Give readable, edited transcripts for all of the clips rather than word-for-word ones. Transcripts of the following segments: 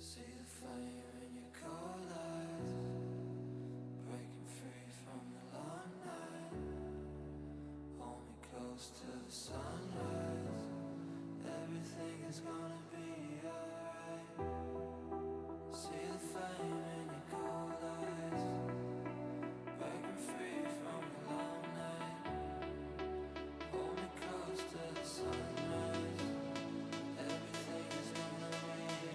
See the flame in your cold eyes, breaking free from the long night. Hold me close to the sunrise. Everything is gonna be alright. See the flame in your cold eyes, breaking free from the long night. Hold me close to the sunrise. Everything is gonna be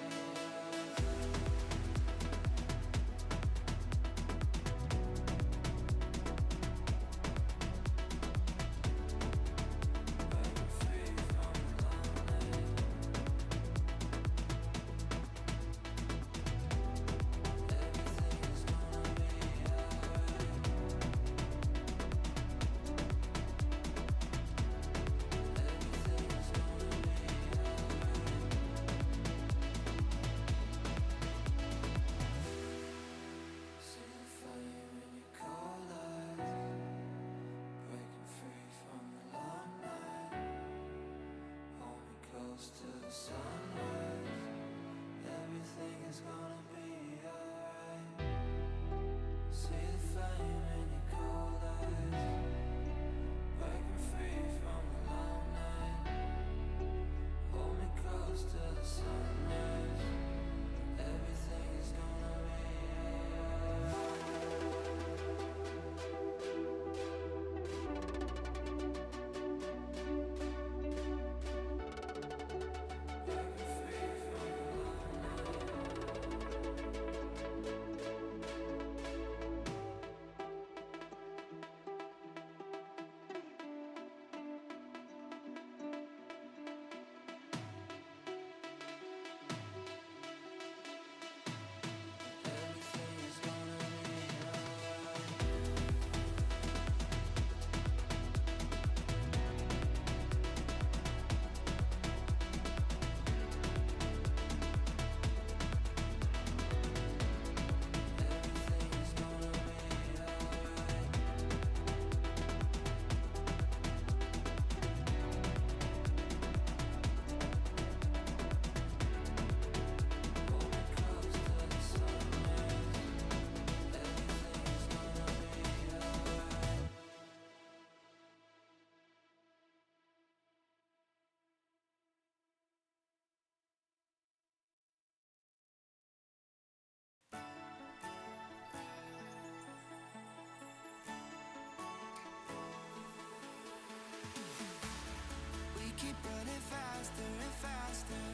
keep running faster and faster.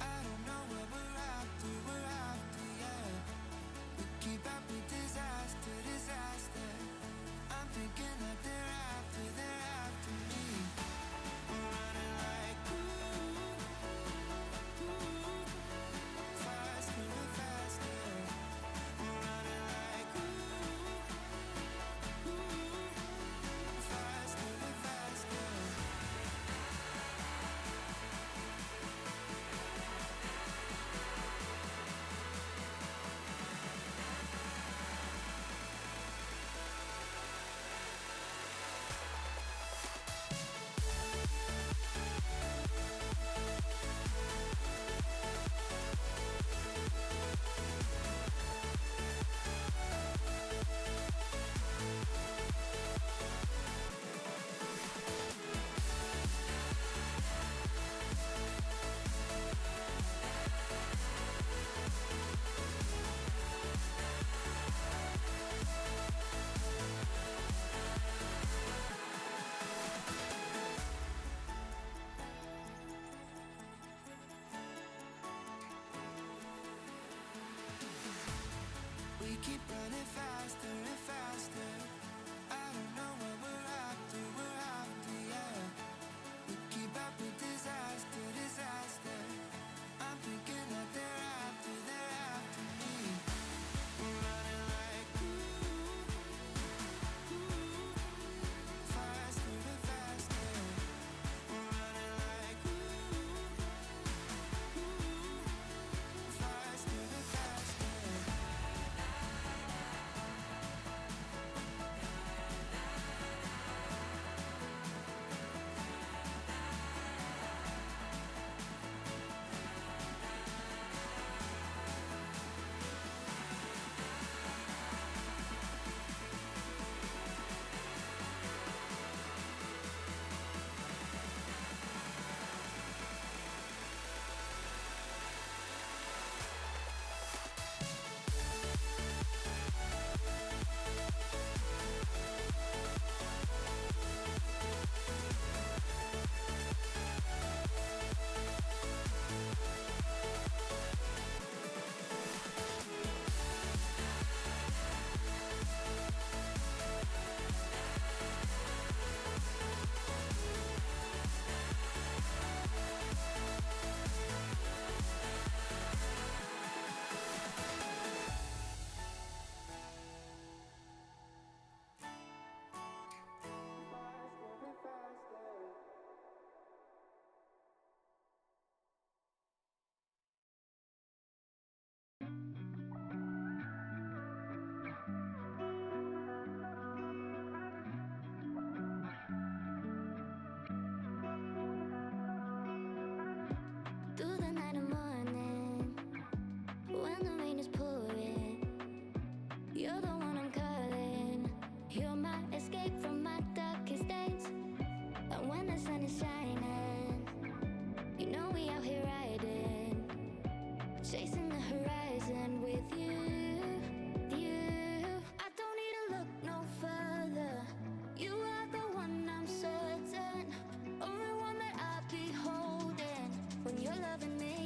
I don't know what we're after, yeah. We keep up with disaster, disaster. I'm thinking that they're after me. We're running like faster and faster. We're running like faster and faster. We keep running faster and faster. I don't know what we're after, yeah. We keep up with disaster, disaster. I'm thinking that they're after me. We're running like faster and faster. We're running like faster and faster. Through the night and morning, when the rain is pouring, you're the one I'm calling. You're my escape from my darkest days. And when the sun is shining, you know we out here riding, chasing the horizon with you. I don't need to look no further. You are the one I'm certain, only one that I'll be holding. When you're loving me,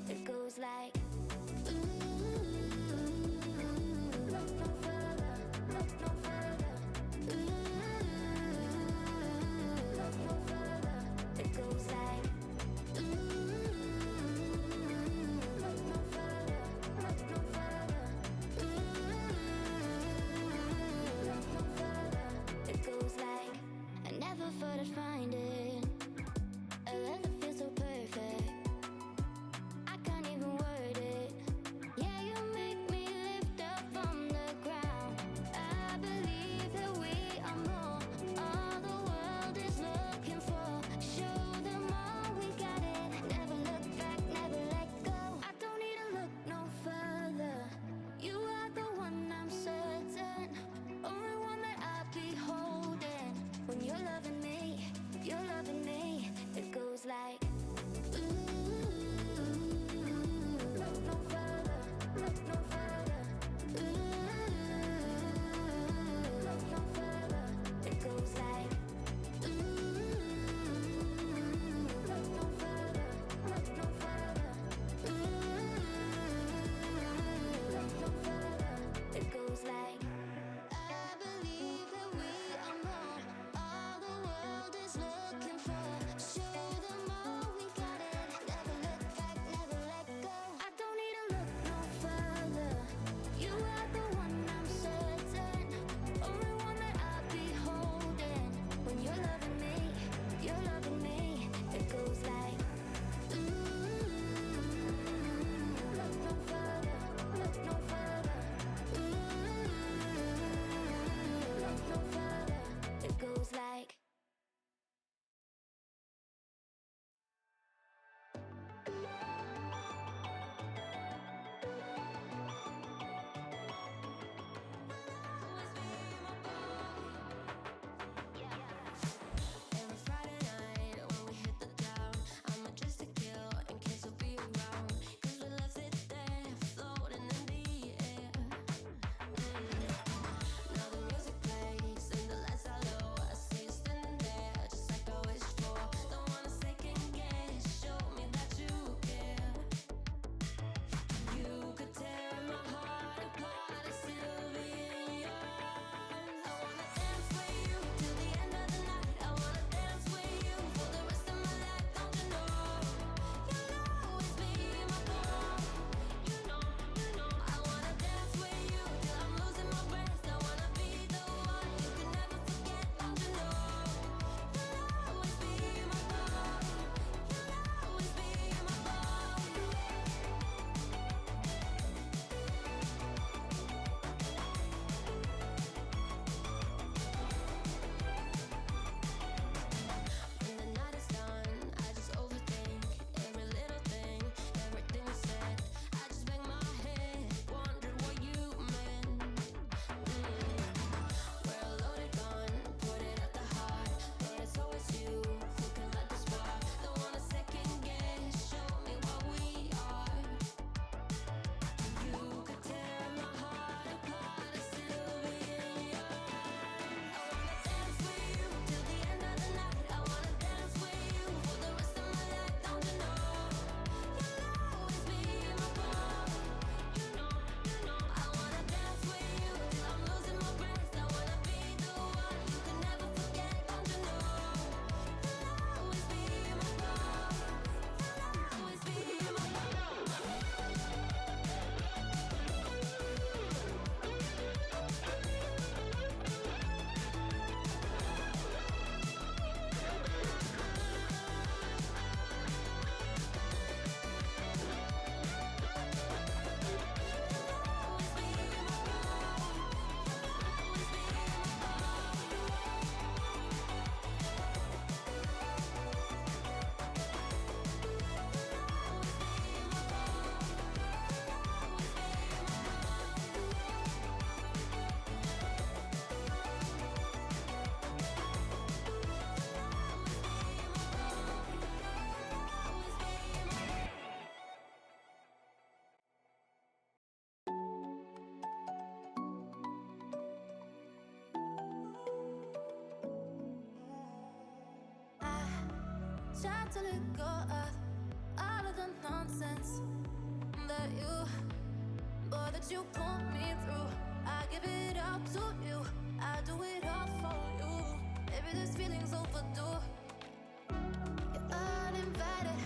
it goes like ooh, look no further, look no further. Ooh, look no further. It goes like ooh, look no further, look no further. Ooh, look no further. It goes like I never thought I'd find it. A love that feels so perfect. I can't even word to let go of all of the nonsense that you put me through. I give it all to you. I do it all for you. Maybe this feeling's overdue. You're uninvited.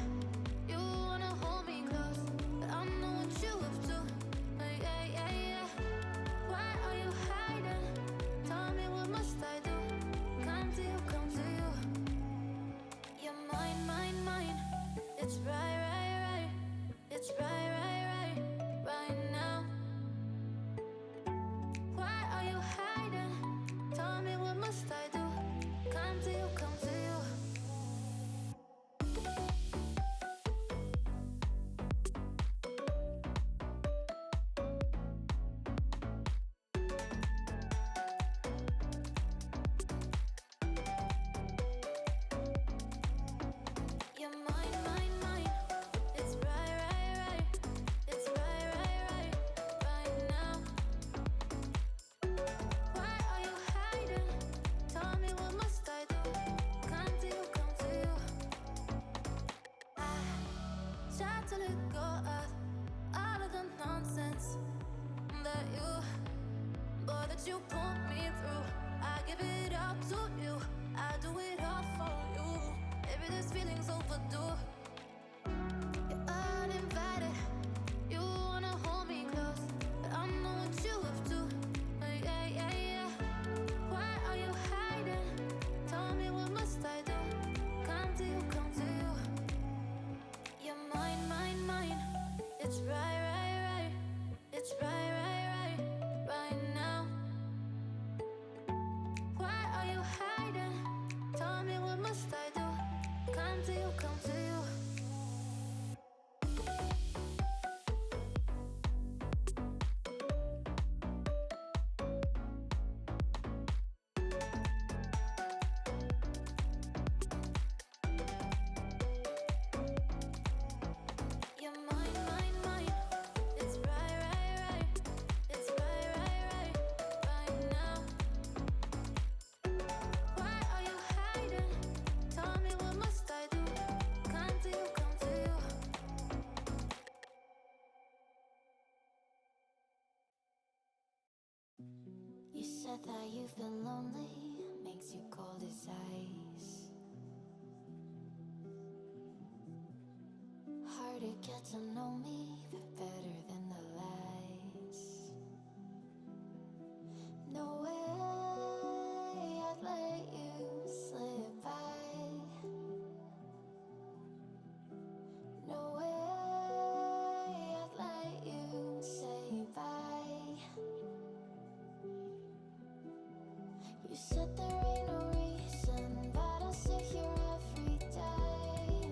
You wanna hold me close, but I know what you have to. Yeah, yeah, yeah. Why are you hiding? Tell me, what must I do? Come to you, come to you. You're mine, mine, mine. It's right, right, right. It's right, right, right. Right now. Why are you hiding? Tell me, what must I do? Come to you, come to you. You're mine, mine, mine. It's right, right, right. It's right, right, right. Right now. Why are you hiding? Tell me, what must I do? Come to you, come to you. I try to let go of all of the nonsense that you put me through. I give it all to you. I do it all for you. Maybe this feeling's overdue. You're uninvited. You wanna hold me close, but I know what you have to. Yeah, yeah, yeah. Why are you hiding? Tell me, what must I do? Come to you, come to you. You're mine, mine, mine. It's right, right, right. It's right, right, right. Right now. Why are you hiding? Tell me, what must I do? Come to you, come to you. You're mine, mine, mine. It's right, right, right. It's right, right, right. Right now. Why are you hiding? Tell me, what must I do? Come to you, come to you. You said that you've been lonely, makes you cold as ice. Hard to get to know me, but better than the lies. No way I'd let you slip by. No way I'd let you say bye. You said there ain't no reason, but I'll sit here every day,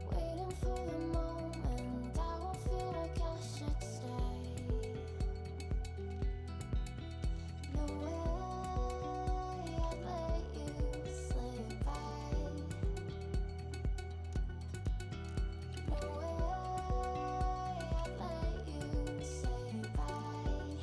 waiting for the moment I won't feel like I should stay. No way I'd let you slip by. No way I'd let you say bye.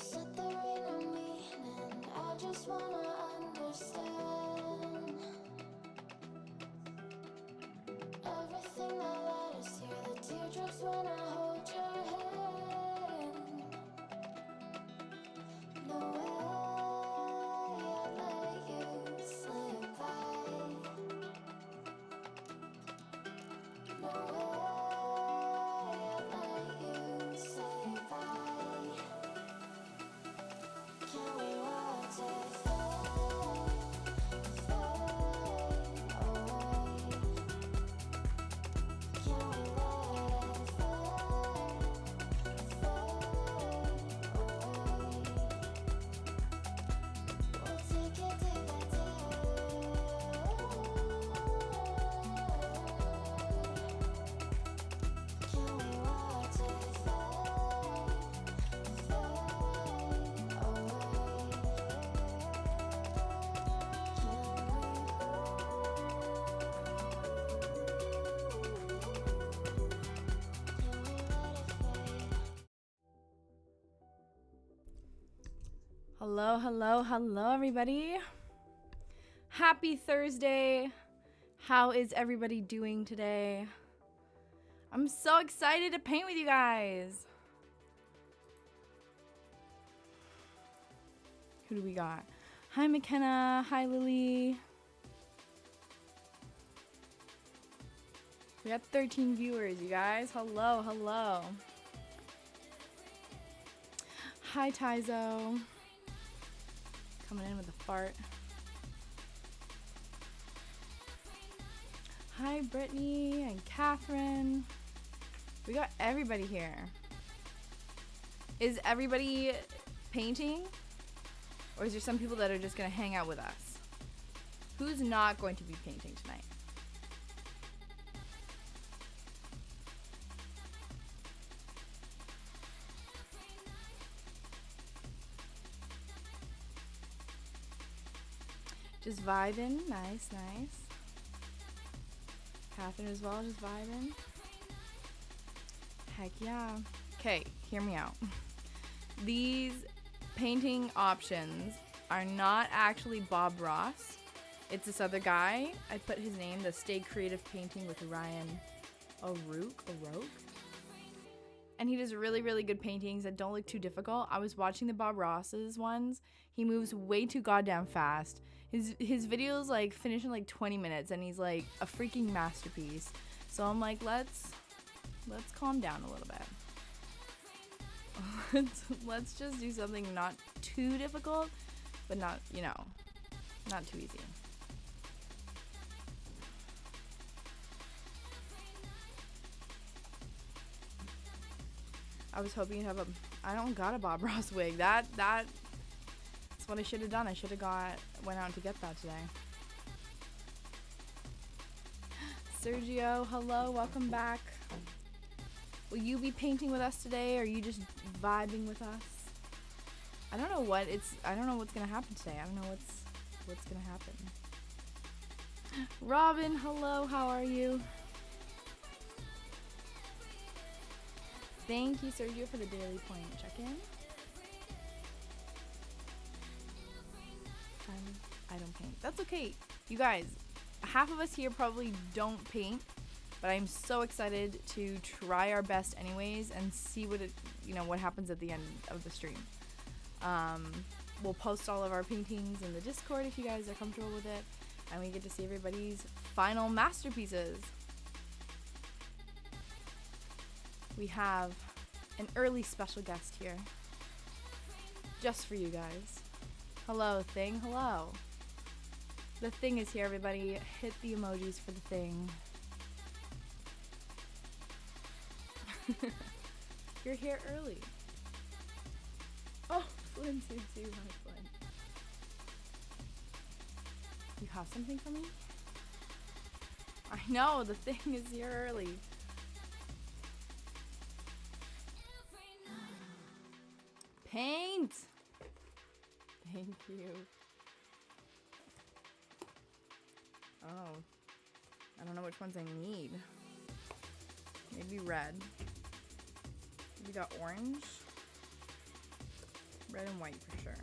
said there ain't no meaning. I just wanna understand everything that led us here. The teardrops when I hold your hand. No way I'd let you slip by. No way I'd let you say bye. Can we watch it fade, fade away? Can we let it fade, fade away? We'll take it day by day. Can we watch it fade, fade away? Hello, hello, hello, everybody. Happy Thursday. How is everybody doing today? I'm so excited to paint with you guys. Who do we got? Hi, McKenna. Hi, Lily. We got 13 viewers, you guys. Hello, hello. Hi, Tyzo. Coming in with a fart. Hi, Brittany and Catherine. We got everybody here. Is everybody painting? Or is there some people that are just going to hang out with us? Who's not going to be painting tonight? Just vibing. Nice, nice. Catherine as well, just vibing. Heck yeah. Okay, hear me out. These painting options are not actually Bob Ross. It's this other guy. I put his name, the Stay Creative Painting with Ryan O'Rourke. And he does really, really good paintings that don't look too difficult. I was watching the Bob Ross's ones. He moves way too goddamn fast. His videos like finish in like 20 minutes and he's like a freaking masterpiece. So I'm like, let's calm down a little bit. Let's just do something not too difficult, but not, you know, not too easy. I was hoping you'd have I don't got a Bob Ross wig. That's what I should have done. I should have went out to get that today. Sergio, hello, welcome back. Will you be painting with us today, or are you just vibing with us? I don't know what's gonna happen today. I don't know what's gonna happen. Robin, hello, how are you? Thank you, Sergio, for the daily point check-in. I don't paint. That's okay. You guys, half of us here probably don't paint, but I'm so excited to try our best anyways and see what happens at the end of the stream. We'll post all of our paintings in the Discord if you guys are comfortable with it, and we get to see everybody's final masterpieces. We have an early special guest here, just for you guys. Hello, Thing. Hello. The Thing is here, everybody. Hit the emojis for the Thing. You're here early. Oh, Flynn too. Hi, Flynn. You have something for me? I know, the Thing is here early. Paint! Thank you. Oh. I don't know which ones I need. Maybe red. We got orange. Red and white for sure.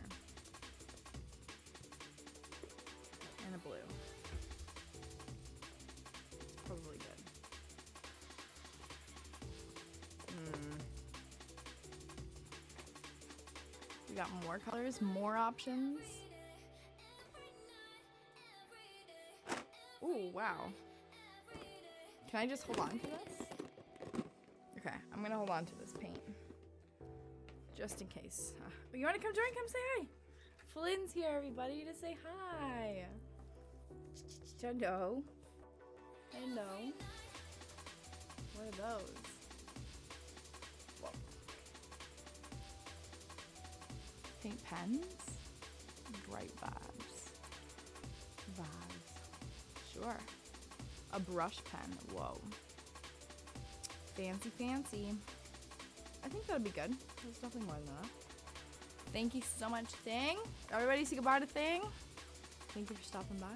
And a blue. Probably good. We got more colors, more options. Ooh, wow. Can I just hold on to this? Okay, I'm gonna hold on to this paint. Just in case. You wanna come join? Come say hi. Flynn's here, everybody, to say hi. Hello. Hello. What are those? Whoa. Paint pens? Bright vibes. Vibes. Sure. A brush pen. Whoa. Fancy, fancy. I think that'd be good. That's definitely more than enough. Thank you so much, Thing. Everybody say goodbye to Thing. Thank you for stopping by.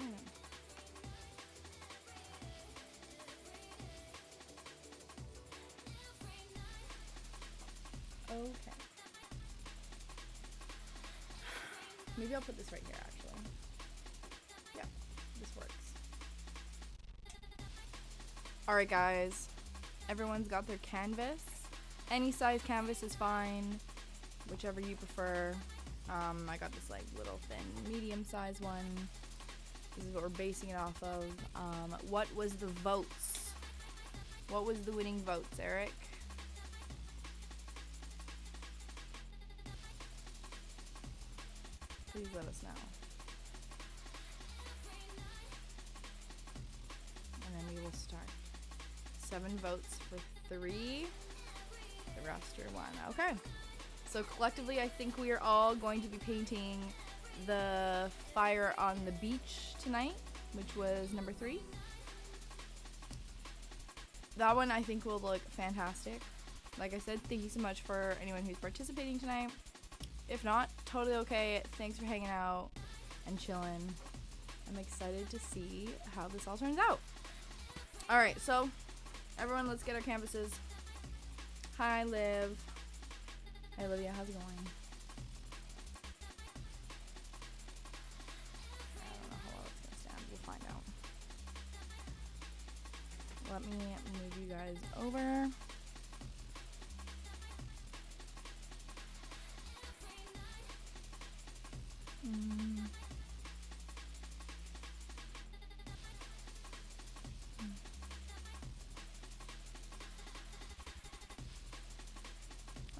Okay. Maybe I'll put this right here, actually. Yeah, this works. Alright, guys. Everyone's got their canvas. Any size canvas is fine. Whichever you prefer. I got this, like, little thin, medium-sized one. This is what we're basing it off of. What was the votes? What was the winning votes, Eric? Please let us know. And then we will start. 7 votes for 3. The rest are 1. Okay. So collectively, I think we are all going to be painting the fire on the beach tonight, which was number 3. That one I think will look fantastic. Like I said, thank you so much for anyone who's participating tonight. If not, totally okay. Thanks for hanging out and chilling. I'm excited to see how this all turns out. Alright, so everyone, let's get our canvases. Hi, Liv. Hey, Olivia, how's it going? I don't know how well it's gonna stand. We'll find out. Let me move you guys over.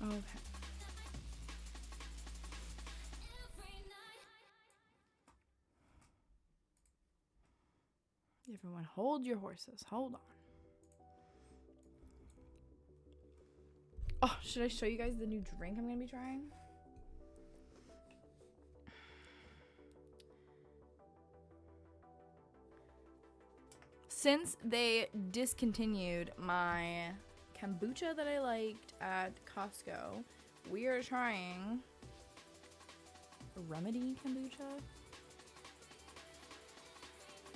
Okay. Everyone, hold your horses. Hold on. Oh, should I show you guys the new drink I'm going to be trying? Since they discontinued my kombucha that I liked at Costco, we are trying Remedy kombucha.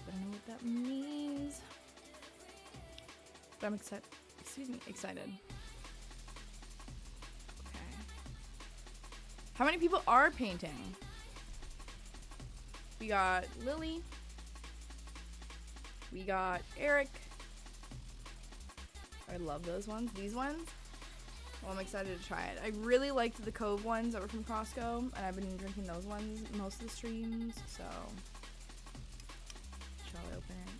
I don't know what that means, but I'm excited. Excited. Okay. How many people are painting? We got Lily. We got Eric. I love those ones. These ones. Well, I'm excited to try it. I really liked the Cove ones that were from Costco, and I've been drinking those ones most of the streams, so. Shall I open it?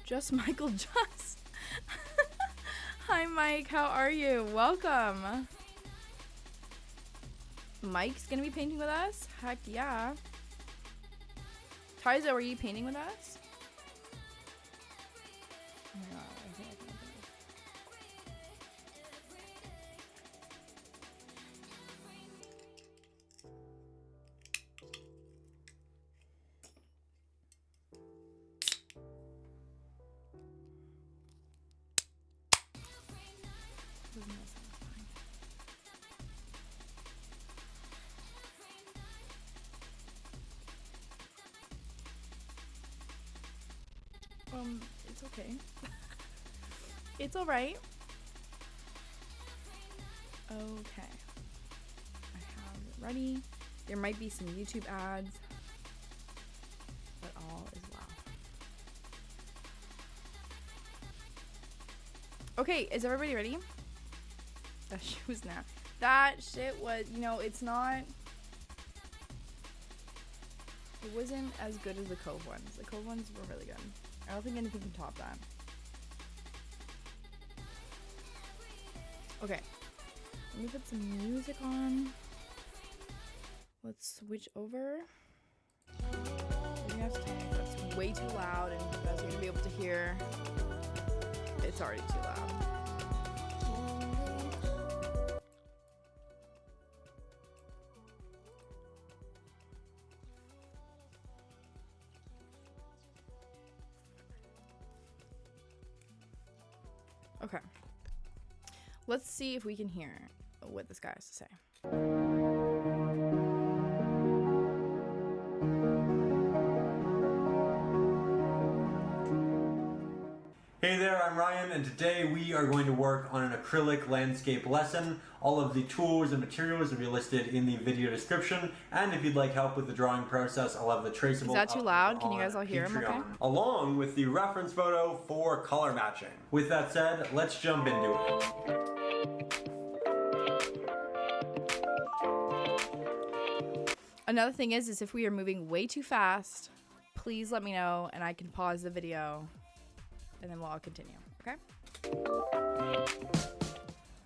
Just Michael Just. Hi, Mike. How are you? Welcome. Mike's gonna be painting with us? Heck yeah. Tyzo, are you painting with us? Oh my god, I think I can open it. Doesn't that sound fine? It's okay. It's all right. Okay. I have it ready. There might be some YouTube ads, but all is well. Okay, is everybody ready? That shit was now. That shit was, you know, it's not. It wasn't as good as the Cove ones. The Cove ones were really good. I don't think anything can top that. Okay. Let me put some music on. Let's switch over. You're gonna have to tell me if that's way too loud and you guys are gonna be able to hear. It's already too loud. Okay. Let's see if we can hear what this guy has to say. Hey there, I'm Ryan, and today we are going to work on an acrylic landscape lesson. All of the tools and materials will be listed in the video description, and if you'd like help with the drawing process, I'll have the traceable. Is that too loud? Can you guys all hear him okay? Along with the reference photo for color matching. With that said, let's jump into it. Another thing is if we are moving way too fast, please let me know and I can pause the video and then we'll all continue, okay?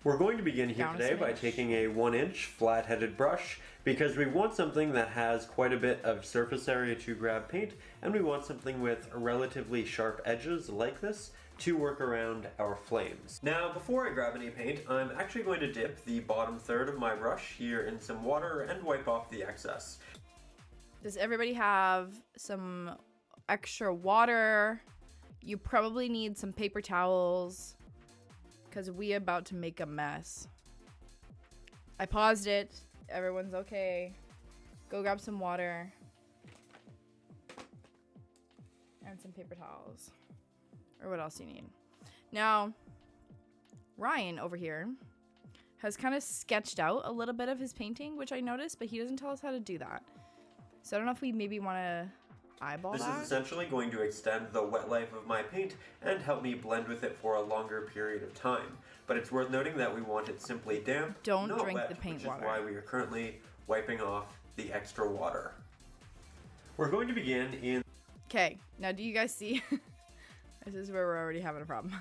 We're going to begin here today by taking a 1-inch flat-headed brush because we want something that has quite a bit of surface area to grab paint, and we want something with relatively sharp edges like this to work around our flames. Now, before I grab any paint, I'm actually going to dip the bottom third of my brush here in some water and wipe off the excess. Does everybody have some extra water? You probably need some paper towels because we about to make a mess. I paused it. Everyone's okay. Go grab some water and some paper towels. Or what else do you need? Now, Ryan over here has kind of sketched out a little bit of his painting, which I noticed, but he doesn't tell us how to do that. So I don't know if we maybe want to eyeball that. This is essentially going to extend the wet life of my paint and help me blend with it for a longer period of time. But it's worth noting that we want it simply damp, don't not drink wet, the paint which water. is why we are currently wiping off the extra water. We're going to begin in... Okay, now do you guys see? This is where we're already having a problem.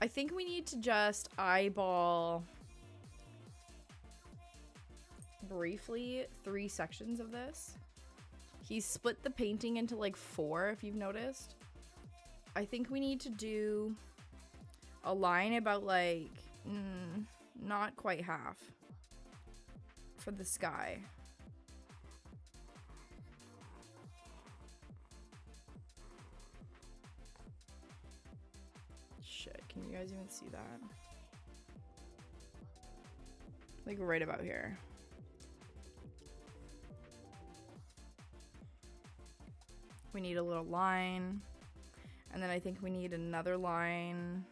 I think we need to just eyeball briefly 3 sections of this. He's split the painting into like 4, if you've noticed. I think we need to do a line about like, not quite half for the sky. Shit, can you guys even see that? Like right about here. We need a little line. And then I think we need another line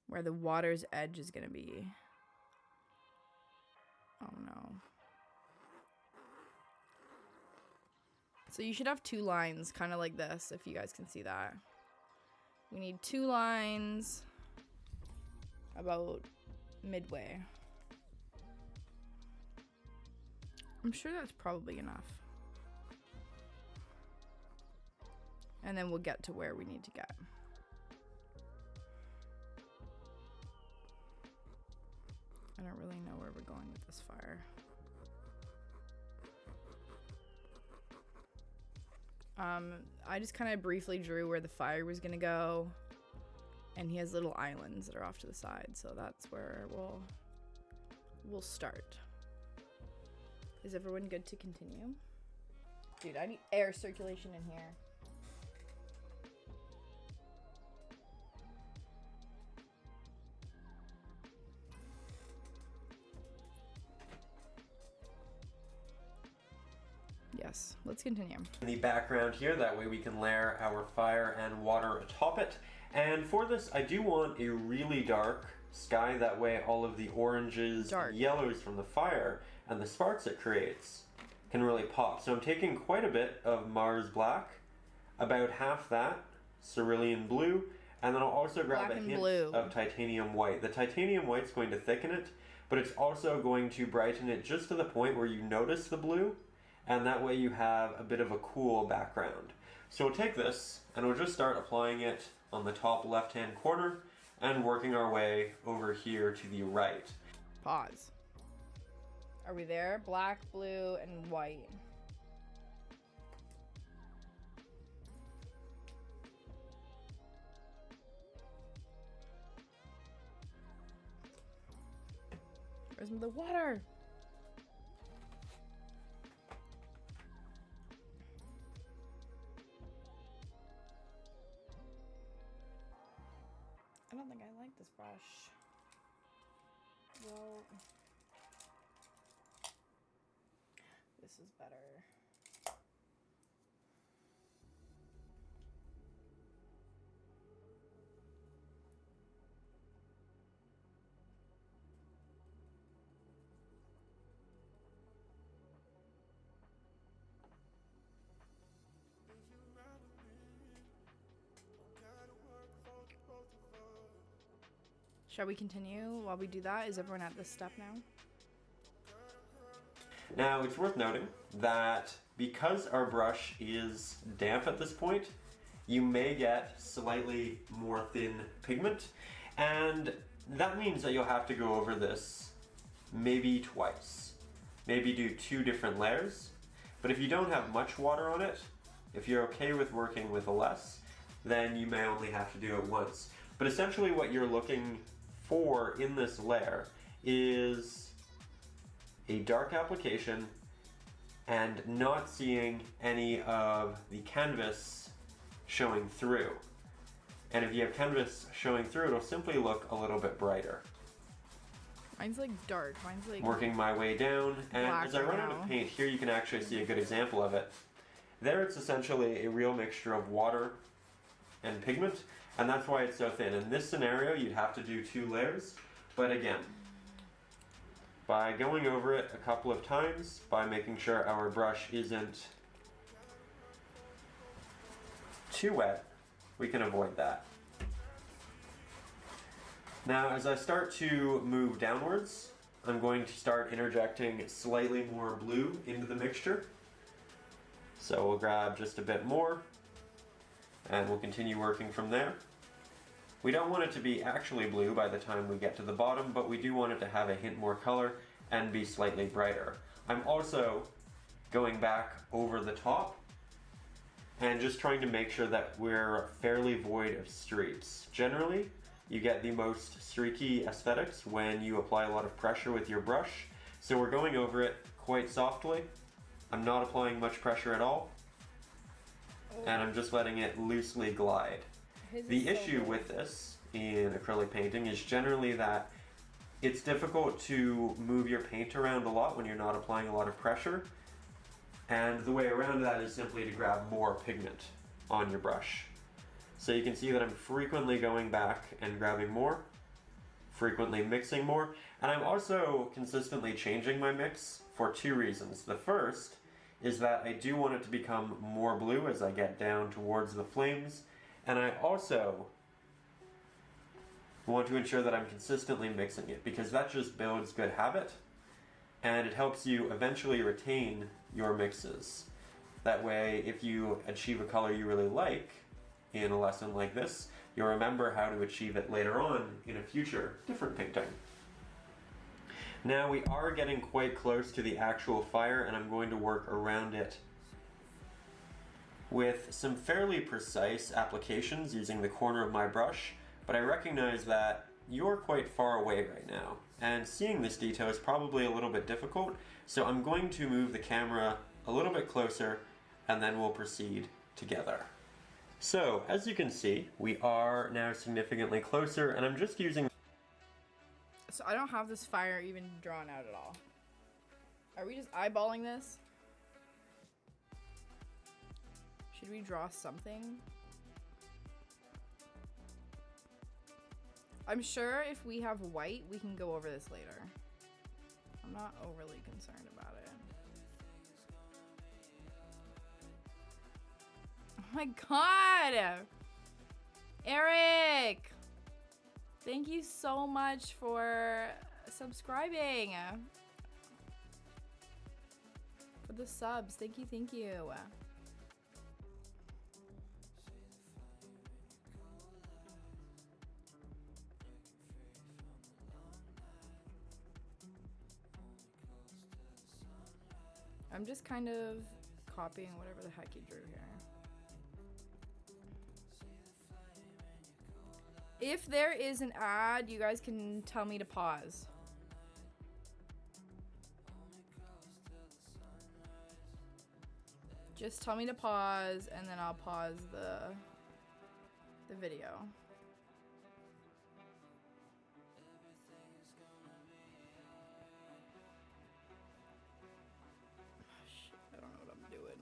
where the water's edge is gonna be. Oh no. So you should have 2 lines, kind of like this, if you guys can see that. We need 2 lines about midway. I'm sure that's probably enough. And then we'll get to where we need to get. I don't really know where we're going with this fire. I just kind of briefly drew where the fire was gonna go, and he has little islands that are off to the side, so that's where we'll start. Is everyone good to continue? Dude, I need air circulation in here. Yes, Yes, let's continue. In the background here, that way we can layer our fire and water atop it. And for this, I do want a really dark sky, that way all of the oranges and yellows from the fire and the sparks it creates can really pop. So I'm taking quite a bit of Mars Black, about half that, Cerulean Blue, and then I'll also grab a hint of Titanium White. The Titanium White's going to thicken it, but it's also going to brighten it just to the point where you notice the blue, and that way you have a bit of a cool background. So we'll take this, and we'll just start applying it on the top left-hand corner, and working our way over here to the right. Pause. Are we there? Black, blue, and white. Where's the water? I don't think I like this brush. Well, this is better. Shall we continue while we do that? Is everyone at this step now? Now, it's worth noting that because our brush is damp at this point, you may get slightly more thin pigment, and that means that you'll have to go over this maybe twice. Maybe do 2 different layers. But if you don't have much water on it, if you're okay with working with less, then you may only have to do it once. But essentially what you're looking for in this layer is a dark application and not seeing any of the canvas showing through. And if you have canvas showing through, it'll simply look a little bit brighter. Mine's like dark. Mine's like working my way down, and as I run out of paint, here you can actually see a good example of it. There it's essentially a real mixture of water and pigment, and that's why it's so thin. In this scenario, you'd have to do 2 layers, but again, by going over it a couple of times, by making sure our brush isn't too wet, we can avoid that. Now, as I start to move downwards, I'm going to start interjecting slightly more blue into the mixture. So we'll grab just a bit more, and we'll continue working from there. We don't want it to be actually blue by the time we get to the bottom, but we do want it to have a hint more color and be slightly brighter. I'm also going back over the top and just trying to make sure that we're fairly void of streaks. Generally, you get the most streaky aesthetics when you apply a lot of pressure with your brush. So we're going over it quite softly. I'm not applying much pressure at all. And I'm just letting it loosely glide. The issue with this in acrylic painting is generally that it's difficult to move your paint around a lot when you're not applying a lot of pressure. And the way around that is simply to grab more pigment on your brush. So you can see that I'm frequently going back and grabbing more, frequently mixing more, and I'm also consistently changing my mix for 2 reasons. The first is that I do want it to become more blue as I get down towards the flames, and I also want to ensure that I'm consistently mixing it, because that just builds good habit, and it helps you eventually retain your mixes. That way, if you achieve a color you really like in a lesson like this, you'll remember how to achieve it later on in a future different painting. Now we are getting quite close to the actual fire, and I'm going to work around it with some fairly precise applications using the corner of my brush, but I recognize that you're quite far away right now, and seeing this detail is probably a little bit difficult, so I'm going to move the camera a little bit closer, and then we'll proceed together. So, as you can see, we are now significantly closer, and I'm just using... So I don't have this fire even drawn out at all. Are we just eyeballing this? Should we draw something? I'm sure if we have white, we can go over this later. I'm not overly concerned about it. Oh my god! Eric! Thank you so much for subscribing. For the subs. Thank you, thank you. I'm just kind of copying whatever the heck you drew here. If there is an ad, you guys can tell me to pause. Just tell me to pause and then I'll pause the video. Shit, I don't know what I'm doing.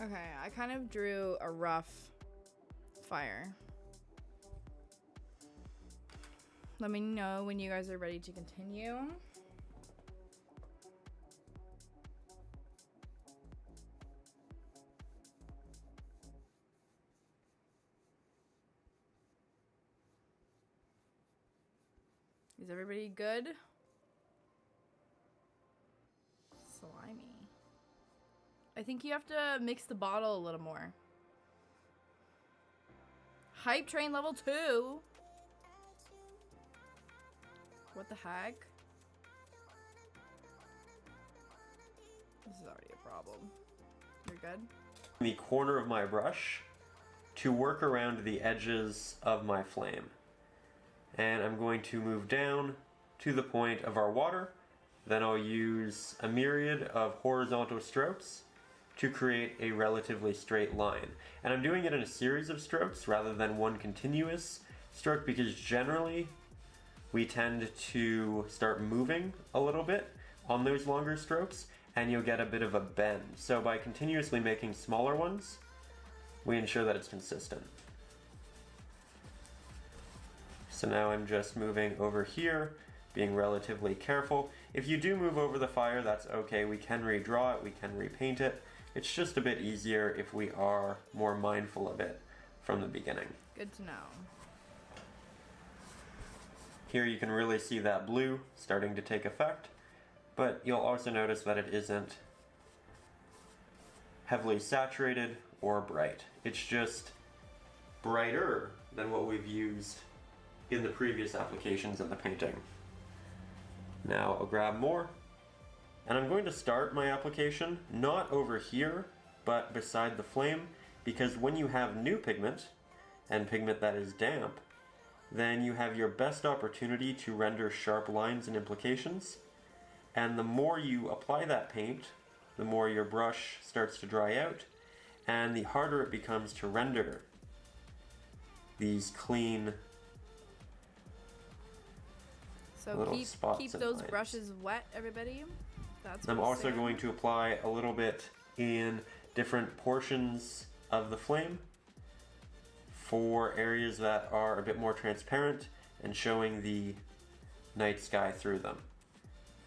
Okay, I kind of drew a rough fire. Let me know when you guys are ready to continue. Is everybody good? Slimy. I think you have to mix the bottle a little more. Hype train level 2. What the heck? This is already a problem. You're good? The corner of my brush to work around the edges of my flame. And I'm going to move down to the point of our water. Then I'll use a myriad of horizontal strokes to create a relatively straight line. And I'm doing it in a series of strokes rather than one continuous stroke because generally we tend to start moving a little bit on those longer strokes and you'll get a bit of a bend. So by continuously making smaller ones, we ensure that it's consistent. So now I'm just moving over here, being relatively careful. If you do move over the fire, that's okay. We can redraw it, we can repaint it. It's just a bit easier if we are more mindful of it from the beginning. Good to know. Here you can really see that blue starting to take effect, but you'll also notice that it isn't heavily saturated or bright. It's just brighter than what we've used in the previous applications of the painting. Now I'll grab more, and I'm going to start my application not over here, but beside the flame, because when you have new pigment, and pigment that is damp, then you have your best opportunity to render sharp lines and implications, and the more you apply that paint, the more your brush starts to dry out, and the harder it becomes to render these clean So keep those brushes wet, everybody. That's what I'm also going to apply a little bit in different portions of the flame for areas that are a bit more transparent and showing the night sky through them.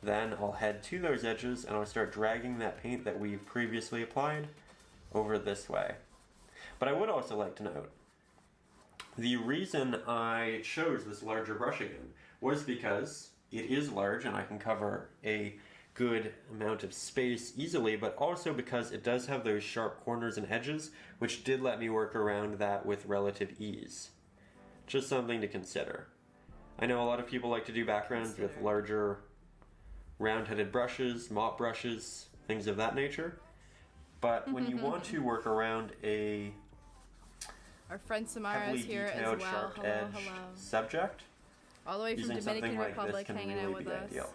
Then I'll head to those edges and I'll start dragging that paint that we've previously applied over this way. But I would also like to note, the reason I chose this larger brush again was because it is large and I can cover a good amount of space easily, but also because it does have those sharp corners and edges, which did let me work around that with relative ease. Just something to consider. I know a lot of people like to do backgrounds with larger round-headed brushes, mop brushes, things of that nature. But when you want to work around a Our friend Samara heavily is here as detailed, well. sharp Hello, edge hello. subject, All the way from using Dominican something like Republic, this can hanging really out with be us. ideal.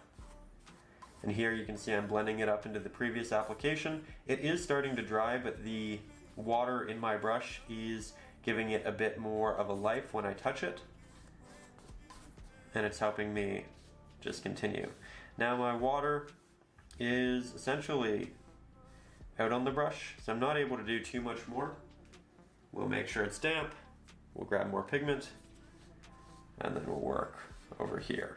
And here you can see I'm blending it up into the previous application. It is starting to dry, but the water in my brush is giving it a bit more of a life when I touch it. And it's helping me just continue. Now my water is essentially out on the brush, so I'm not able to do too much more. We'll make sure it's damp, we'll grab more pigment, and then we'll work over here.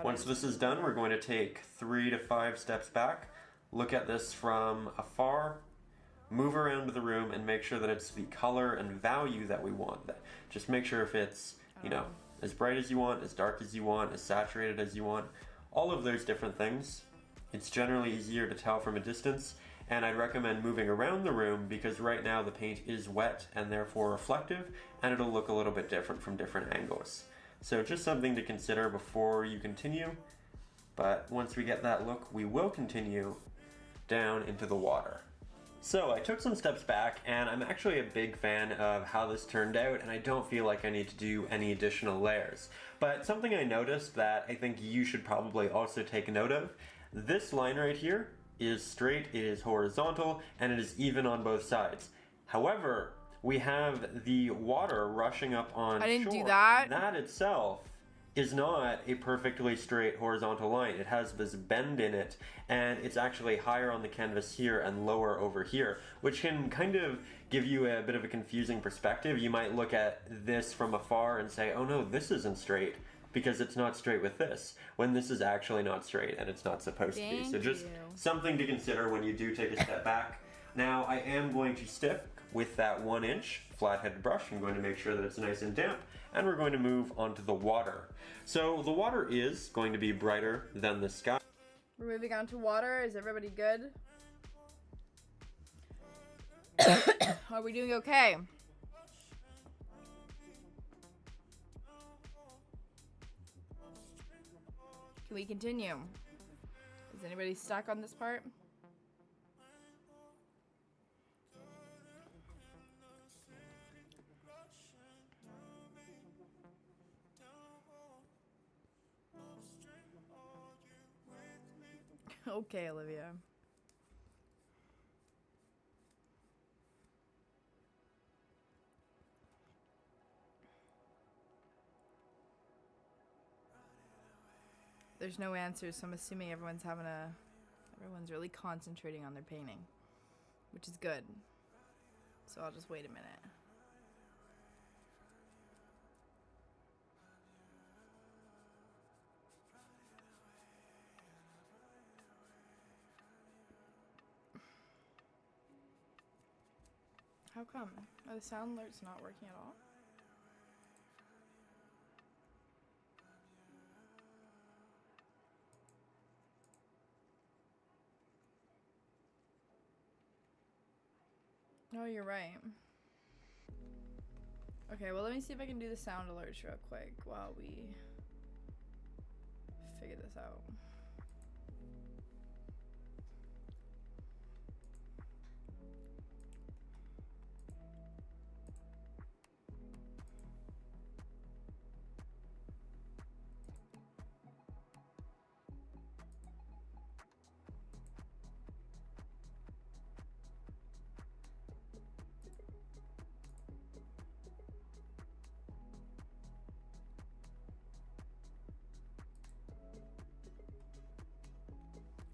Once this is done, we're going to take 3 to 5 steps back, look at this from afar, move around the room, and make sure that it's the color and value that we want. Just make sure if it's, you know, as bright as you want, as dark as you want, as saturated as you want, all of those different things. It's generally easier to tell from a distance, and I'd recommend moving around the room because right now the paint is wet and therefore reflective, and it'll look a little bit different from different angles. So just something to consider before you continue, but once we get that look, we will continue down into the water. So I took some steps back, and I'm actually a big fan of how this turned out, and I don't feel like I need to do any additional layers. But something I noticed that I think you should probably also take note of, this line right here is straight, it is horizontal, and it is even on both sides. However, we have the water rushing up on shore. I didn't do that. That itself is not a perfectly straight horizontal line. It has this bend in it, and it's actually higher on the canvas here and lower over here, which can kind of give you a bit of a confusing perspective. You might look at this from afar and say, oh no, this isn't straight, because it's not straight with this, when this is actually not straight and it's not supposed to be. So just something to consider when you do take a step back. Now I am going to stick with that 1-inch flat-headed brush. I'm going to make sure that it's nice and damp, and we're going to move onto the water. So the water is going to be brighter than the sky. We're moving on to water. Is everybody good? Are we doing okay? Can we continue? Is anybody stuck on this part? Okay, Olivia. There's no answers, so I'm assuming everyone's really concentrating on their painting, which is good. So I'll just wait a minute. How come? Are the sound alerts not working at all? Oh, you're right. Okay, well, let me see if I can do the sound alerts real quick while we figure this out.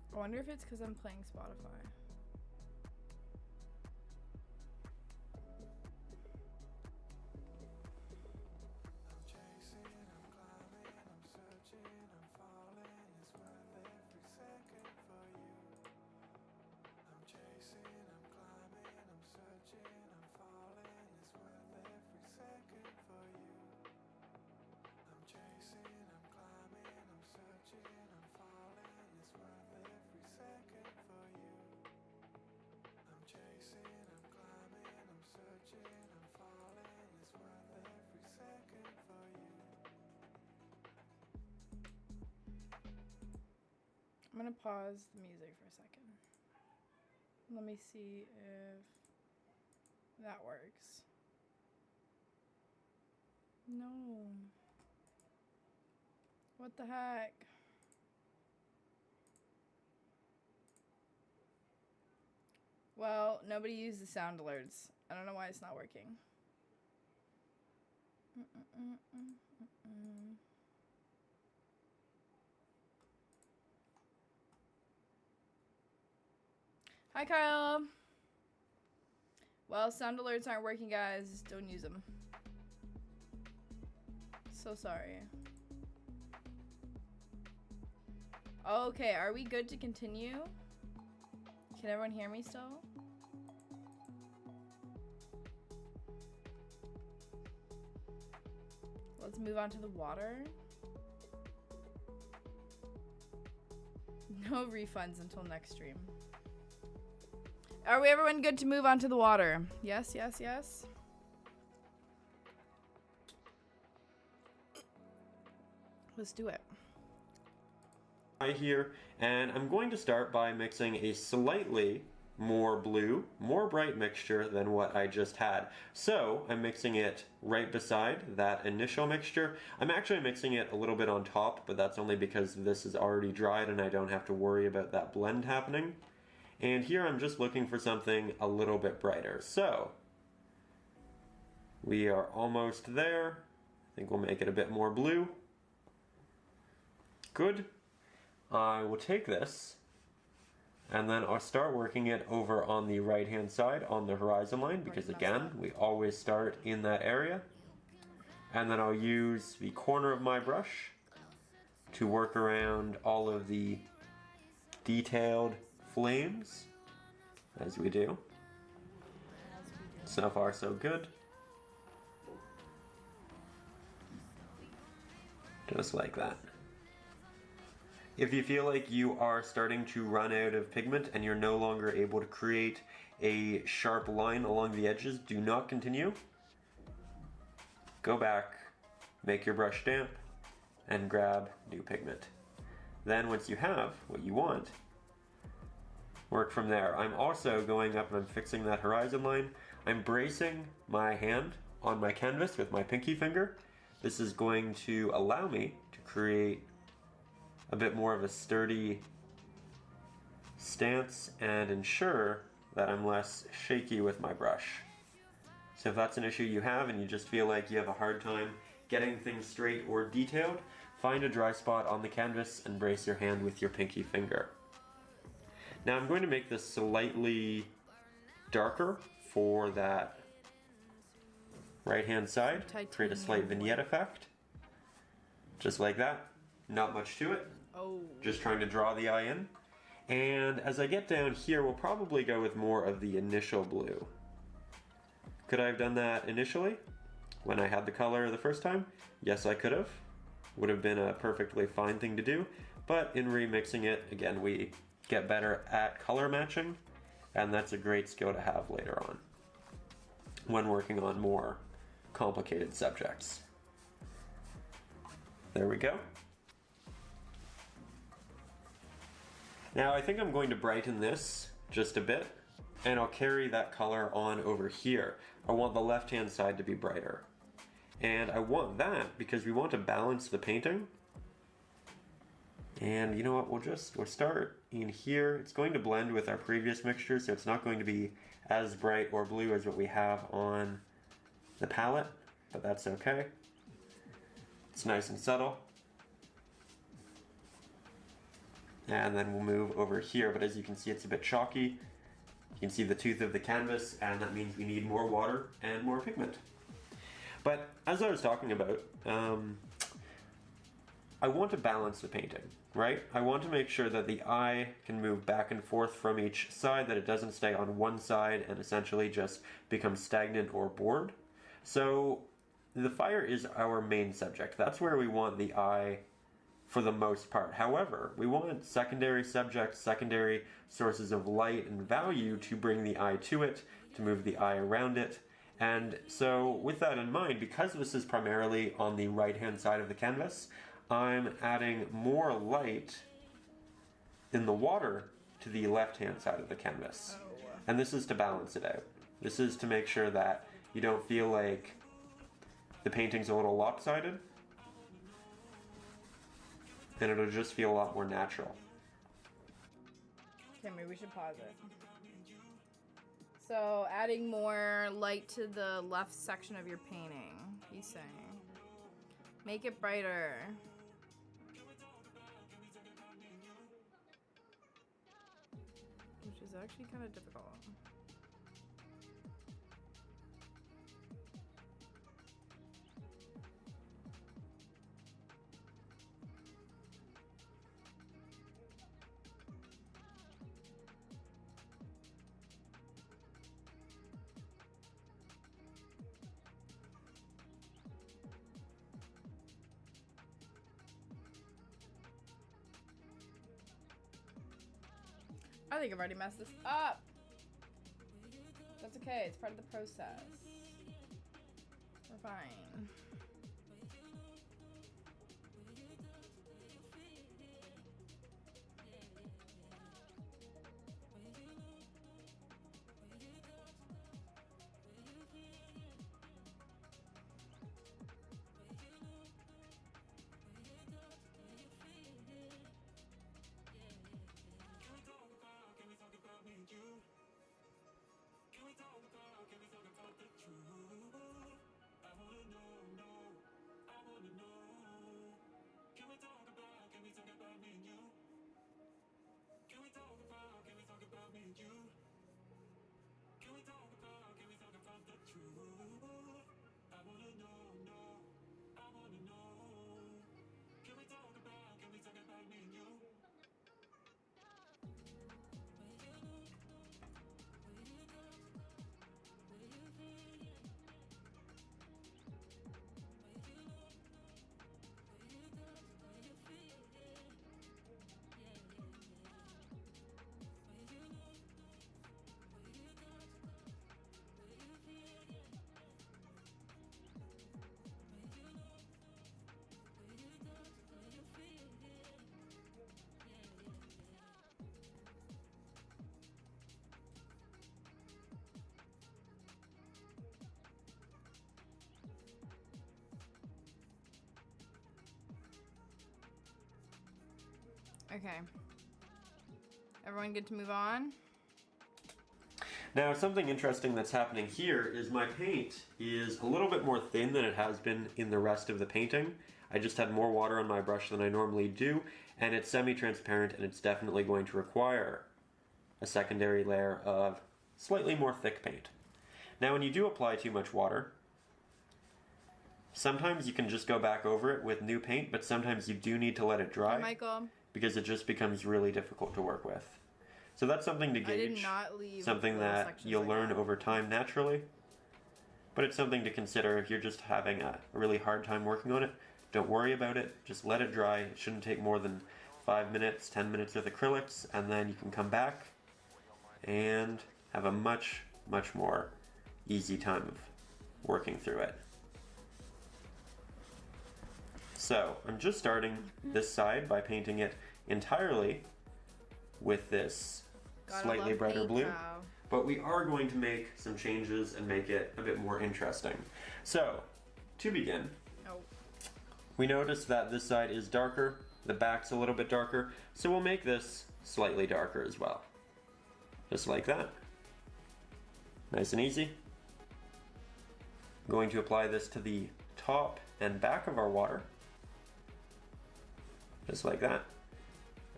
I wonder if it's because I'm playing Spotify. I'm gonna pause the music for a second. Let me see if that works. No. What the heck? Well, nobody used the sound alerts. I don't know why it's not working. Hi, Kyle. Well, sound alerts aren't working, guys. Don't use them. So sorry. Okay, are we good to continue? Can everyone hear me still? Let's move on to the water. No refunds until next stream. Are we everyone good to move on to the water? Yes, yes, yes. Let's do it. Here, and I'm going to start by mixing a slightly more blue, more bright mixture than what I just had. So I'm mixing it right beside that initial mixture. I'm actually mixing it a little bit on top, but that's only because this is already dried and I don't have to worry about that blend happening. And here I'm just looking for something a little bit brighter. So we are almost there. I think we'll make it a bit more blue. Good. I will take this and then I'll start working it over on the right hand side on the horizon line, because again, we always start in that area. And then I'll use the corner of my brush to work around all of the detailed flames, as we do. So far so good. Just like that. If you feel like you are starting to run out of pigment and you're no longer able to create a sharp line along the edges, do not continue. Go back, make your brush damp, and grab new pigment. Then once you have what you want, work from there. I'm also going up and I'm fixing that horizon line. I'm bracing my hand on my canvas with my pinky finger. This is going to allow me to create a bit more of a sturdy stance and ensure that I'm less shaky with my brush. So if that's an issue you have and you just feel like you have a hard time getting things straight or detailed, find a dry spot on the canvas and brace your hand with your pinky finger. Now I'm going to make this slightly darker for that right hand side, create a slight vignette effect, just like that. Not much to it. Oh. Just trying to draw the eye in. And as I get down here, we'll probably go with more of the initial blue. Could I have done that initially when I had the color the first time? Yes, I could have. Would have been a perfectly fine thing to do. But in remixing it, again, we get better at color matching, and that's a great skill to have later on when working on more complicated subjects. There we go. Now I think I'm going to brighten this just a bit, and I'll carry that color on over here. I want the left-hand side to be brighter. And I want that because we want to balance the painting. And you know what, we'll start in here. It's going to blend with our previous mixture, so it's not going to be as bright or blue as what we have on the palette, but that's okay. It's nice and subtle. And then we'll move over here, but as you can see, it's a bit chalky. You can see the tooth of the canvas, and that means we need more water and more pigment. But as I was talking about, I want to balance the painting, right? I want to make sure that the eye can move back and forth from each side, that it doesn't stay on one side and essentially just become stagnant or bored. So the fire is our main subject. That's where we want the eye for the most part. However, we want secondary subjects, secondary sources of light and value to bring the eye to it, to move the eye around it. And so with that in mind, because this is primarily on the right-hand side of the canvas, I'm adding more light in the water to the left-hand side of the canvas. And this is to balance it out. This is to make sure that you don't feel like the painting's a little lopsided, and it'll just feel a lot more natural. Okay, maybe we should pause it. So, adding more light to the left section of your painting, he's saying. Make it brighter. Which is actually kind of difficult. I think I've already messed this up. That's okay, it's part of the process. We're fine. Okay. Everyone good to move on? Now, something interesting that's happening here is my paint is a little bit more thin than it has been in the rest of the painting. I just had more water on my brush than I normally do, and it's semi-transparent, and it's definitely going to require a secondary layer of slightly more thick paint. Now, when you do apply too much water, sometimes you can just go back over it with new paint, but sometimes you do need to let it dry. Michael. Because it just becomes really difficult to work with. So that's something to gauge, I did not leave something that you'll like learn that. over time naturally. But it's something to consider if you're just having a really hard time working on it. Don't worry about it, just let it dry. It shouldn't take more than 5 minutes, 10 minutes with acrylics, and then you can come back and have a much, much more easy time of working through it. So, I'm just starting this side by painting it entirely with this slightly brighter blue. But we are going to make some changes and make it a bit more interesting. So, to begin, we notice that this side is darker, the back's a little bit darker, so we'll make this slightly darker as well. Just like that. Nice and easy. I'm going to apply this to the top and back of our water. Just like that.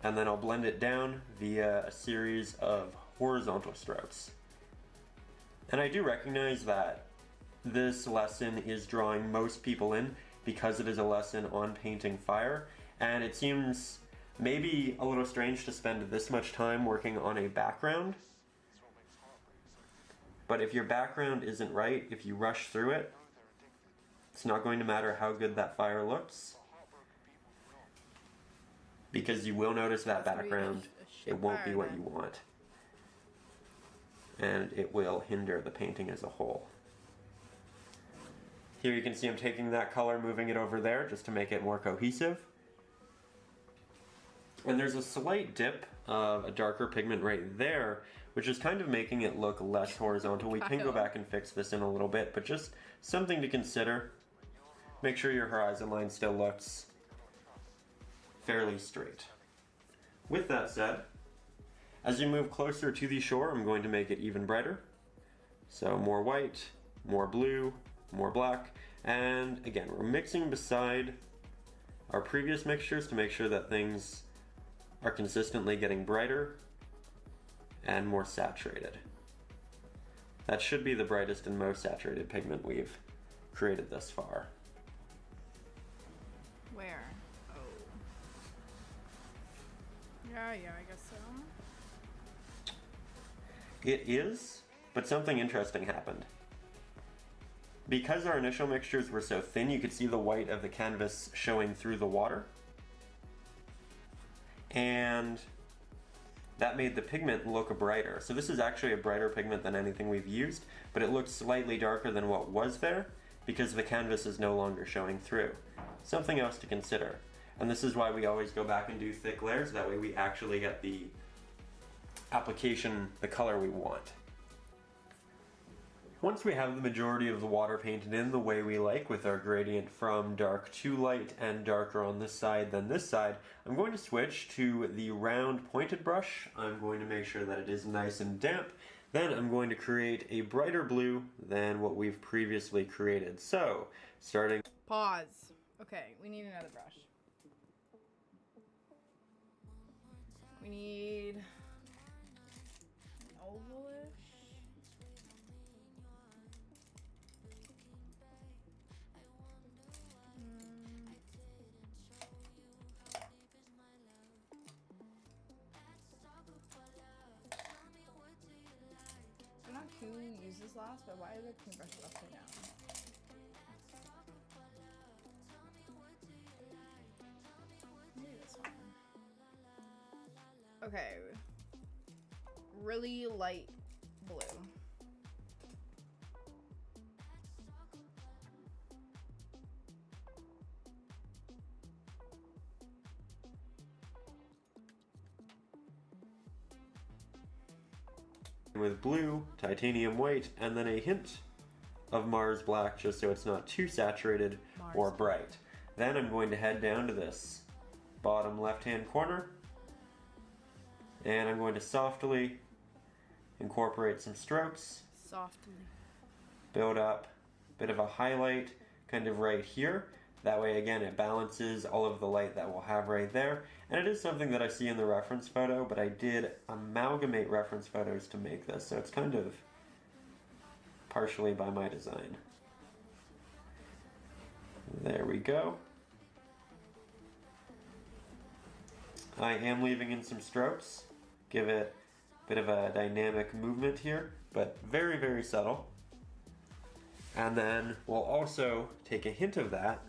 And then I'll blend it down via a series of horizontal strokes. And I do recognize that this lesson is drawing most people in because it is a lesson on painting fire, and it seems maybe a little strange to spend this much time working on a background. But if your background isn't right, if you rush through it, it's not going to matter how good that fire looks, because you will notice that background, it won't be what you want. And it will hinder the painting as a whole. Here you can see I'm taking that color, moving it over there just to make it more cohesive. And there's a slight dip of a darker pigment right there, which is kind of making it look less horizontal. We can go back and fix this in a little bit, but just something to consider. Make sure your horizon line still looks fairly straight. With that said, as you move closer to the shore, I'm going to make it even brighter. So more white, more blue, more black, and again, we're mixing beside our previous mixtures to make sure that things are consistently getting brighter and more saturated. That should be the brightest and most saturated pigment we've created thus far. Where? Oh. Yeah, I guess so. It is, but something interesting happened. Because our initial mixtures were so thin, you could see the white of the canvas showing through the water. And that made the pigment look brighter. So this is actually a brighter pigment than anything we've used, but it looks slightly darker than what was there because the canvas is no longer showing through. Something else to consider. And this is why we always go back and do thick layers, that way we actually get the application, the color we want. Once we have the majority of the water painted in the way we like, with our gradient from dark to light and darker on this side than this side, I'm going to switch to the round pointed brush. I'm going to make sure that it is nice and damp. Then I'm going to create a brighter blue than what we've previously created. So, starting... Pause. Okay, we need another brush. We need an ovalish. I'm not who used this last, but why is the paintbrush upside down? Maybe this one. Okay. Really light blue. With blue, titanium white, and then a hint of Mars black just so it's not too saturated or bright. Then I'm going to head down to this bottom left-hand corner and I'm going to softly incorporate some strokes. Softly. Build up a bit of a highlight kind of right here. That way, again, it balances all of the light that we'll have right there. And it is something that I see in the reference photo, but I did amalgamate reference photos to make this, so it's kind of partially by my design. There we go. I am leaving in some strokes. Give it a bit of a dynamic movement here, but very, very subtle. And then we'll also take a hint of that,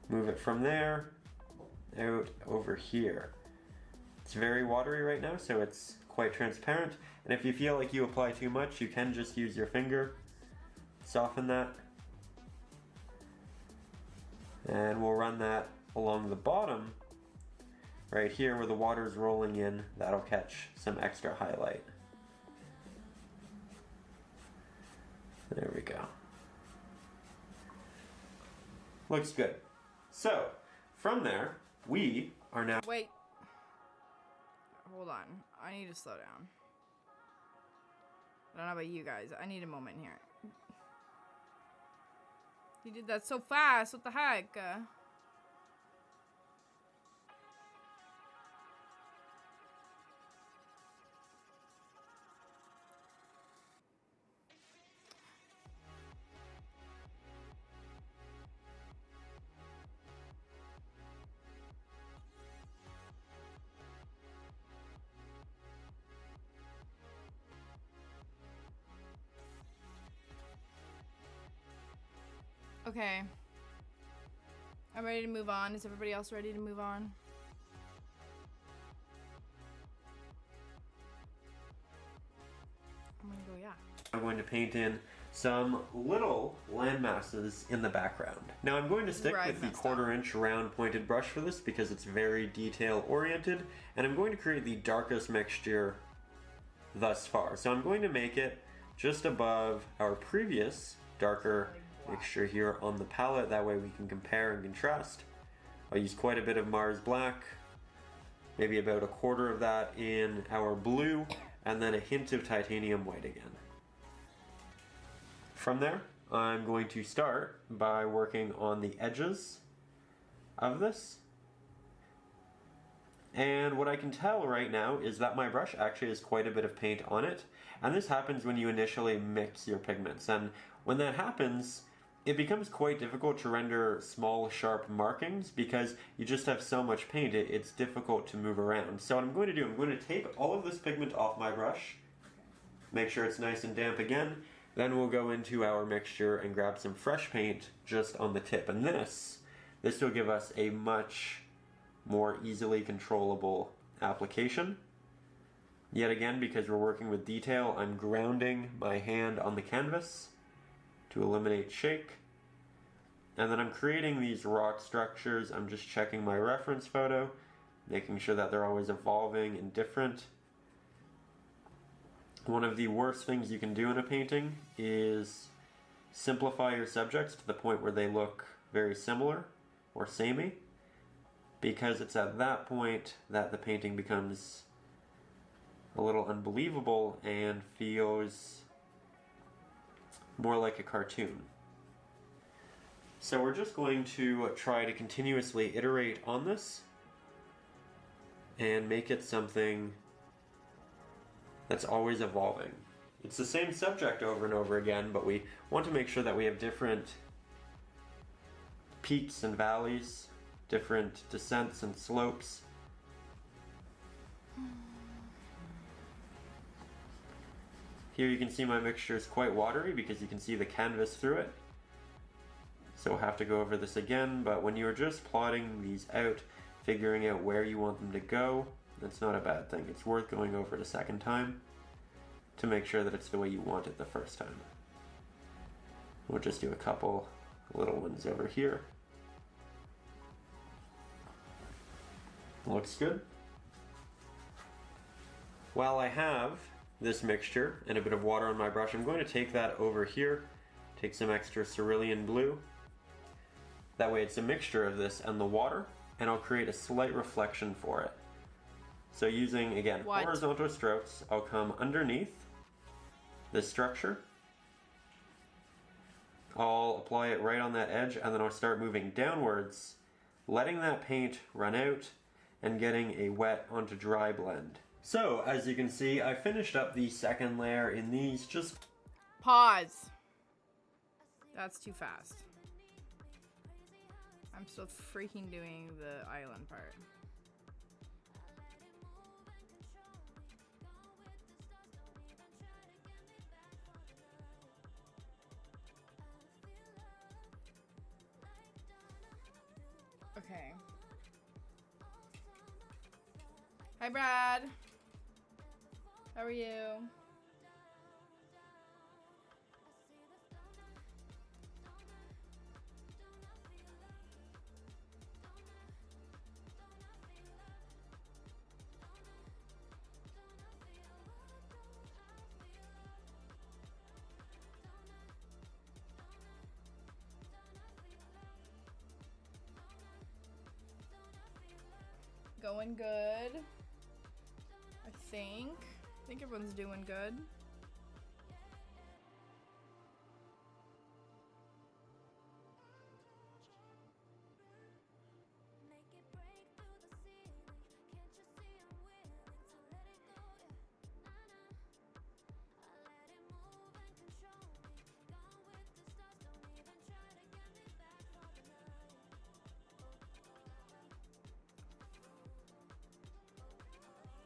move it from there out over here. It's very watery right now, so it's quite transparent. And if you feel like you apply too much, you can just use your finger, soften that. And we'll run that along the bottom, right here where the water's rolling in. That'll catch some extra highlight. There we go. Looks good. So, from there, we are now... Wait. Hold on. I need to slow down. I don't know about you guys. I need a moment here. You did that so fast. What the heck? Okay. I'm ready to move on. Is everybody else ready to move on? I'm gonna go, yeah. I'm going to paint in some little land masses in the background. Now I'm going to stick with the 1/4 inch round pointed brush for this because it's very detail oriented, and I'm going to create the darkest mixture thus far. So I'm going to make it just above our previous darker mixture here on the palette, that way we can compare and contrast. I'll use quite a bit of Mars Black, maybe about 1/4 of that in our blue, and then a hint of titanium white again. From there, I'm going to start by working on the edges of this. And what I can tell right now is that my brush actually has quite a bit of paint on it. And this happens when you initially mix your pigments. And when that happens, it becomes quite difficult to render small, sharp markings because you just have so much paint, it's difficult to move around. So what I'm going to do, I'm going to take all of this pigment off my brush, make sure it's nice and damp again, then we'll go into our mixture and grab some fresh paint just on the tip. And this will give us a much more easily controllable application. Yet again, because we're working with detail, I'm grounding my hand on the canvas to eliminate shake. And then I'm creating these rock structures. I'm just checking my reference photo, making sure that they're always evolving and different. One of the worst things you can do in a painting is simplify your subjects to the point where they look very similar or samey, because it's at that point that the painting becomes a little unbelievable and feels more like a cartoon. So we're just going to try to continuously iterate on this and make it something that's always evolving. It's the same subject over and over again, but we want to make sure that we have different peaks and valleys, different descents and slopes. Here you can see my mixture is quite watery because you can see the canvas through it. So we'll have to go over this again, but when you're just plotting these out, figuring out where you want them to go, that's not a bad thing. It's worth going over it a second time to make sure that it's the way you want it the first time. We'll just do a couple little ones over here. Looks good. While I have this mixture and a bit of water on my brush, I'm going to take that over here, take some extra cerulean blue. That way it's a mixture of this and the water, and I'll create a slight reflection for it. So using, again, horizontal strokes, I'll come underneath this structure. I'll apply it right on that edge, and then I'll start moving downwards, letting that paint run out and getting a wet onto dry blend. So, as you can see, I finished up the second layer in these. Just pause. That's too fast. I'm still freaking doing the island part. Okay. Hi, Brad. How are you? Going good. I think everyone's doing good.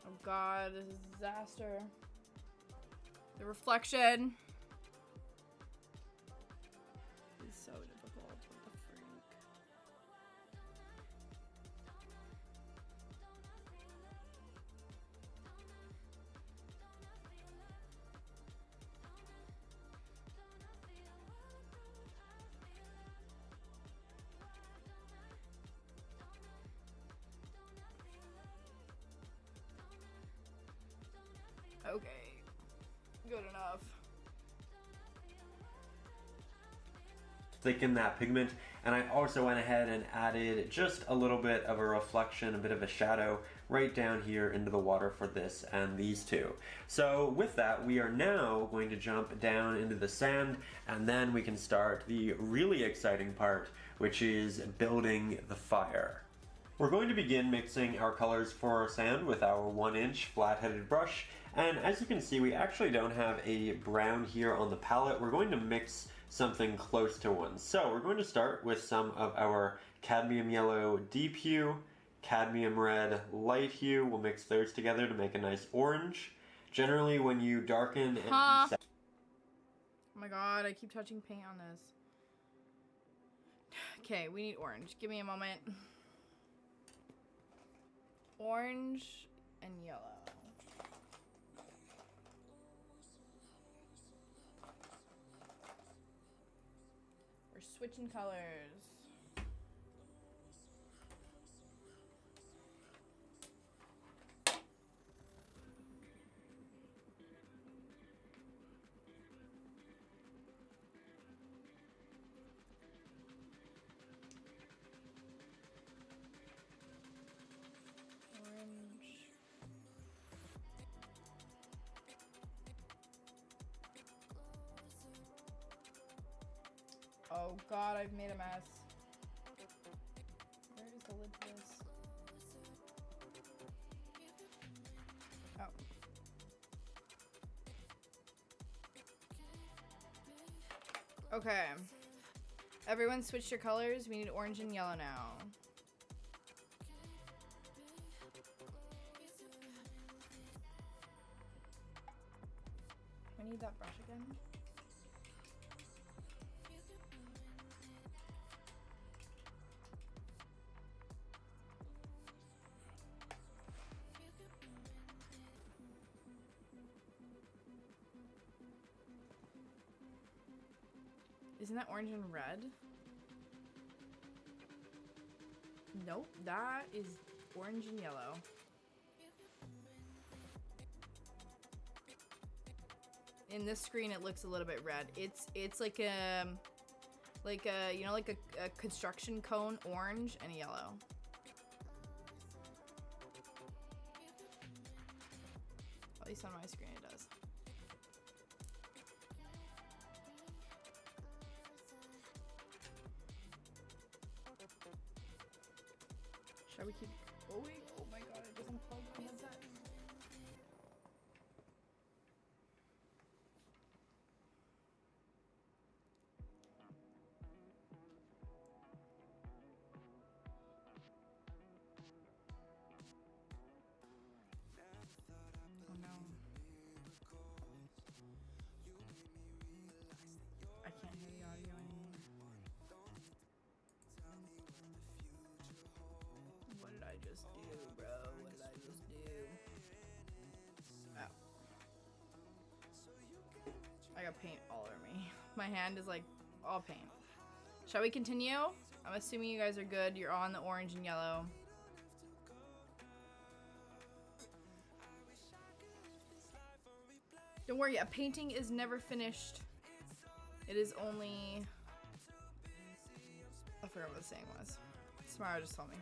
Oh God, this is a disaster. The reflection is so difficult. What the freak? Okay. Good enough. Thicken that pigment, and I also went ahead and added just a little bit of a reflection, a bit of a shadow right down here into the water for this and these two. So with that, we are now going to jump down into the sand, and then we can start the really exciting part, which is building the fire. We're going to begin mixing our colors for our sand with our 1-inch flat-headed brush, and as you can see, we actually don't have a brown here on the palette. We're going to mix something close to one. So we're going to start with some of our cadmium yellow deep hue, cadmium red light hue. We'll mix those together to make a nice orange. Generally, when you darken and Oh my god, I keep touching paint on this. Okay, we need orange. Give me a moment. Orange and yellow. We're switching colors. Orange. Oh god, I've made a mess. Where is the lid to this? Oh. Okay. Everyone switch your colors. We need orange and yellow now. I need that brush again. Isn't that orange and red? Nope, that is orange and yellow. In this screen, it looks a little bit red. It's like a you know, like a construction cone, orange and yellow. At least on my screen, it does. Shall we keep? Oh wait! Oh my god! It doesn't plug the headset. Oh no! I can't hear the audio anymore. What did I just do, bro? What did I just do? Oh. I got paint all over me. My hand is like all paint. Shall we continue? I'm assuming you guys are good. You're on the orange and yellow. Don't worry, a painting is never finished. It is only... I forgot what the saying was. Samara just told me.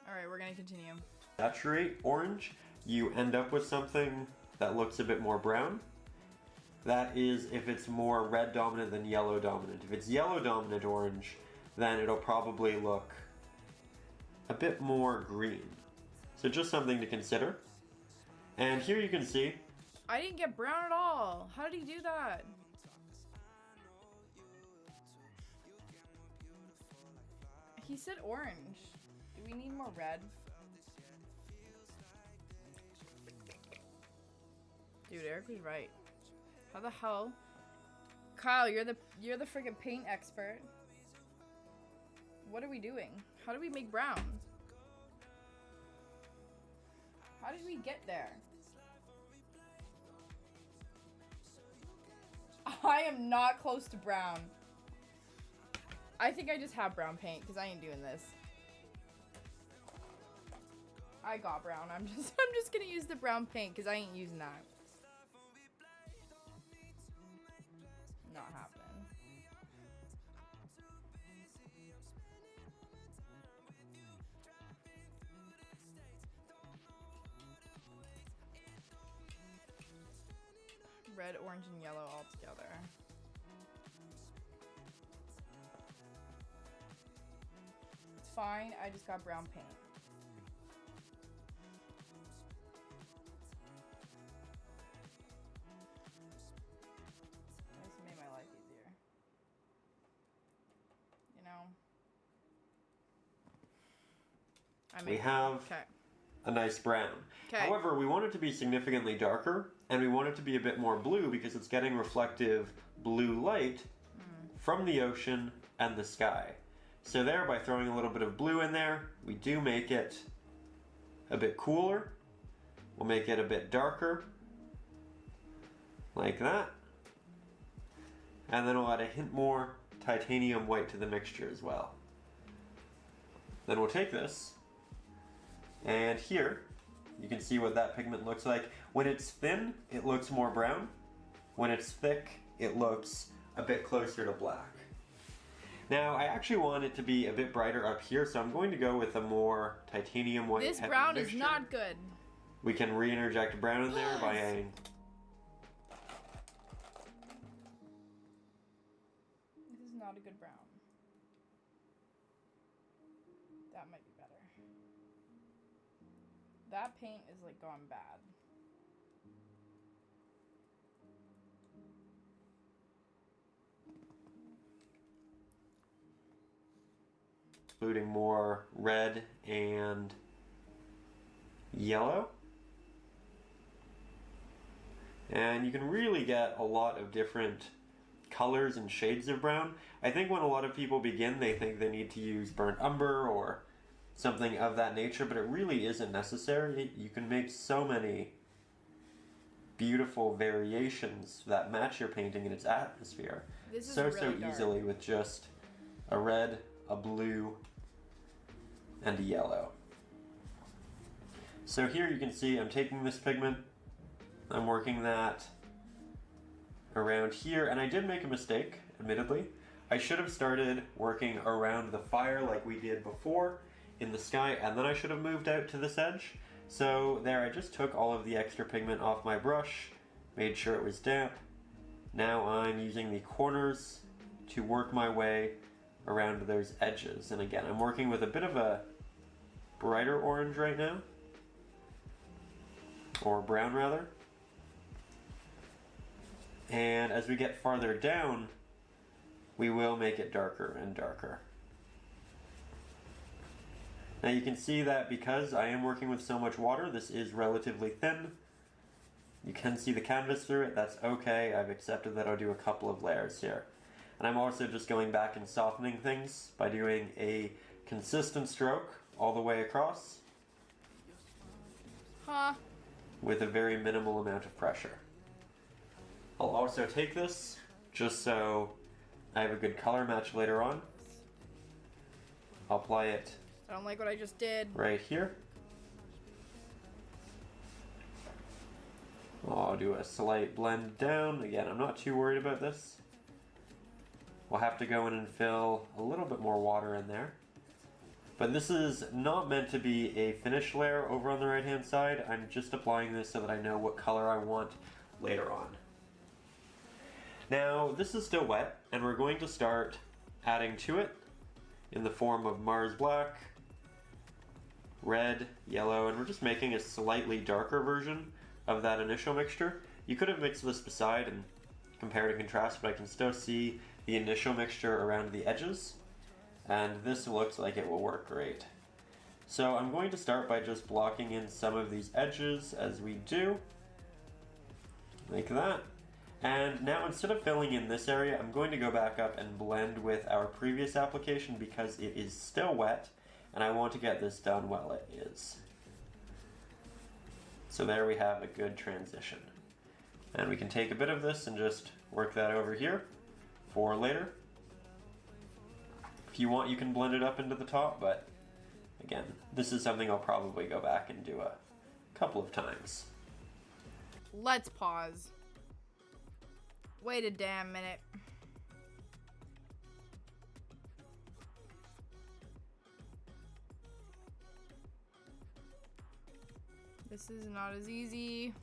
Alright, we're gonna continue. Saturate orange, you end up with something that looks a bit more brown. That is if it's more red dominant than yellow dominant. If it's yellow dominant orange, then it'll probably look a bit more green. So just something to consider. And here you can see. I didn't get brown at all. How did he do that? He said orange. Do we need more red? Dude, Eric was right. How the hell? Kyle, you're the freaking paint expert. What are we doing? How do we make brown? How did we get there? I am not close to brown. I think I just have brown paint because I ain't doing this. I got brown. I'm just gonna use the brown paint because I ain't using that. Not happening. Red, orange, and yellow all together. It's fine. I just got brown paint. This made my life easier. You know? We have a nice brown. However, we want it to be significantly darker, and we want it to be a bit more blue because it's getting reflective blue light from the ocean and the sky. So there, by throwing a little bit of blue in there, we do make it a bit cooler. We'll make it a bit darker, like that. And then we'll add a hint more titanium white to the mixture as well. Then we'll take this, and here, you can see what that pigment looks like. When it's thin, it looks more brown. When it's thick, it looks a bit closer to black. Now, I actually want it to be a bit brighter up here, so I'm going to go with a more titanium white. This brown is not good. We can re-interject brown in there by adding... This is not a good brown. That might be better. That paint is like gone bad. Including more red and yellow. And you can really get a lot of different colors and shades of brown. I think when a lot of people begin, they think they need to use burnt umber or something of that nature, but it really isn't necessary. You can make so many beautiful variations that match your painting and its atmosphere so easily with just a red, a blue, and a yellow. So here you can see I'm taking this pigment, I'm working that around here, and I did make a mistake, admittedly. I should have started working around the fire like we did before in the sky, and then I should have moved out to this edge. So there, I just took all of the extra pigment off my brush, made sure it was damp. Now I'm using the corners to work my way around those edges. And again, I'm working with a bit of a brighter orange right now, or brown rather. And as we get farther down, we will make it darker and darker. Now you can see that because I am working with so much water, this is relatively thin. You can see the canvas through it, that's okay. I've accepted that I'll do a couple of layers here. And I'm also just going back and softening things by doing a consistent stroke all the way across. With a very minimal amount of pressure. I'll also take this just so I have a good color match later on. I'll apply it. I don't like what I just did. Right here. I'll do a slight blend down. Again, I'm not too worried about this. We'll have to go in and fill a little bit more water in there. But this is not meant to be a finished layer over on the right hand side. I'm just applying this so that I know what color I want later on. Now, this is still wet, and we're going to start adding to it in the form of Mars Black, red, yellow, and we're just making a slightly darker version of that initial mixture. You could have mixed this beside and compared and contrast, but I can still see the initial mixture around the edges, and this looks like it will work great. So I'm going to start by just blocking in some of these edges as we do, like that. And now instead of filling in this area, I'm going to go back up and blend with our previous application because it is still wet and I want to get this done while it is. So there we have a good transition. And we can take a bit of this and just work that over here for later. If you want, you can blend it up into the top, but Again, this is something I'll probably go back and do a couple of times. Let's pause. Wait a damn minute. This is not as easy.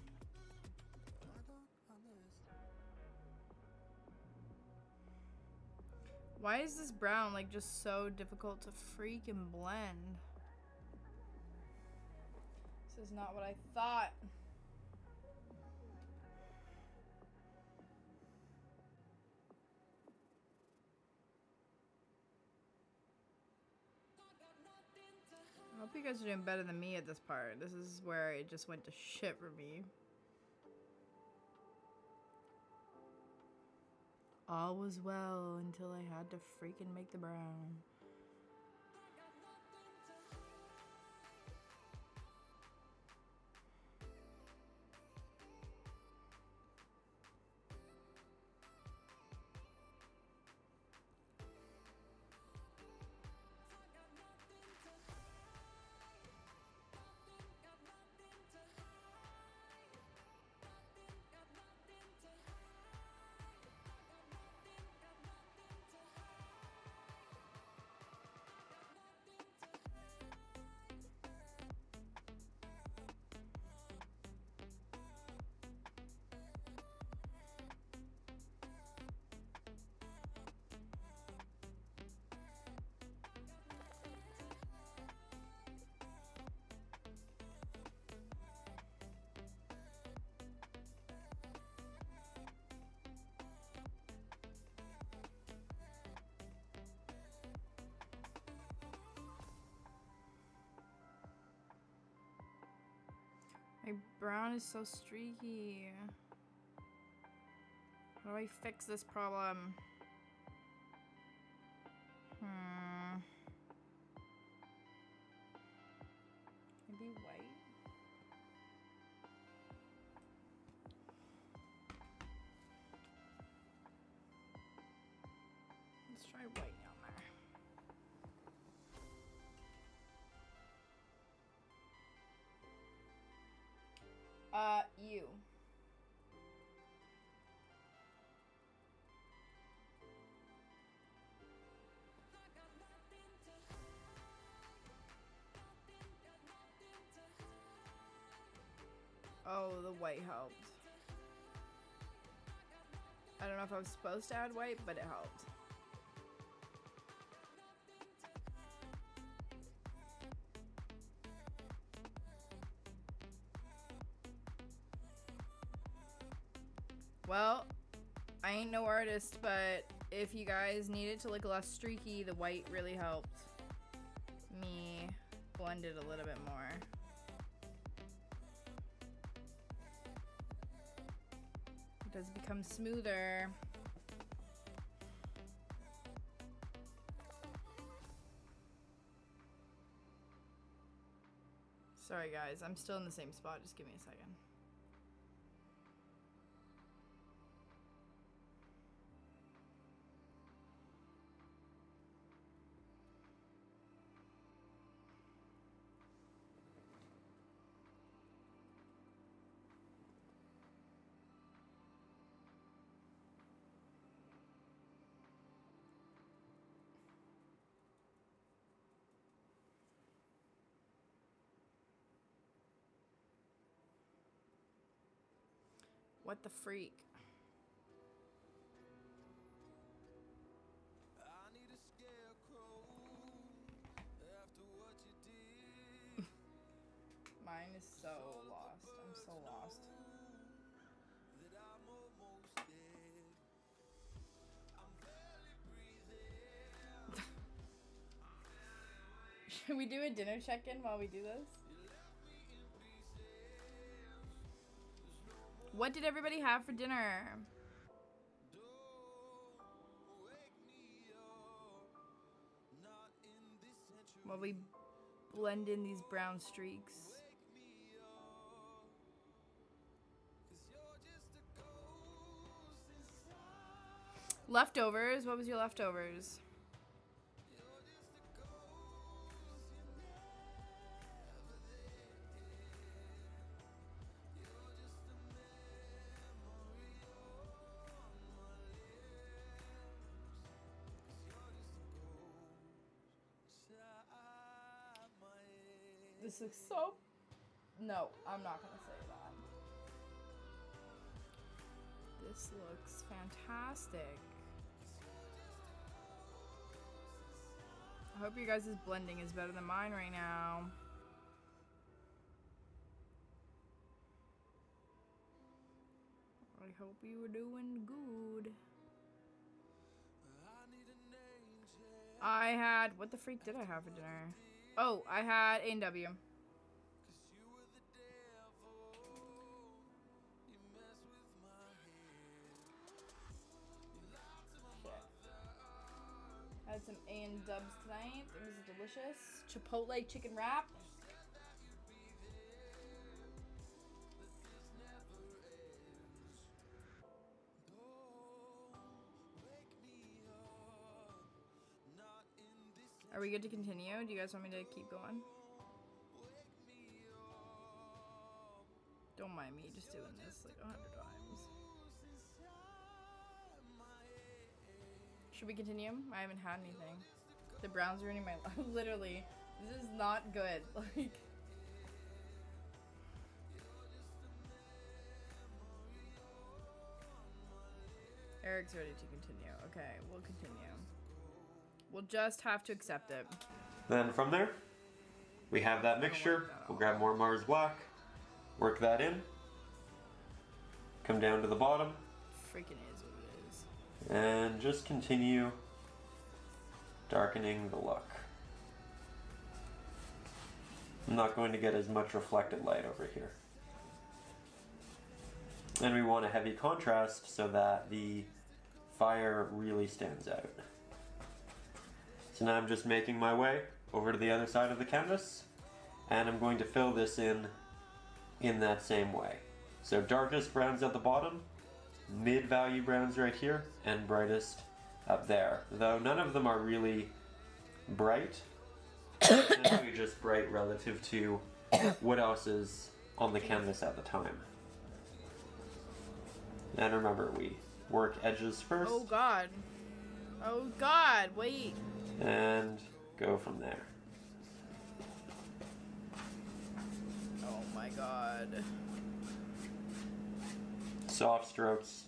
Why is this brown like just so difficult to freaking blend? This is not what I thought. I hope you guys are doing better than me at this part. This is where it just went to shit for me. All was well until I had to freaking make the brown. My brown is so streaky. How do I fix this problem? Maybe white? Let's try white down there. You. Oh, the white helped. I don't know if I was supposed to add white, but it helped. Well, I ain't no artist, but if you guys need it to look less streaky, the white really helped me blend it a little bit more. It does become smoother. Sorry guys, I'm still in the same spot, just give me a second. What the freak? I need a scarecrow after what you did. Mine is so lost. I'm so lost. That I'm almost dead. I'm barely breathing. Should we do a dinner check-in while we do this? What did everybody have for dinner? While we blend in these brown streaks. Leftovers. What was your leftovers? This looks so... No, I'm not gonna say that. This looks fantastic. I hope your guys' blending is better than mine right now. I hope you were doing good. I had... What the freak did I have for dinner? Oh, I had A&W. Had some A&Ws tonight. It was delicious. Chipotle chicken wrap. Are we good to continue? Do you guys want me to keep going? Don't mind me just doing this like 100 times. Should we continue? I haven't had anything. The brown's ruining my life. Literally. This is not good. Like... Eric's ready to continue. Okay, we'll continue. We'll just have to accept it. Then from there, we have that mixture. We'll grab more Mars Black, work that in, come down to the bottom. Freaking is what it is. And just continue darkening the look. I'm not going to get as much reflected light over here. And we want a heavy contrast so that the fire really stands out. So now I'm just making my way over to the other side of the canvas, and I'm going to fill this in that same way. So darkest browns at the bottom, mid-value browns right here, and brightest up there. Though none of them are really bright, essentially just bright relative to what else is on the canvas at the time. And remember, we work edges first. Oh god. Oh god, wait. And go from there. Oh my god. Soft strokes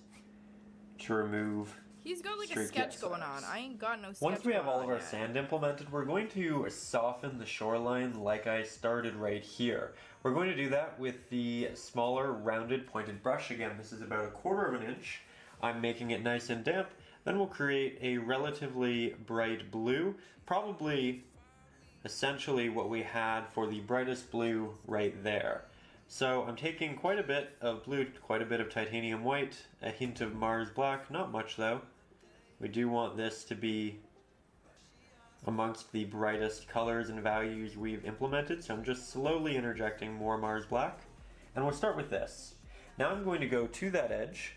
to remove. He's got like a streaky sketch going on. outsides. I ain't got no sketch. Once we have all of our yet. sand implemented, we're going to soften the shoreline like I started right here. We're going to do that with the smaller rounded pointed brush. Again, this is about 1/4 inch. I'm making it nice and damp. Then we'll create a relatively bright blue, probably essentially what we had for the brightest blue right there. So I'm taking quite a bit of blue, quite a bit of titanium white, a hint of Mars Black, not much though. We do want this to be amongst the brightest colors and values we've implemented, so I'm just slowly interjecting more Mars Black. And we'll start with this. Now I'm going to go to that edge,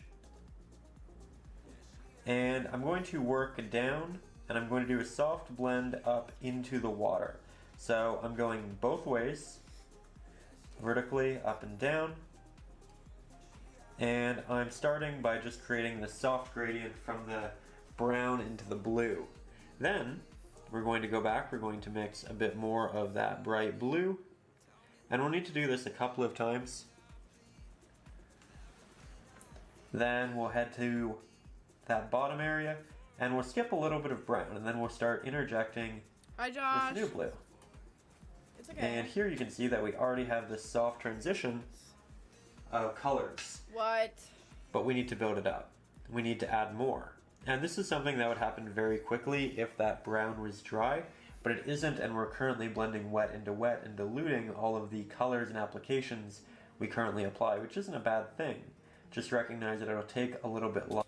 and I'm going to work down, and I'm going to do a soft blend up into the water. So I'm going both ways, vertically up and down, and I'm starting by just creating the soft gradient from the brown into the blue. Then we're going to go back, we're going to mix a bit more of that bright blue, and we'll need to do this a couple of times. Then we'll head to that bottom area, and we'll skip a little bit of brown, and then we'll start interjecting Hi, Josh. this new blue. It's okay. And here you can see that we already have this soft transition of colors, What? but we need to build it up. We need to add more. And this is something that would happen very quickly if that brown was dry, but it isn't, and we're currently blending wet and diluting all of the colors and applications we currently apply, which isn't a bad thing. Just recognize that it'll take a little bit longer.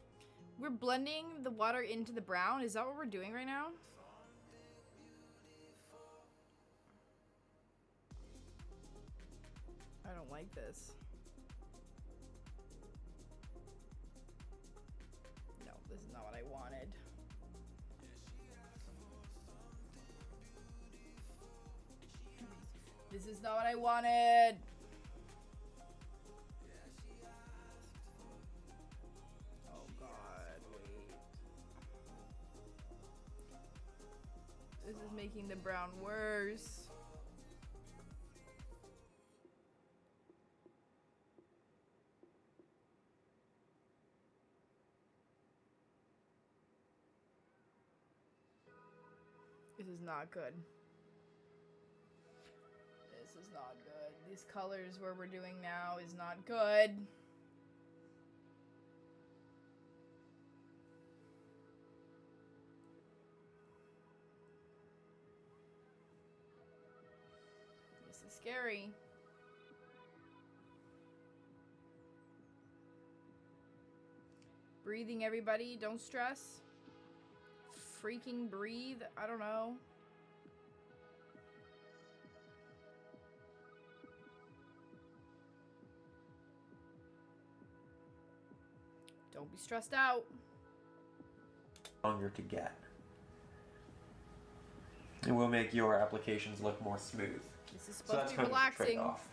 We're blending the water into the brown? Is that what we're doing right now? I don't like this. No, this is not what I wanted. This is not what I wanted. Oh god, wait. This is making the brown worse. is not good. This is not good. These colors where we're doing now is not good. This is scary. Breathing, everybody. Don't stress. Freaking breathe. I don't know. Don't be stressed out. Longer to get. It will make your applications look more smooth. This is So supposed that's to be kind of a relaxing. trade-off.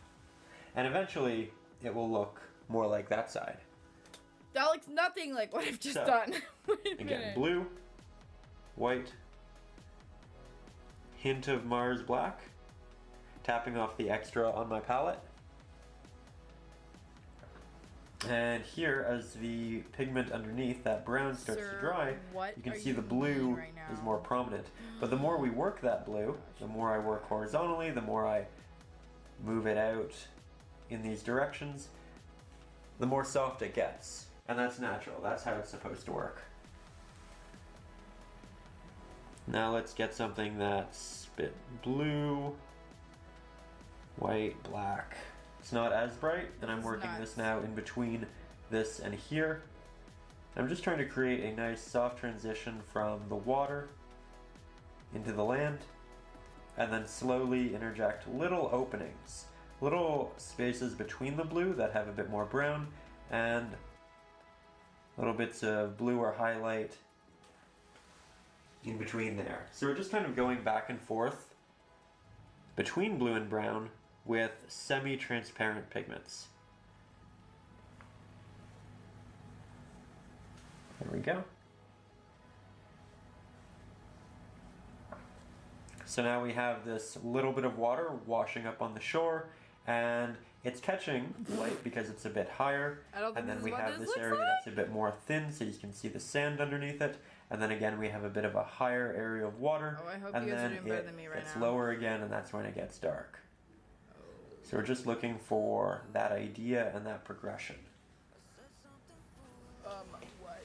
And eventually, it will look more like that side. That looks nothing like what I've just So, done. Wait a Again, minute. blue, white, hint of Mars black, tapping off the extra on my palette. And here, as the pigment underneath, that brown starts Sir, to dry, what you can are see you the doing blue right now? is more prominent. But the more we work that blue, the more I work horizontally, the more I move it out in these directions, the more soft it gets. And that's natural. That's how it's supposed to work. Now let's get something that's a bit blue, white, black. It's not as bright, and I'm It's working nuts. this now in between this and here. I'm just trying to create a nice soft transition from the water into the land, and then slowly interject little openings, little spaces between the blue that have a bit more brown, and little bits of blue or highlight in between there. So we're just kind of going back and forth between blue and brown with semi-transparent pigments. There we go. So now we have this little bit of water washing up on the shore, and it's catching light because it's a bit higher. I don't think And then this we is what have this this looks area like. that's a bit more thin, so you can see the sand underneath it. And then again, we have a bit of a higher area of water. Oh, I hope and you guys are then doing better it than me right gets now. lower again, and that's when it gets dark. So we're just looking for that idea and that progression. What?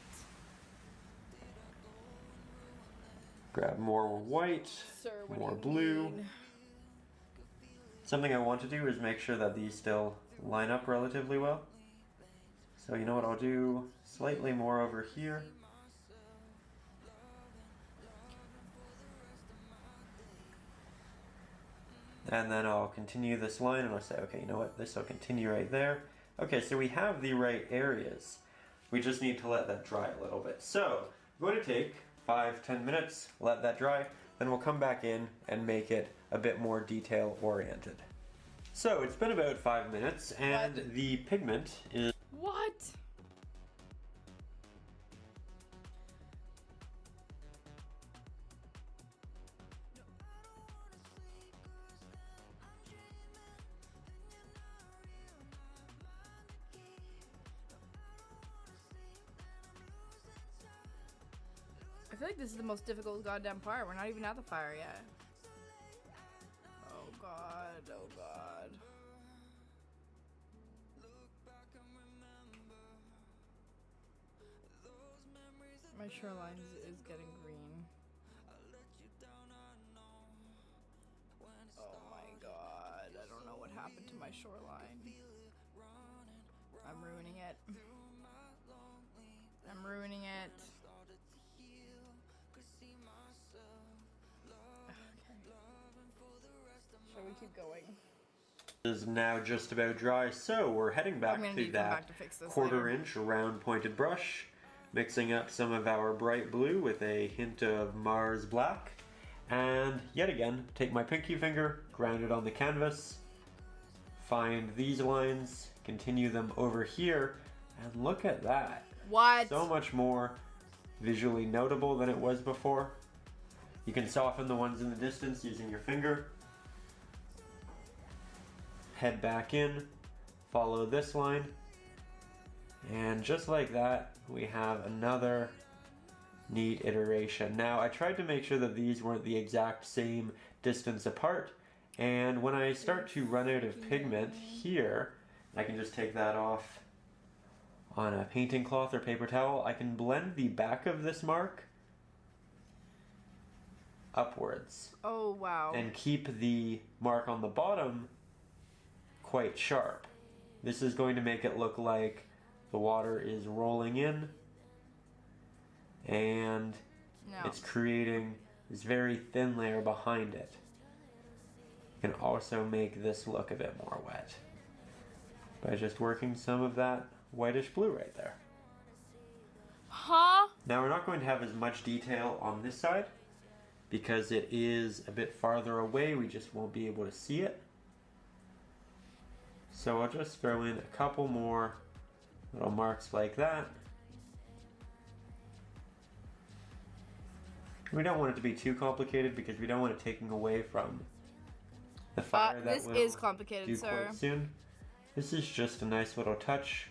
Grab more white, Sir, what more do you blue. mean? Something I want to do is make sure that these still line up relatively well. So you know what I'll do? Slightly more over here. And then I'll continue this line and I'll say, okay, you know what? This will continue right there. Okay, so we have the right areas. We just need to let that dry a little bit. So I'm going to take 5-10 minutes, let that dry, then we'll come back in and make it a bit more detail oriented. So it's been about 5 minutes and What? the pigment is What? I feel like this is the most difficult goddamn part. We're not even at the fire yet. Oh god, oh god. My shoreline is getting green. Oh my god, I don't know what happened to my shoreline. I'm ruining it. I'm ruining it. Shall we keep going? is now just about dry, so we're heading back I'm gonna to need to come that back to fix this quarter later. inch round pointed brush, mixing up some of our bright blue with a hint of Mars black, and yet again take my pinky finger, ground it on the canvas, find these lines, continue them over here, and look at that. What? So much more visually notable than it was before. You can soften the ones in the distance using your finger. Head back in, follow this line, and just like that, we have another neat iteration. Now, I tried to make sure that these weren't the exact same distance apart, and when I start to run out of pigment here, I can just take that off on a painting cloth or paper towel. I can blend the back of this mark upwards. Oh, wow. And keep the mark on the bottom quite sharp. This is going to make it look like the water is rolling in and it's creating this very thin layer behind it. You can also make this look a bit more wet by just working some of that whitish blue right there. Huh? Now we're not going to have as much detail on this side because it is a bit farther away. We just won't be able to see it. So I'll just throw in a couple more little marks like that. We don't want it to be too complicated because we don't want it taking away from the fire that this we'll is complicated, do sir. quite soon. This is just a nice little touch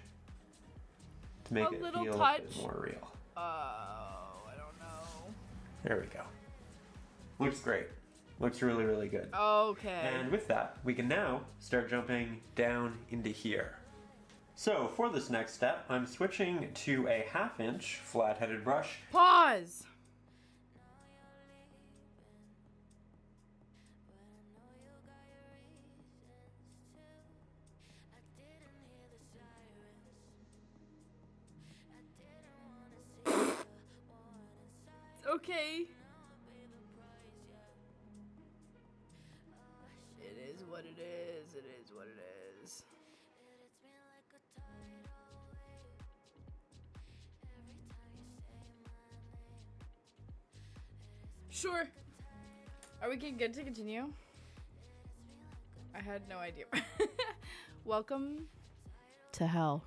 to make it little feel a bit touch? more real. I don't know. There we go. Looks great. Looks really, really good. Okay. And with that, we can now start jumping down into here. So for this next step, I'm switching to a 1/2 inch flat-headed brush. Pause! Okay. It is what it is. It is what it is. Sure. Are we good to continue? I had no idea. Welcome to hell.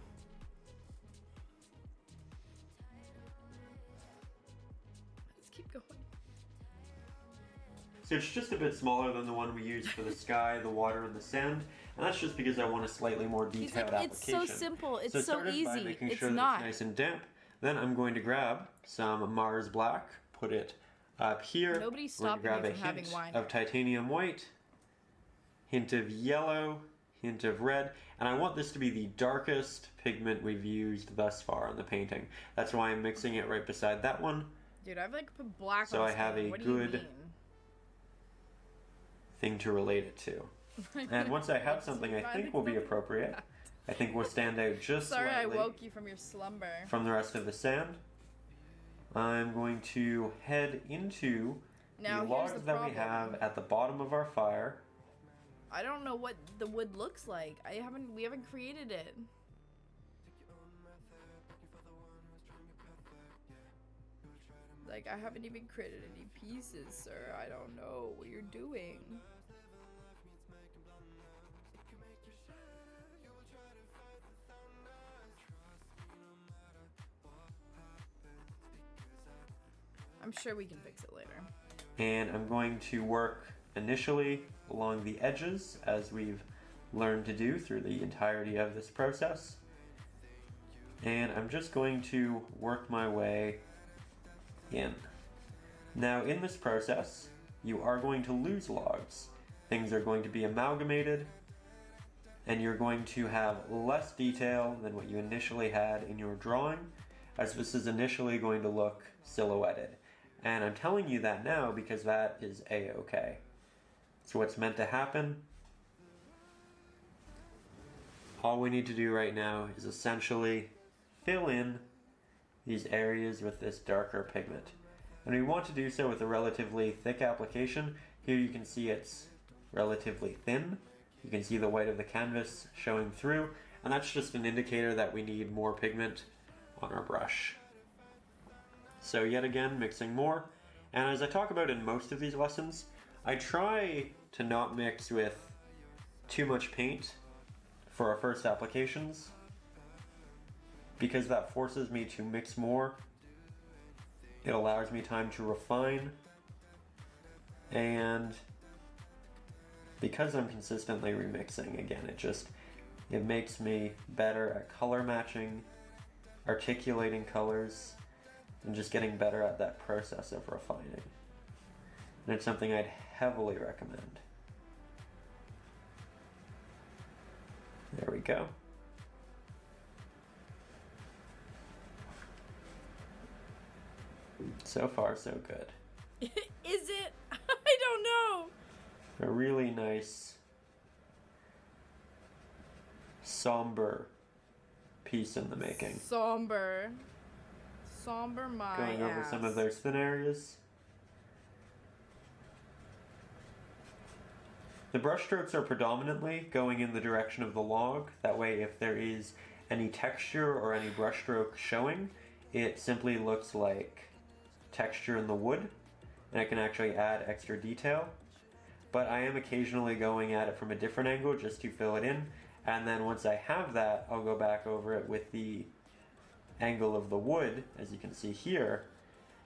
Let's keep going. So it's just a bit smaller than the one we used for the sky, the water, and the sand. And that's just because I want a slightly more detailed application. It's so simple. It's so so started easy. by making It's sure not. that it's nice and damp. Then I'm going to grab some Mars Black, put it up here. Nobody's We're going to stopping grab you a from having hint wine. of titanium white, hint of yellow, hint of red, and I want this to be the darkest pigment we've used thus far in the painting. That's why I'm mixing it right beside that one. Dude, I've like put black So on I have skin. a What do you good mean? thing to relate it to. And once I have something I think will be appropriate, I think will stand out just Sorry, I slightly woke you from your slumber. from the rest of the sand, I'm going to head into Now, the here's logs the that we problem. have at the bottom of our fire. I don't know what the wood looks like. We haven't created it. Like, I haven't even created any pieces, sir. I don't know what you're doing. I'm sure we can fix it later. And I'm going to work initially along the edges, as we've learned to do through the entirety of this process. And I'm just going to work my way in. Now, in this process, you are going to lose logs. Things are going to be amalgamated, and you're going to have less detail than what you initially had in your drawing, as this is initially going to look silhouetted. And I'm telling you that now because that is a-okay. So what's meant to happen? All we need to do right now is essentially fill in these areas with this darker pigment. And we want to do so with a relatively thick application. Here you can see it's relatively thin. You can see the white of the canvas showing through, and that's just an indicator that we need more pigment on our brush. So yet again, mixing more. And as I talk about in most of these lessons, I try to not mix with too much paint for our first applications, because that forces me to mix more. It allows me time to refine, and because I'm consistently remixing, again, it makes me better at color matching, articulating colors, and just getting better at that process of refining. And it's something I'd heavily recommend. There we go. So far, so good. Is it? I don't know. A really nice, somber piece in the making. Somber my Going over ass. some of those thin areas. The brush strokes are predominantly going in the direction of the log. That way, if there is any texture or any brush stroke showing, it simply looks like texture in the wood, and I can actually add extra detail. But I am occasionally going at it from a different angle just to fill it in, and then once I have that, I'll go back over it with the angle of the wood, as you can see here,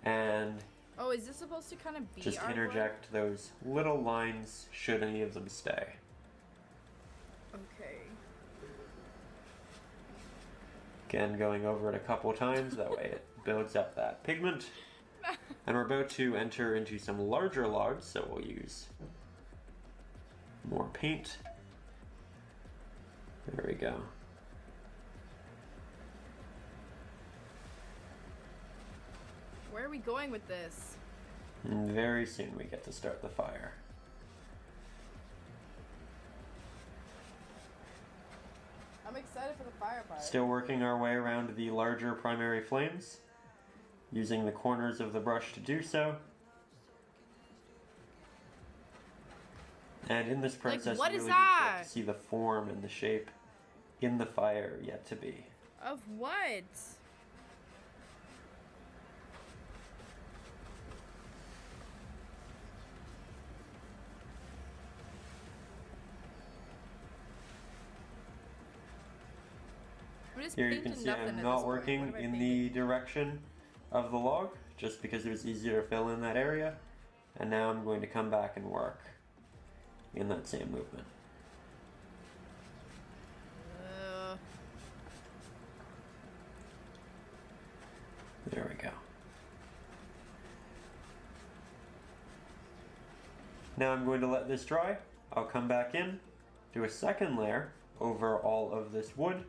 and Oh, is this supposed to kind of be just artwork? interject those little lines should any of them stay. Okay. Again, going over it a couple times, that way it builds up that pigment. And we're about to enter into some larger logs, so we'll use more paint. There we go. Where are we going with this? And very soon we get to start the fire. I'm excited for the fire part. Still working our way around the larger primary flames, using the corners of the brush to do so. And in this process, what you is really do that? get to see the form and the shape in the fire yet to be. Of what? I'm just Here you can painting see nothing I'm at not this point. working What am I in painting? the direction of the log, just because it was easier to fill in that area. And now I'm going to come back and work in that same movement. There we go. Now I'm going to let this dry. I'll come back in, do a second layer over all of this wood,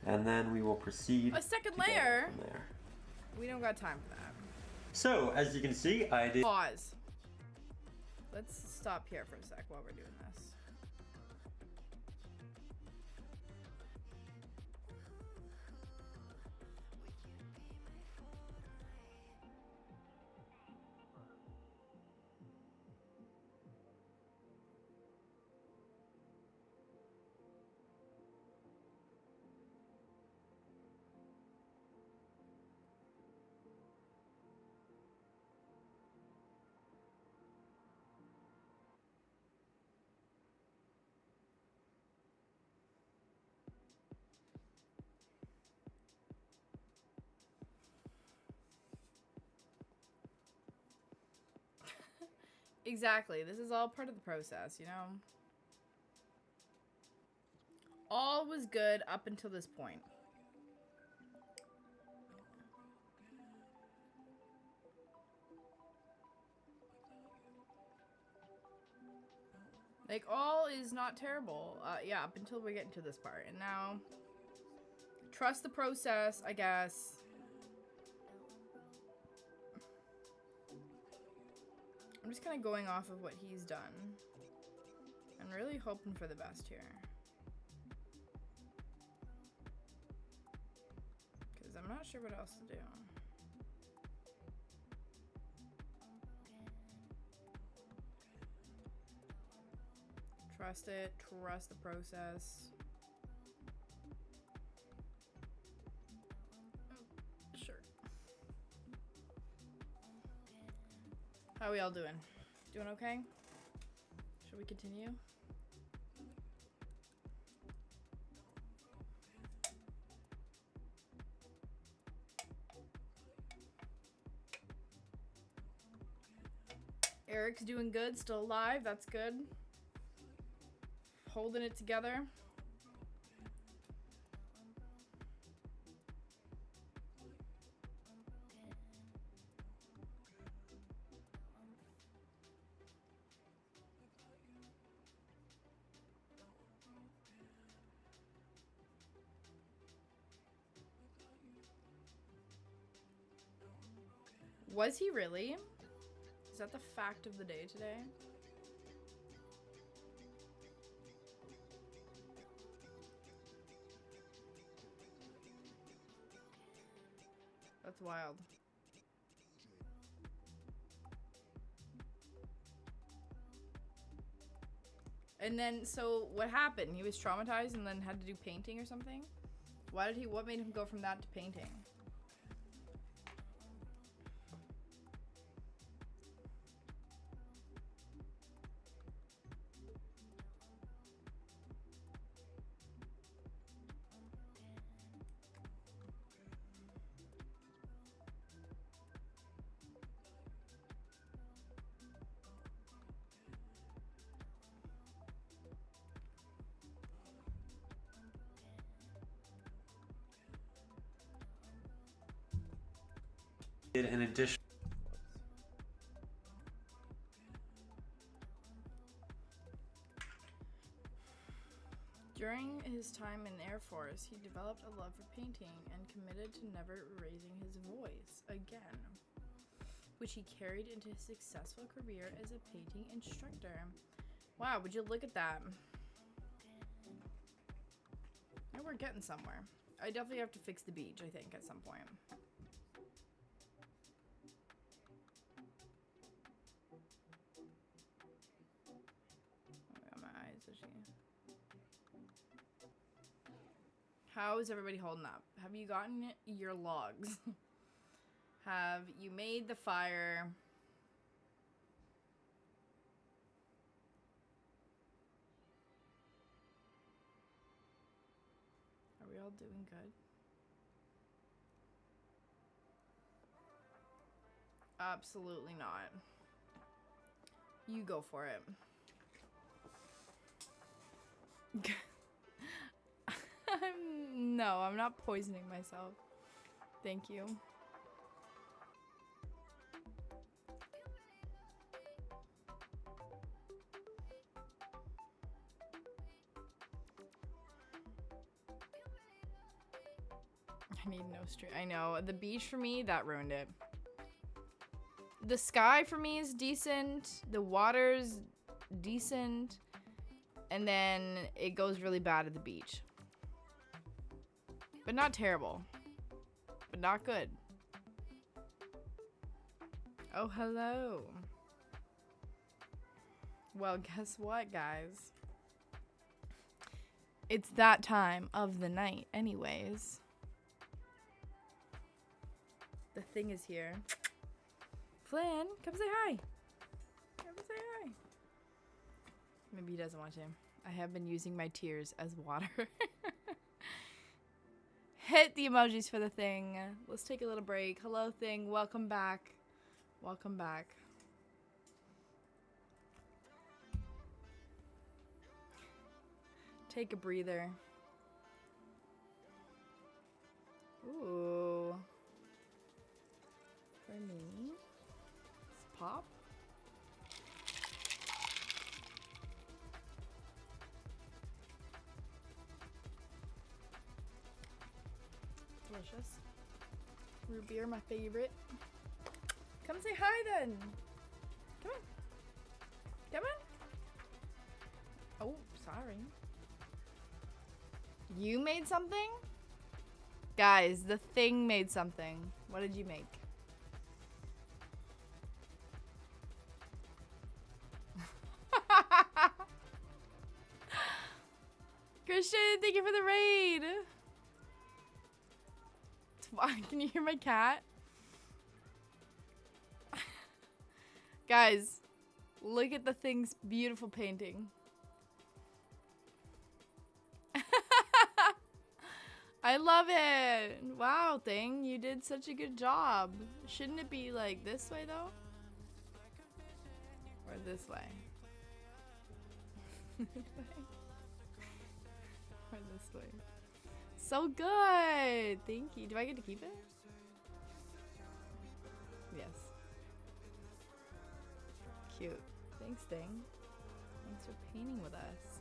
and then we will proceed A second to go layer? from there. We don't got time for that. So, as you can see, I did. Pause. Let's stop here for a sec while we're doing this. Exactly. This is all part of the process, you know? All was good up until this point. Like, all is not terrible. Yeah, up until we get into this part. And now, trust the process, I guess. I'm just kind of going off of what he's done. And really hoping for the best here. Because I'm not sure what else to do. Trust it. Trust the process. Oh, sure. How are we all doing? Doing okay? Should we continue? Eric's doing good, still alive, that's good. Holding it together. Was he really? Is that the fact of the day today? That's wild. And then, so what happened? He was traumatized and then had to do painting or something? What made him go from that to painting? In addition, during his time in the Air Force, he developed a love for painting and committed to never raising his voice again, which he carried into his successful career as a painting instructor. Wow, would you look at that? Now we're getting somewhere. I definitely have to fix the beach, I think, at some point. How is everybody holding up? Have you gotten your logs? Have you made the fire? Are we all doing good? Absolutely not. You go for it. No, I'm not poisoning myself. Thank you. I need no stream. I know. The beach for me, that ruined it. The sky for me is decent. The water's decent. And then it goes really bad at the beach. But not terrible. But not good. Oh, hello. Well, guess what, guys? It's that time of the night anyways. The thing is here. Flynn, come say hi. Come say hi. Maybe he doesn't want to. I have been using my tears as water. Hit the emojis for the thing. Let's take a little break. Hello, thing. Welcome back. Welcome back. Take a breather. Ooh. For me. Let's pop. Delicious. Root beer, my favorite. Come say hi then. Come on. Come on. Oh, sorry. You made something? Guys, the thing made something. What did you make? Christian, thank you for the raid. Can you hear my cat? Guys, look at the thing's beautiful painting. I love it. Wow, thing, you did such a good job. Shouldn't it be like this way though? Or this way? Or this way? So good. Thank you. Do I get to keep it? Yes. Cute. Thanks, Thing. Thanks for painting with us.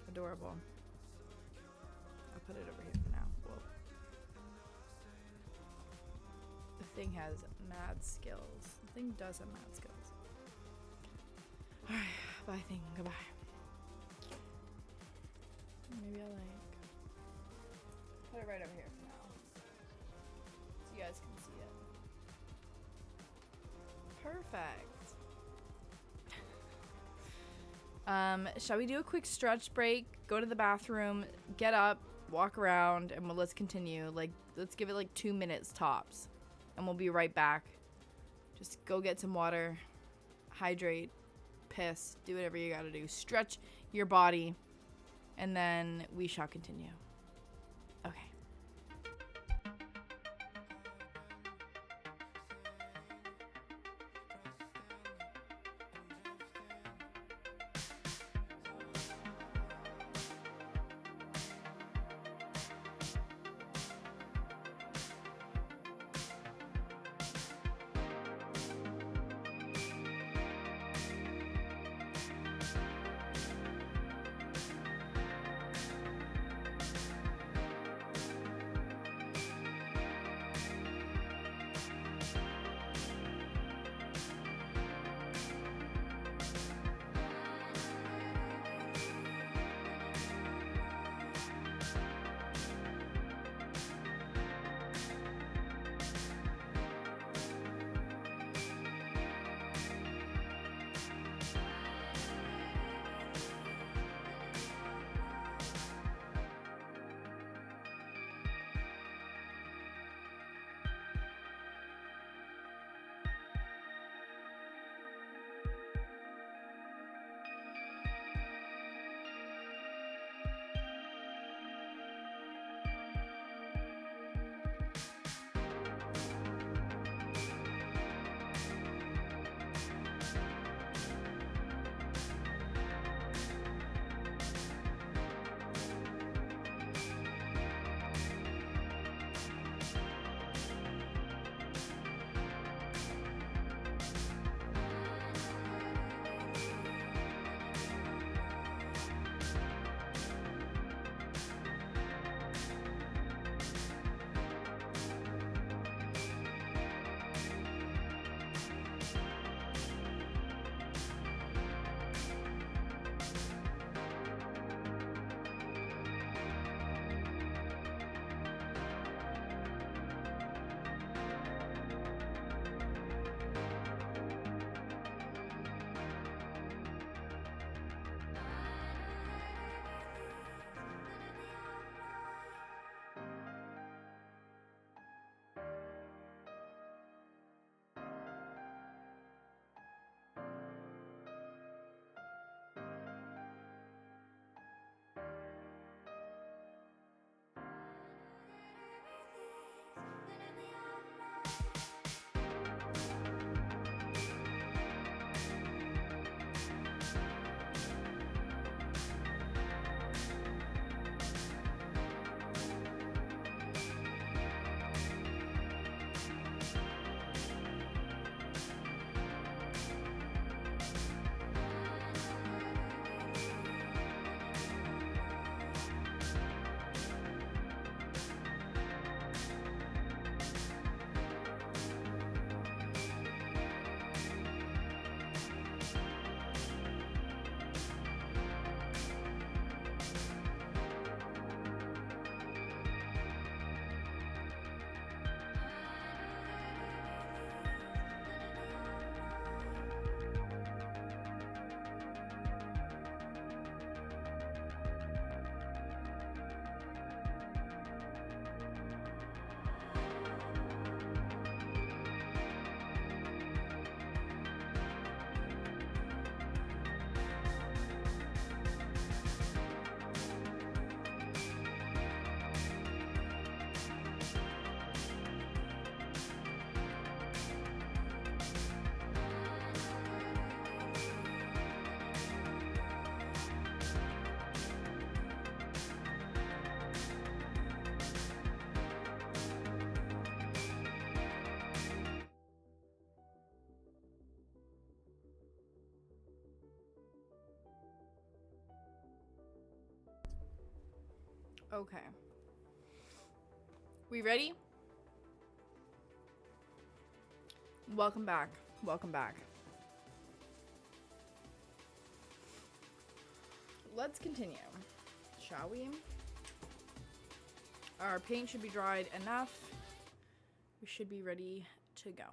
Adorable. I'll put it over here for now. Whoa. thing has mad skills. The thing does have mad skills. Alright, bye thing, goodbye. Maybe I put it right over here for now. So you guys can see it. Perfect. Shall we do a quick stretch break? Go to the bathroom, get up, walk around, and let's continue. Let's give it 2 minutes tops. And we'll be right back. Just go get some water, hydrate, piss, do whatever you gotta do. Stretch your body, and then we shall continue. Okay. Okay. We ready? Welcome back. Welcome back. Let's continue, shall we? Our paint should be dried enough. We should be ready to go.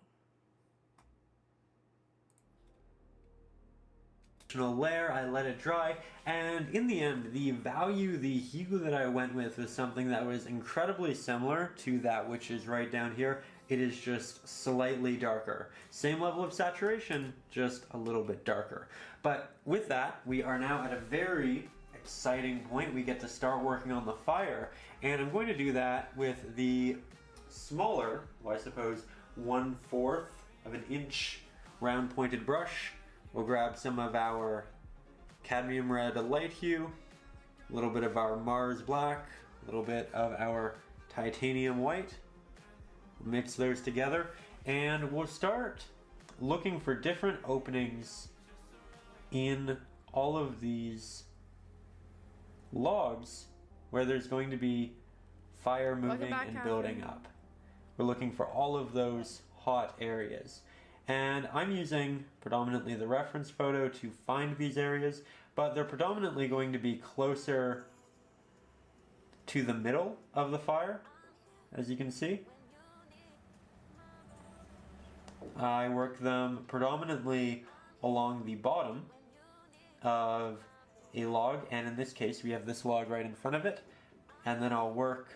Layer, I let it dry, and in the end, the hue that I went with was something that was incredibly similar to that which is right down here. It is just slightly darker. Same level of saturation, just a little bit darker. But with that, we are now at a very exciting point. We get to start working on the fire, and I'm going to do that with the smaller, well, I suppose 1/4 of an inch round pointed brush. We'll grab some of our cadmium red light hue, a little bit of our Mars black, a little bit of our titanium white. We'll mix those together, and we'll start looking for different openings in all of these logs where there's going to be fire moving and building up. We're looking for all of those hot areas. And I'm using predominantly the reference photo to find these areas, but they're predominantly going to be closer to the middle of the fire, as you can see. I work them predominantly along the bottom of a log, and in this case we have this log right in front of it, and then I'll work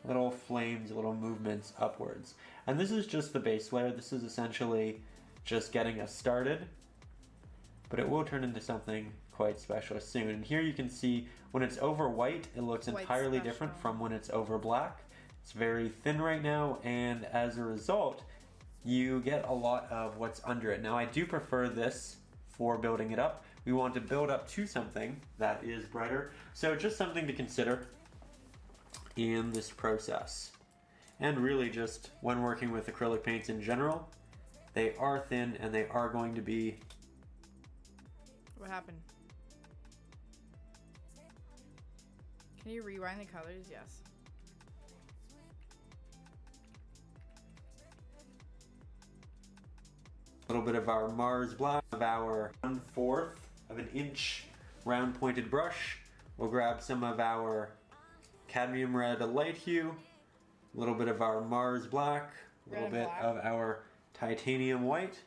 little flames, little movements upwards. And this is just the base layer. This is essentially just getting us started, but it will turn into something quite special soon. And here you can see when it's over white, it looks entirely different from when it's over black. It's very thin right now, and as a result, you get a lot of what's under it. Now, I do prefer this for building it up. We want to build up to something that is brighter, so just something to consider in this process. And really just when working with acrylic paints in general, they are thin and they are going to be... What happened? Can you rewind the colors? Yes. A little bit of our Mars black, of our 1/4 of an inch round pointed brush. We'll grab some of our cadmium red light hue, a little bit of our Mars black, a little bit of our titanium white.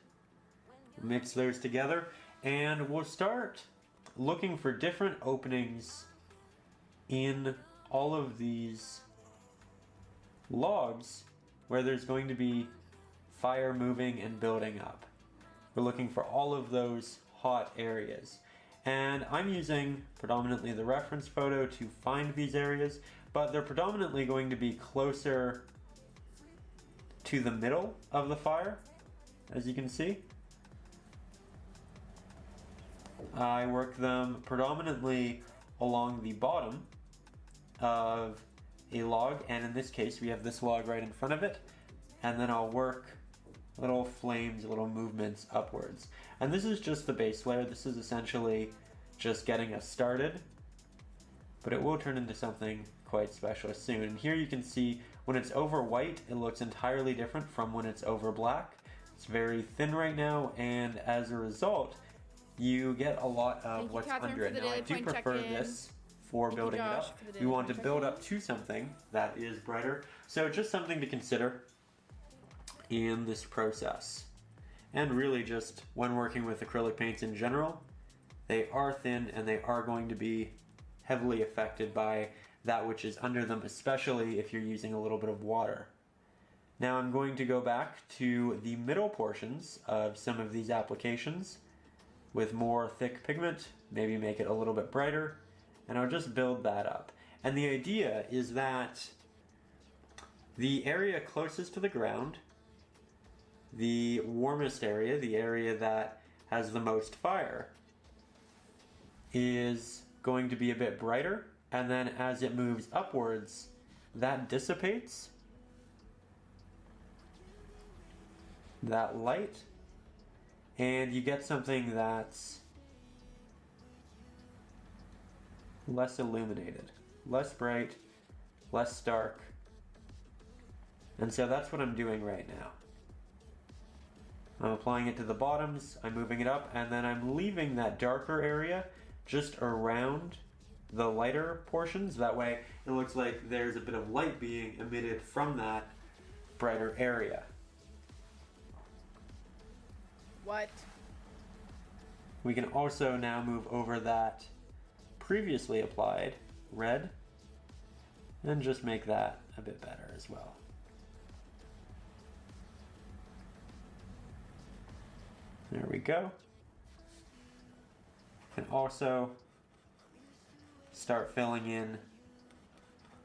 Mix those together, and we'll start looking for different openings in all of these logs where there's going to be fire moving and building up. We're looking for all of those hot areas. And I'm using predominantly the reference photo to find these areas, but they're predominantly going to be closer to the middle of the fire, as you can see. I work them predominantly along the bottom of a log, and in this case we have this log right in front of it, and then I'll work little flames, little movements upwards. And this is just the base layer. This is essentially just getting us started, but it will turn into something quite special soon. And here you can see when it's over white, it looks entirely different from when it's over black. It's very thin right now, and as a result, you get a lot of what's under it. Now, I do prefer this for building it up. We want to build up to something that is brighter, so just something to consider in this process. And really just when working with acrylic paints in general, they are thin and they are going to be heavily affected by that which is under them, especially if you're using a little bit of water. Now I'm going to go back to the middle portions of some of these applications with more thick pigment, maybe make it a little bit brighter, and I'll just build that up. And the idea is that the area closest to the ground, the warmest area, the area that has the most fire, is going to be a bit brighter, and then as it moves upwards, that dissipates that light, and you get something that's less illuminated, less bright, less stark. And so that's what I'm doing right now. I'm applying it to the bottoms, I'm moving it up, and then I'm leaving that darker area just around the lighter portions. That way it looks like there's a bit of light being emitted from that brighter area. What? We can also now move over that previously applied red and just make that a bit better as well. There we go. And also start filling in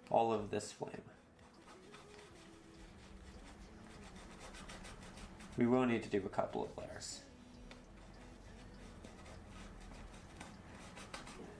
all of this flame. We will need to do a couple of layers.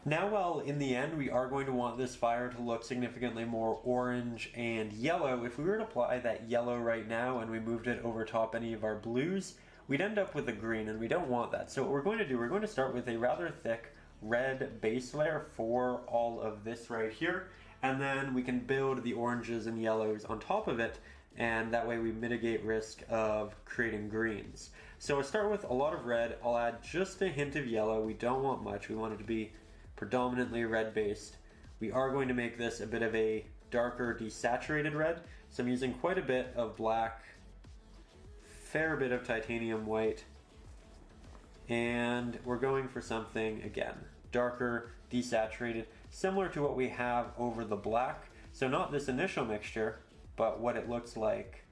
Now, while in the end we are going to want this fire to look significantly more orange and yellow, if we were to apply that yellow right now and we moved it over top any of our blues, we'd end up with a green, and we don't want that. So what we're going to do, we're going to start with a rather thick red base layer for all of this right here, and then we can build the oranges and yellows on top of it, and that way we mitigate risk of creating greens. So I'll start with a lot of red. I'll add just a hint of yellow. We don't want much. We want it to be predominantly red based. We are going to make this a bit of a darker desaturated red, so I'm using quite a bit of black, fair bit of titanium white, and we're going for something, again, darker, desaturated, similar to what we have over the black. So not this initial mixture, but what it looks like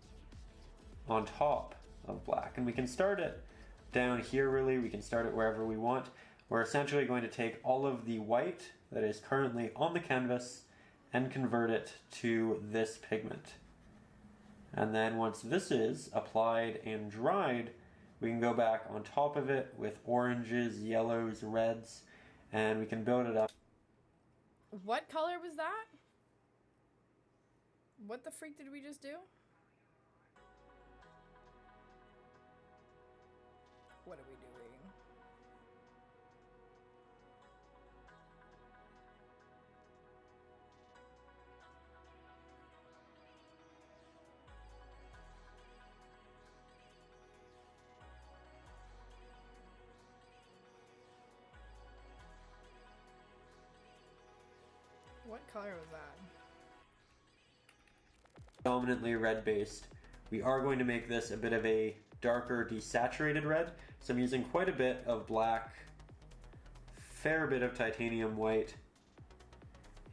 on top of black. And we can start it down here, really. We can start it wherever we want. We're essentially going to take all of the white that is currently on the canvas and convert it to this pigment. And then once this is applied and dried, we can go back on top of it with oranges, yellows, reds, and we can build it up. What color was that? What the freak did we just do? What are we doing? What color was that? Predominantly red based. We are going to make this a bit of a darker desaturated red, so I'm using quite a bit of black, fair bit of titanium white,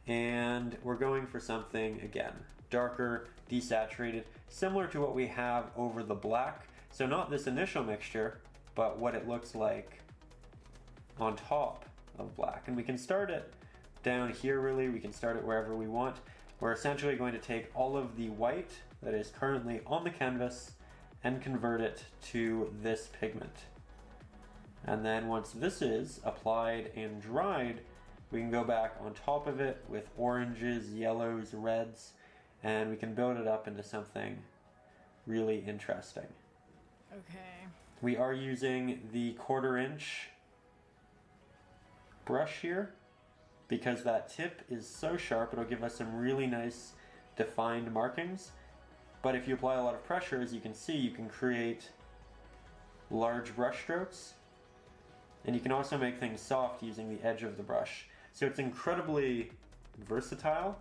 and we're going for something, again, darker, desaturated, similar to what we have over the black. So not this initial mixture, but what it looks like on top of black. And we can start it down here, really. We can start it wherever we want. We're essentially going to take all of the white that is currently on the canvas and convert it to this pigment. And then once this is applied and dried, we can go back on top of it with oranges, yellows, reds, and we can build it up into something really interesting. Okay. We are using the 1/4 inch brush here because that tip is so sharp, it'll give us some really nice defined markings. But if you apply a lot of pressure, as you can see, you can create large brush strokes, and you can also make things soft using the edge of the brush. So it's incredibly versatile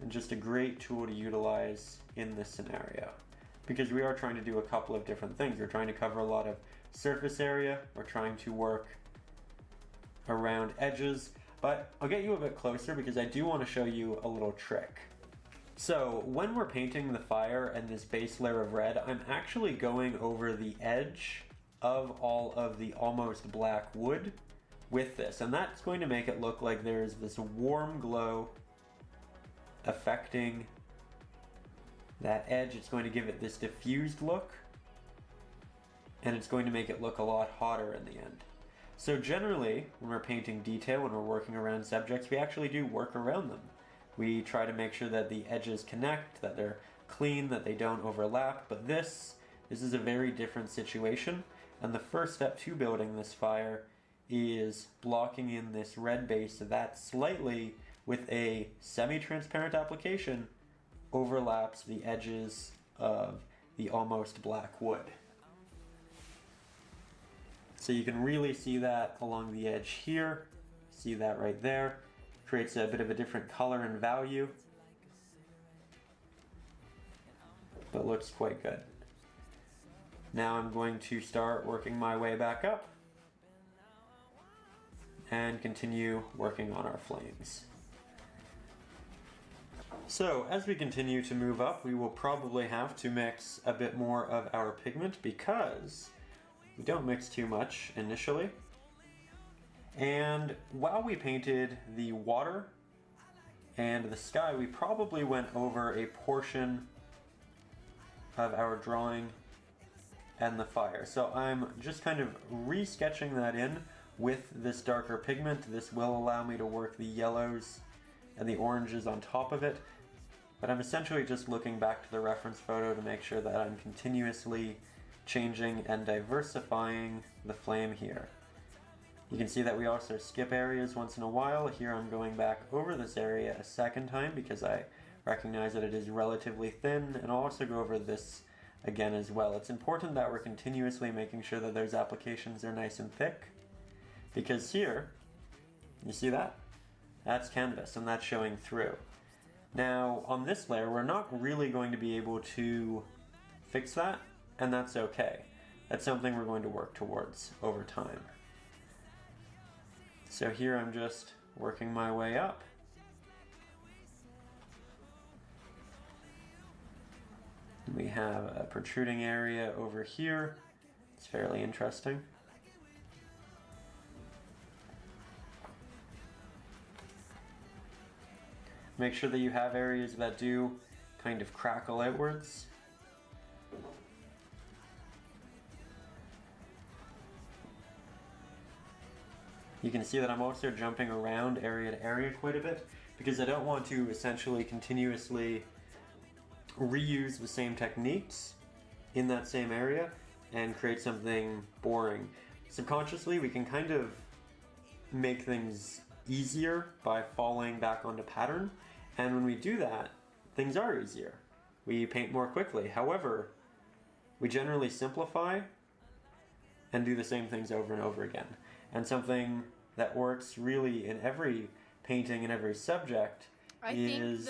and just a great tool to utilize in this scenario, because we are trying to do a couple of different things. We're trying to cover a lot of surface area, we're trying to work around edges, but I'll get you a bit closer because I do want to show you a little trick. So when we're painting the fire and this base layer of red, I'm actually going over the edge of all of the almost black wood with this, and that's going to make it look like there's this warm glow affecting that edge. It's going to give it this diffused look, and it's going to make it look a lot hotter in the end. So generally, when we're painting detail, when we're working around subjects, we actually do work around them. We try to make sure that the edges connect, that they're clean, that they don't overlap, but this is a very different situation, and the first step to building this fire is blocking in this red base that slightly, with a semi-transparent application, overlaps the edges of the almost black wood. So you can really see that along the edge here. See that right there. Creates a bit of a different color and value, but looks quite good. Now I'm going to start working my way back up and continue working on our flames. So as we continue to move up, we will probably have to mix a bit more of our pigment because we don't mix too much initially. And while we painted the water and the sky, we probably went over a portion of our drawing and the fire. So I'm just kind of re-sketching that in with this darker pigment. This will allow me to work the yellows and the oranges on top of it. But I'm essentially just looking back to the reference photo to make sure that I'm continuously changing and diversifying the flame here. You can see that we also skip areas once in a while. Here I'm going back over this area a second time because I recognize that it is relatively thin, and I'll also go over this again as well. It's important that we're continuously making sure that those applications are nice and thick, because here, you see that? That's canvas and that's showing through. Now on this layer we're not really going to be able to fix that, and that's okay. That's something we're going to work towards over time. So here I'm just working my way up. We have a protruding area over here. It's fairly interesting. Make sure that you have areas that do kind of crackle outwards. You can see that I'm also jumping around area to area quite a bit because I don't want to essentially continuously reuse the same techniques in that same area and create something boring. Subconsciously, we can kind of make things easier by falling back onto pattern, and when we do that, things are easier. We paint more quickly. However, we generally simplify and do the same things over and over again. And something that works really in every painting and every subject is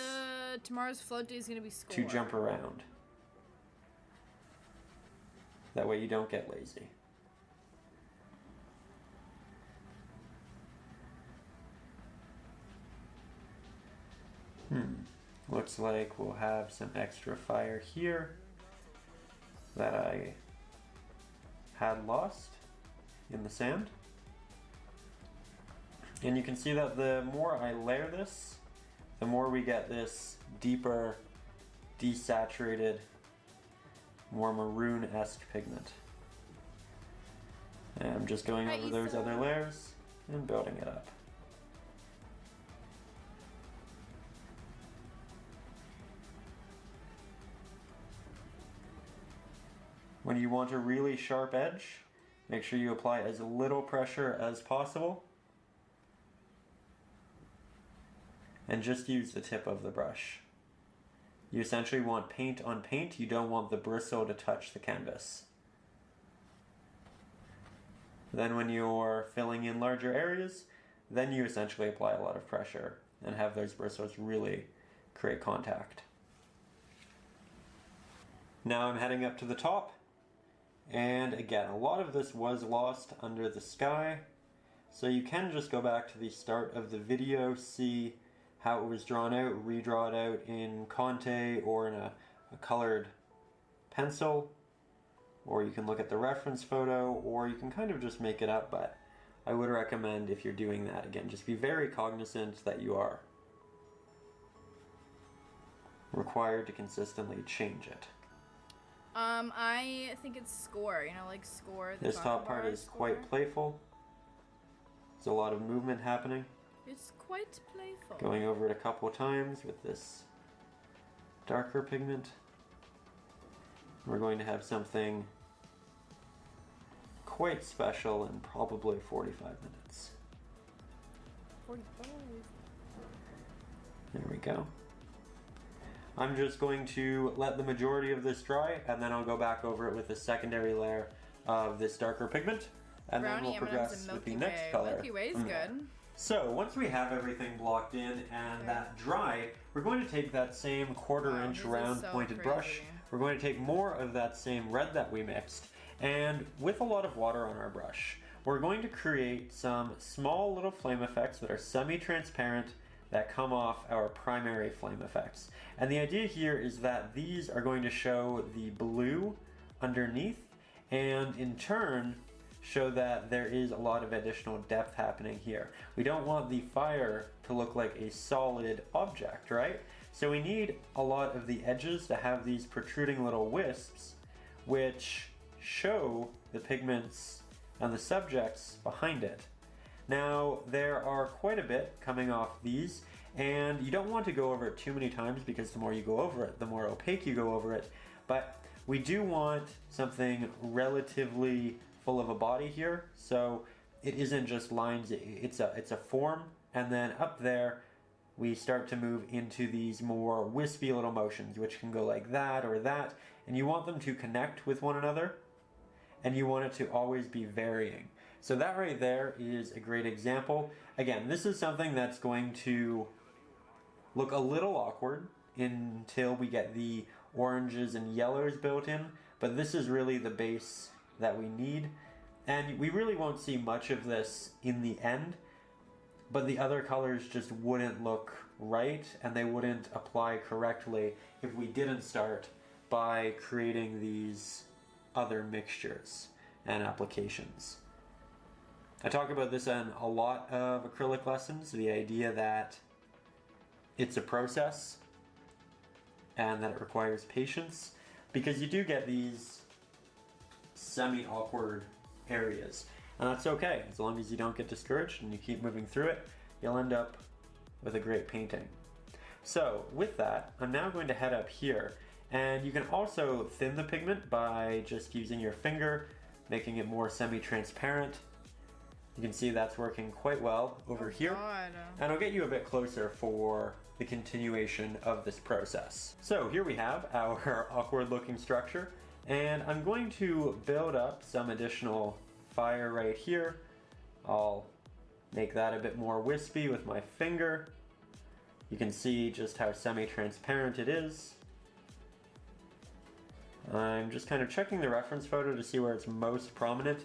tomorrow's float day is going to be score. To jump around. That way you don't get lazy. Looks like we'll have some extra fire here that I had lost in the sand. And you can see that the more I layer this, the more we get this deeper, desaturated, more maroon-esque pigment. And I'm just going over those other layers and building it up. When you want a really sharp edge, make sure you apply as little pressure as possible. And just use the tip of the brush. You essentially want paint on paint, you don't want the bristle to touch the canvas. Then when you're filling in larger areas, then you essentially apply a lot of pressure and have those bristles really create contact. Now I'm heading up to the top, and again, a lot of this was lost under the sky, so you can just go back to the start of the video, see how it was drawn out, redraw it out in Conte or in a colored pencil, or you can look at the reference photo, or you can kind of just make it up, but I would recommend, if you're doing that, again, just be very cognizant that you are required to consistently change it. I think it's score, like score. This top part is quite playful. There's a lot of movement happening. It's quite playful. Going over it a couple times with this darker pigment. We're going to have something quite special in probably 45 minutes. 45. There we go. I'm just going to let the majority of this dry, and then I'll go back over it with a secondary layer of this darker pigment, and then Brownie we'll M&Ms progress and with the Milky next Way. color. Milky Way is from there. good. So once we have everything blocked in and that dry, we're going to take that same quarter-inch these are round so pointed brush. crazy. We're going to take more of that same red that we mixed, and with a lot of water on our brush, we're going to create some small little flame effects that are semi-transparent that come off our primary flame effects. And the idea here is that these are going to show the blue underneath, and in turn show that there is a lot of additional depth happening here. We don't want the fire to look like a solid object, right? So we need a lot of the edges to have these protruding little wisps which show the pigments and the subjects behind it. Now there are quite a bit coming off these, and you don't want to go over it too many times because the more you go over it, the more opaque you go over it. But we do want something relatively full of a body here, so it isn't just lines, it's a form, and then up there we start to move into these more wispy little motions, which can go like that or that, and you want them to connect with one another, and you want it to always be varying. So that right there is a great example. Again, this is something that's going to look a little awkward until we get the oranges and yellows built in, but this is really the base that we need. And we really won't see much of this in the end, but the other colors just wouldn't look right and they wouldn't apply correctly if we didn't start by creating these other mixtures and applications. I talk about this in a lot of acrylic lessons, the idea that it's a process and that it requires patience, because you do get these semi-awkward areas, and that's okay. As long as you don't get discouraged and you keep moving through it, you'll end up with a great painting. So with that, I'm now going to head up here, and you can also thin the pigment by just using your finger, making it more semi-transparent. You can see that's working quite well over here. God. And I'll get you a bit closer for the continuation of this process. So here we have our awkward looking structure, and I'm going to build up some additional fire right here. I'll make that a bit more wispy with my finger. You can see just how semi-transparent it is. I'm just kind of checking the reference photo to see where it's most prominent.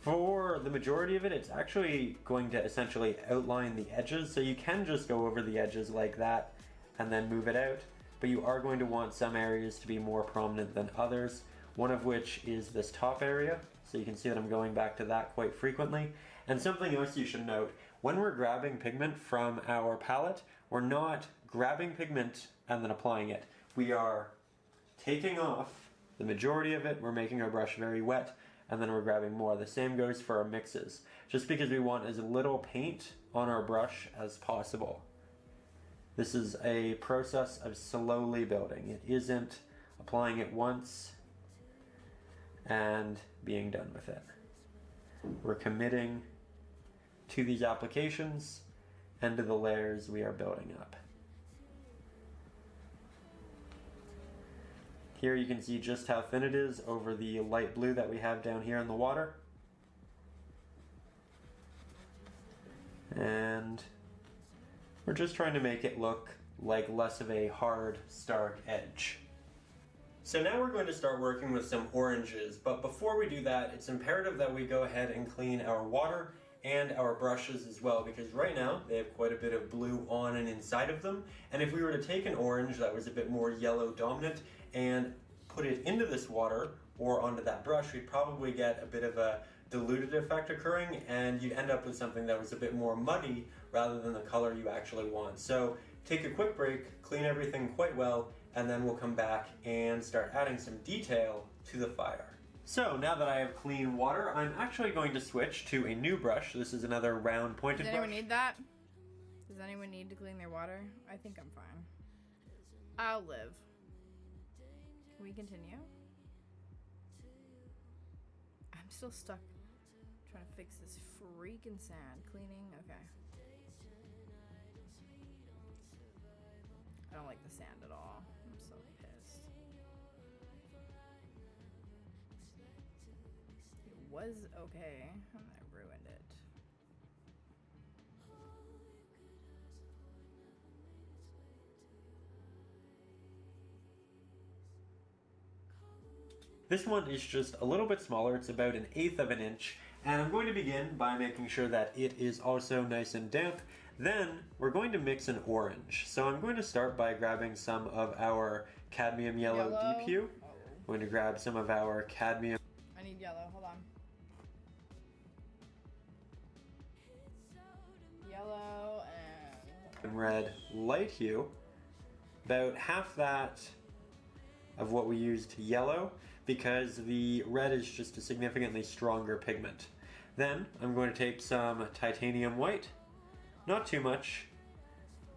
For the majority of it, it's actually going to essentially outline the edges, so you can just go over the edges like that and then move it out, but you are going to want some areas to be more prominent than others, one of which is this top area, so you can see that I'm going back to that quite frequently. And something else you should note, when we're grabbing pigment from our palette, we're not grabbing pigment and then applying it. We are taking off the majority of it, we're making our brush very wet, and then we're grabbing more. The same goes for our mixes, just because we want as little paint on our brush as possible. This is a process of slowly building. It isn't applying it once and being done with it. We're committing to these applications and to the layers we are building up. Here you can see just how thin it is over the light blue that we have down here in the water. And we're just trying to make it look like less of a hard, stark edge. So now we're going to start working with some oranges, but before we do that, it's imperative that we go ahead and clean our water and our brushes as well, because right now they have quite a bit of blue on and inside of them, and if we were to take an orange that was a bit more yellow dominant and put it into this water or onto that brush, we'd probably get a bit of a diluted effect occurring, and you'd end up with something that was a bit more muddy rather than the color you actually want. So take a quick break, clean everything quite well, and then we'll come back and start adding some detail to the fire. So now that I have clean water, I'm actually going to switch to a new brush. This is another round pointed brush. Does anyone need that? Does anyone need to clean their water? I think I'm fine. I'll live. Can we continue? I'm still stuck trying to fix this freaking sand. Cleaning? Okay. I don't like the sand at all. I'm so pissed. It was okay, and I ruined it. This one is just a little bit smaller. It's about 1/8 of an inch. And I'm going to begin by making sure that it is also nice and damp. Then we're going to mix an orange. So I'm going to start by grabbing some of our cadmium yellow deep hue. I'm going to grab some of our cadmium. I need yellow, hold on. Yellow and Red light hue. About half that of what we used yellow, because the red is just a significantly stronger pigment. Then I'm going to take some titanium white, not too much.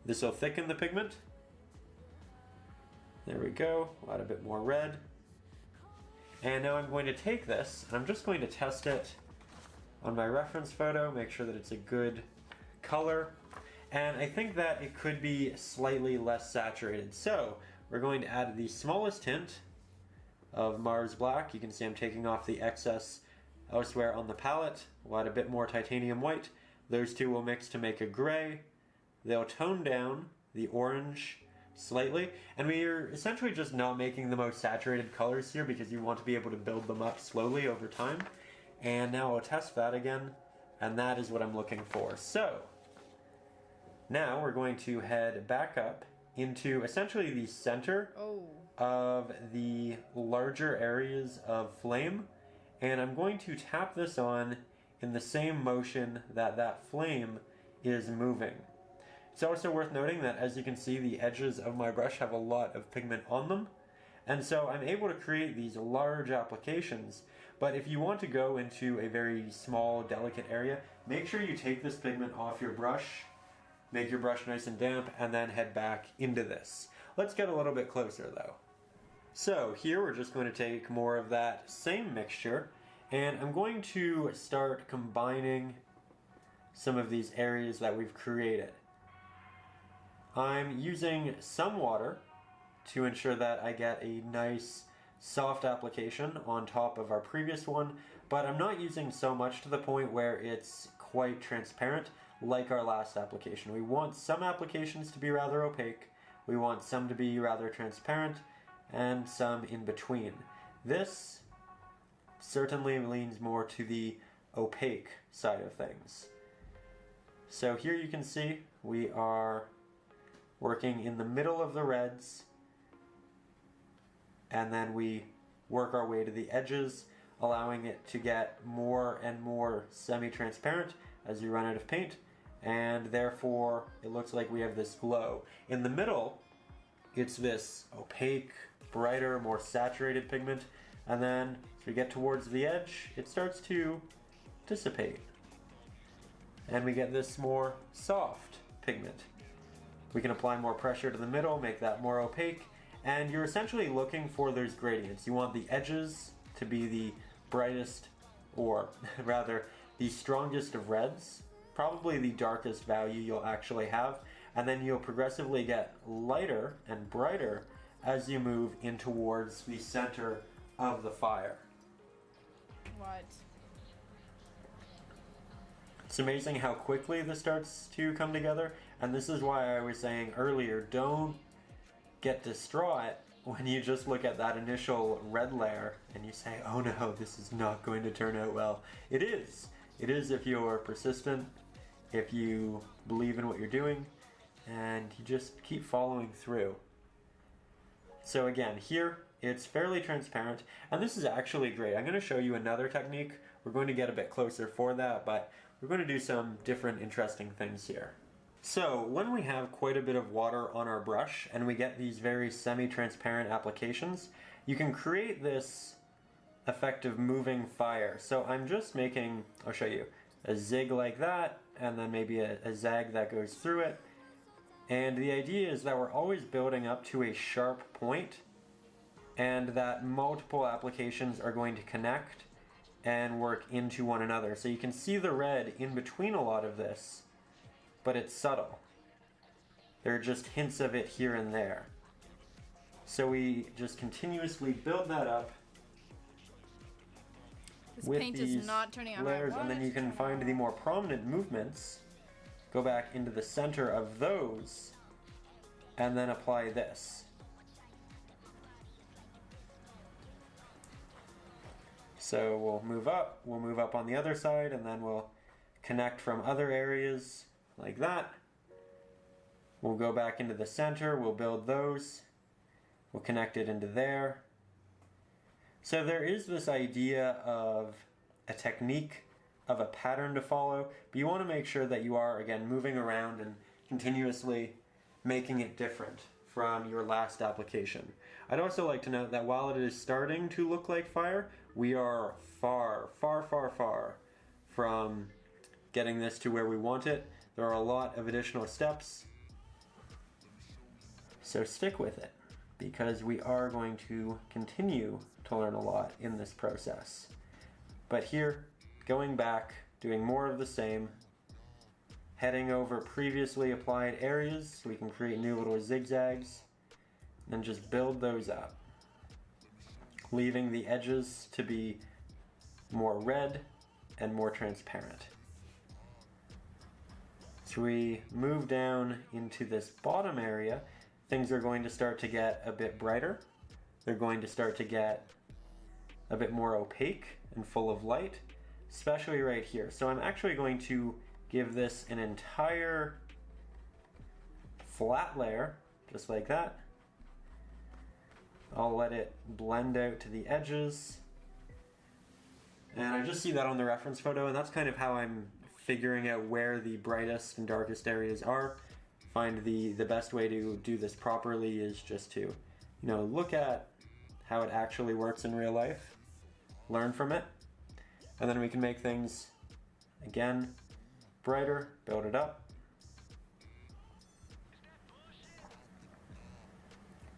This will thicken the pigment. There we go, add a bit more red. And now I'm going to take this, and I'm just going to test it on my reference photo, make sure that it's a good color. And I think that it could be slightly less saturated. So we're going to add the smallest hint of Mars Black. You can see I'm taking off the excess elsewhere on the palette. We'll add a bit more titanium white. Those two will mix to make a gray. They'll tone down the orange slightly. And we're essentially just not making the most saturated colors here because you want to be able to build them up slowly over time. And now I'll test that again. And that is what I'm looking for. So now we're going to head back up into essentially the center of the larger areas of flame, and I'm going to tap this on in the same motion that that flame is moving. It's also worth noting that, as you can see, the edges of my brush have a lot of pigment on them, and so I'm able to create these large applications. But if you want to go into a very small, delicate area, make sure you take this pigment off your brush, make your brush nice and damp, and then head back into this. Let's get a little bit closer though. So here we're just going to take more of that same mixture, and I'm going to start combining some of these areas that we've created. I'm using some water to ensure that I get a nice soft application on top of our previous one, but I'm not using so much to the point where it's quite transparent like our last application. We want some applications to be rather opaque, we want some to be rather transparent, and some in between. This certainly leans more to the opaque side of things. So here you can see we are working in the middle of the reds, and then we work our way to the edges, allowing it to get more and more semi-transparent as you run out of paint, and therefore it looks like we have this glow. In the middle, it's this opaque, brighter, more saturated pigment, and then as we get towards the edge, it starts to dissipate. And we get this more soft pigment. We can apply more pressure to the middle, make that more opaque, and you're essentially looking for those gradients. You want the edges to be the brightest, or rather, the strongest of reds, probably the darkest value you'll actually have, and then you'll progressively get lighter and brighter as you move in towards the center of the fire. what? It's amazing how quickly this starts to come together, and this is why I was saying earlier, don't get distraught when you just look at that initial red layer and you say, oh no, this is not going to turn out well. It is. It is if you're persistent, if you believe in what you're doing, and you just keep following through. So again, here it's fairly transparent, and this is actually great. I'm going to show you another technique. We're going to get a bit closer for that, but we're going to do some different interesting things here. So when we have quite a bit of water on our brush and we get these very semi-transparent applications, you can create this effect of moving fire. So I'm just making, I'll show you, a zig like that, and then maybe a zag that goes through it. And the idea is that we're always building up to a sharp point, and that multiple applications are going to connect and work into one another. So you can see the red in between a lot of this, but it's subtle. There are just hints of it here and there. So we just continuously build that up This with paint these is not turning out how I layers, and want then it you to can turn find out. the more prominent movements, go back into the center of those, and then apply this. So we'll move up on the other side, and then we'll connect from other areas like that. We'll go back into the center, we'll build those, we'll connect it into there. So there is this idea of a technique, of a pattern to follow, but you want to make sure that you are, again, moving around and continuously making it different from your last application. I'd also like to note that while it is starting to look like fire, we are far, far, far, far from getting this to where we want it. There are a lot of additional steps, so stick with it, because we are going to continue to learn a lot in this process. But here, going back, doing more of the same, heading over previously applied areas so we can create new little zigzags, and just build those up, leaving the edges to be more red and more transparent. So we move down into this bottom area, things are going to start to get a bit brighter. They're going to start to get a bit more opaque and full of light, especially right here. So I'm actually going to give this an entire flat layer, just like that. I'll let it blend out to the edges. And I just see that on the reference photo, and that's kind of how I'm figuring out where the brightest and darkest areas are. Find the best way to do this properly is just to, look at how it actually works in real life, learn from it, and then we can make things, again, brighter, build it up.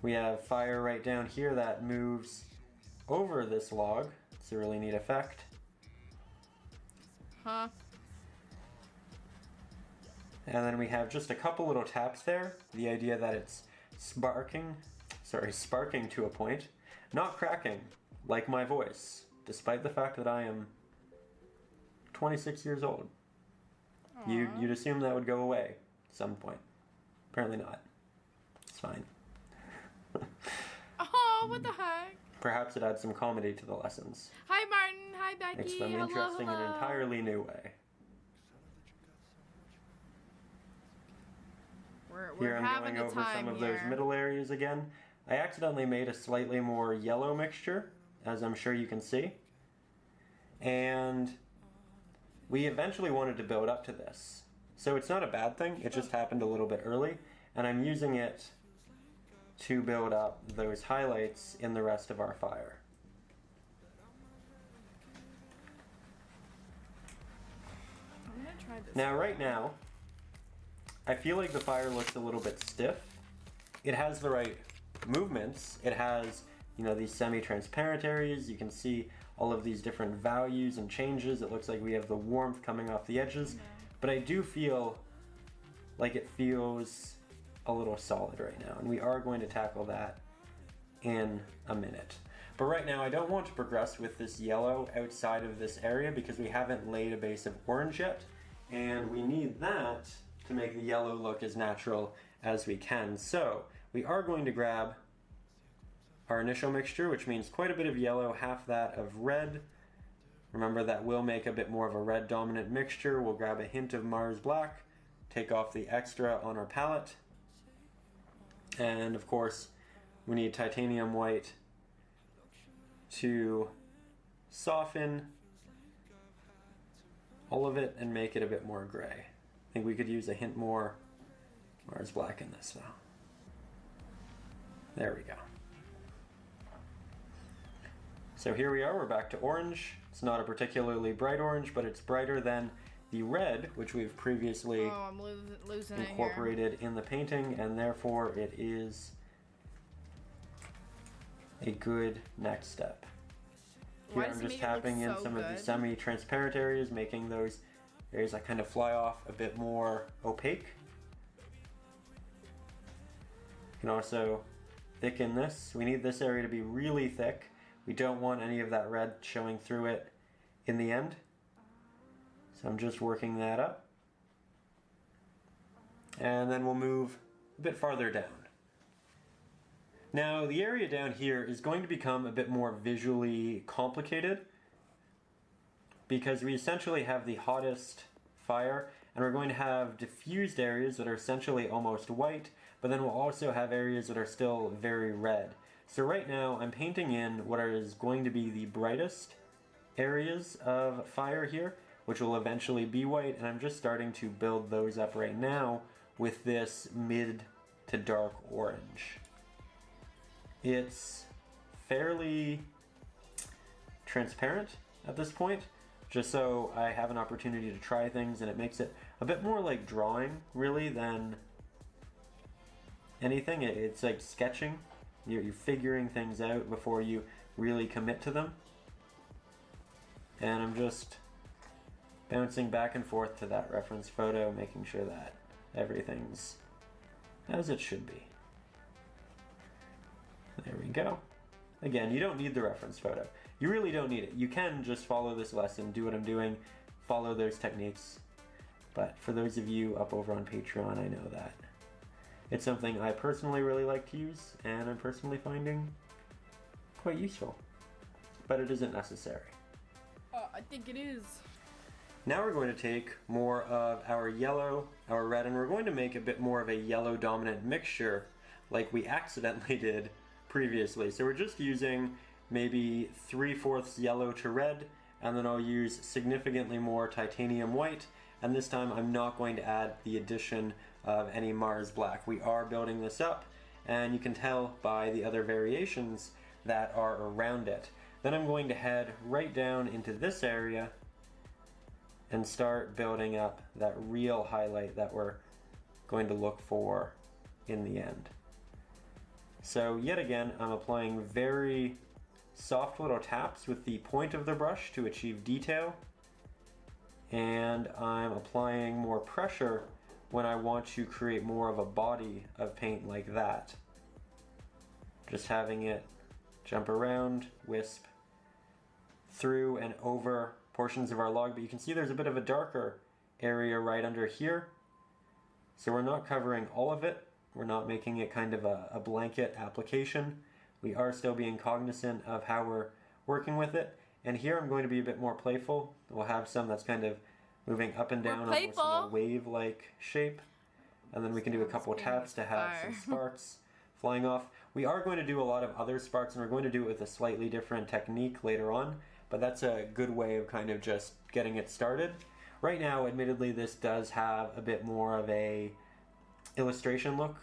We have fire right down here that moves over this log. It's a really neat effect. Huh? And then we have just a couple little taps there. The idea that it's sparking to a point, not cracking, like my voice, despite the fact that I am 26 years old. You'd assume that would go away at some point. Apparently not. It's fine. Oh, what the heck? Perhaps it adds some comedy to the lessons. Hi, Martin. Hi, Becky. Makes them Hello, interesting in an hello. entirely new way. We're Here I'm having going a over time some of here. those middle areas again. I accidentally made a slightly more yellow mixture, as I'm sure you can see. And we eventually wanted to build up to this. So it's not a bad thing, it just happened a little bit early. And I'm using it to build up those highlights in the rest of our fire. I'm gonna try this. Now, right now, I feel like the fire looks a little bit stiff. It has the right movements. It has, these semi-transparent areas. You can see all of these different values and changes. It looks like we have the warmth coming off the edges. But I do feel like it feels a little solid right now. And we are going to tackle that in a minute. But right now, I don't want to progress with this yellow outside of this area because we haven't laid a base of orange yet. And we need that to make the yellow look as natural as we can. So we are going to grab our initial mixture, which means quite a bit of yellow, half that of red. Remember that will make a bit more of a red dominant mixture. We'll grab a hint of Mars Black, take off the extra on our palette. And of course, we need titanium white to soften all of it and make it a bit more gray. I think we could use a hint more Mars Black in this though. There we go. So here we are, we're back to orange. It's not a particularly bright orange, but it's brighter than the red, which we've previously I'm losing it here. incorporated in the painting, and therefore it is a good next step. Here Why does I'm it just make it look tapping in so some of the good? semi-transparent areas, making those areas that kind of fly off a bit more opaque. You can also thicken this. We need this area to be really thick. We don't want any of that red showing through it. in the end. So I'm just working that up. And then we'll move a bit farther down. Now, the area down here is going to become a bit more visually complicated because we essentially have the hottest fire, and we're going to have diffused areas that are essentially almost white, but then we'll also have areas that are still very red. So right now I'm painting in what is going to be the brightest areas of fire here, which will eventually be white, and I'm just starting to build those up right now with this mid to dark orange. It's fairly transparent at this point, just so I have an opportunity to try things, and it makes it a bit more like drawing, really, than anything. It's like sketching. You're figuring things out before you really commit to them. And I'm just bouncing back and forth to that reference photo, making sure that everything's as it should be. There we go. Again, you don't need the reference photo. You really don't need it. You can just follow this lesson, do what I'm doing, follow those techniques. But for those of you up over on Patreon, I know that it's something I personally really like to use, and I'm personally finding quite useful. But it isn't necessary. I think it is. Now we're going to take more of our yellow, our red, and we're going to make a bit more of a yellow dominant mixture like we accidentally did previously. So we're just using maybe 3/4 yellow to red, and then I'll use significantly more titanium white, and this time I'm not going to add the addition of any Mars black. We are building this up, and you can tell by the other variations that are around it. Then I'm going to head right down into this area and start building up that real highlight that we're going to look for in the end. So yet again, I'm applying very soft little taps with the point of the brush to achieve detail, and I'm applying more pressure when I want to create more of a body of paint like that. Just having it jump around, wisp through and over portions of our log, but you can see there's a bit of a darker area right under here. So we're not covering all of it. We're not making it kind of a blanket application. We are still being cognizant of how we're working with it. And here I'm going to be a bit more playful. We'll have some that's kind of moving up and down almost in a wave-like shape. And then we can do a couple of taps to have some sparks flying off. We are going to do a lot of other sparks, and we're going to do it with a slightly different technique later on, but that's a good way of kind of just getting it started. Right now, admittedly, this does have a bit more of a illustration look.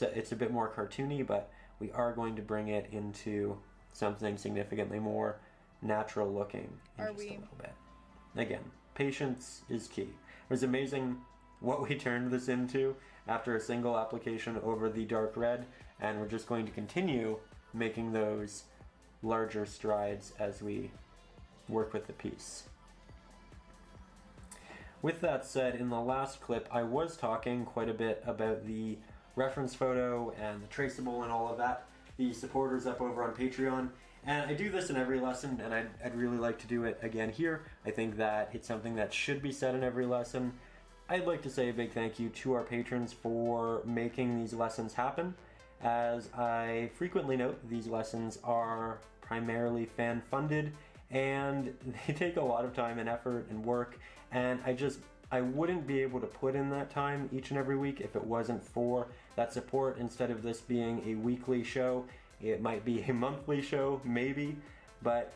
It's a bit more cartoony, but we are going to bring it into something significantly more natural looking in just a little bit. Again, patience is key. It was amazing what we turned this into after a single application over the dark red, and we're just going to continue making those larger strides as we work with the piece. With that said, in the last clip I was talking quite a bit about the reference photo and the traceable and all of that, the supporters up over on Patreon, and I do this in every lesson, and I'd really like to do it again here. I think that it's something that should be said in every lesson. I'd like to say a big thank you to our patrons for making these lessons happen. As I frequently note, these lessons are primarily fan-funded, and they take a lot of time and effort and work, and I wouldn't be able to put in that time each and every week if it wasn't for that support. Instead of this being a weekly show, it might be a monthly show, maybe, but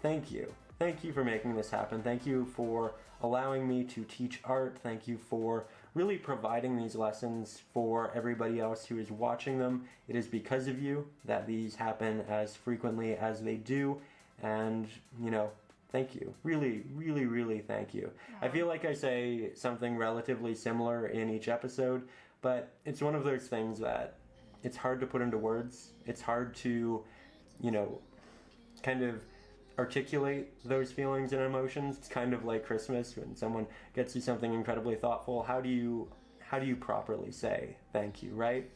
thank you. Thank you for making this happen. Thank you for allowing me to teach art. Thank you for really providing these lessons for everybody else who is watching them. It is because of you that these happen as frequently as they do, and, you know, thank you. Really, really, really thank you. I feel like I say something relatively similar in each episode, but it's one of those things that it's hard to put into words. It's hard to, you know, kind of articulate those feelings and emotions. It's kind of like Christmas when someone gets you something incredibly thoughtful. How do you properly say thank you, right?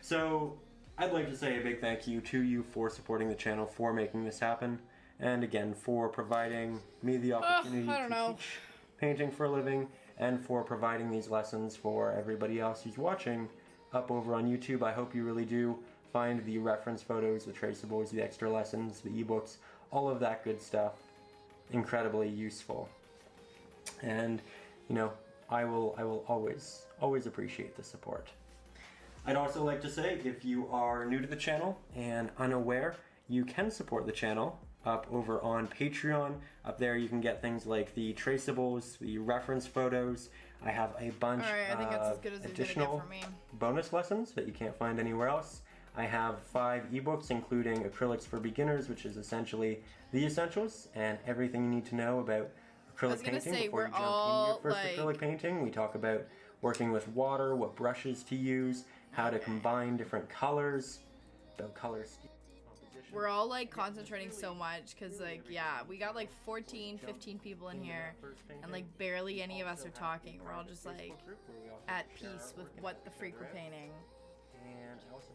So I'd like to say a big thank you to you for supporting the channel, for making this happen. and again for providing me the opportunity to teach painting for a living, and for providing these lessons for everybody else who's watching up over on YouTube. I hope you really do find the reference photos, the traceables, the extra lessons, the ebooks, all of that good stuff incredibly useful. And you know, I will always appreciate the support. I'd also like to say, if you are new to the channel and unaware, you can support the channel up over on Patreon. Up there you can get things like the traceables, the reference photos. I have a bunch of additional bonus lessons that you can't find anywhere else. I have 5 ebooks, including Acrylics for Beginners, which is essentially the essentials and everything you need to know about acrylic painting before you jump into your first acrylic painting. We talk about working with water, what brushes to use, how to combine different colors, about color scheme. We're all like concentrating so much because like, yeah, we got like 14, 15 people in here and like barely any of us are talking. We're all just like at peace with what the freak we're painting.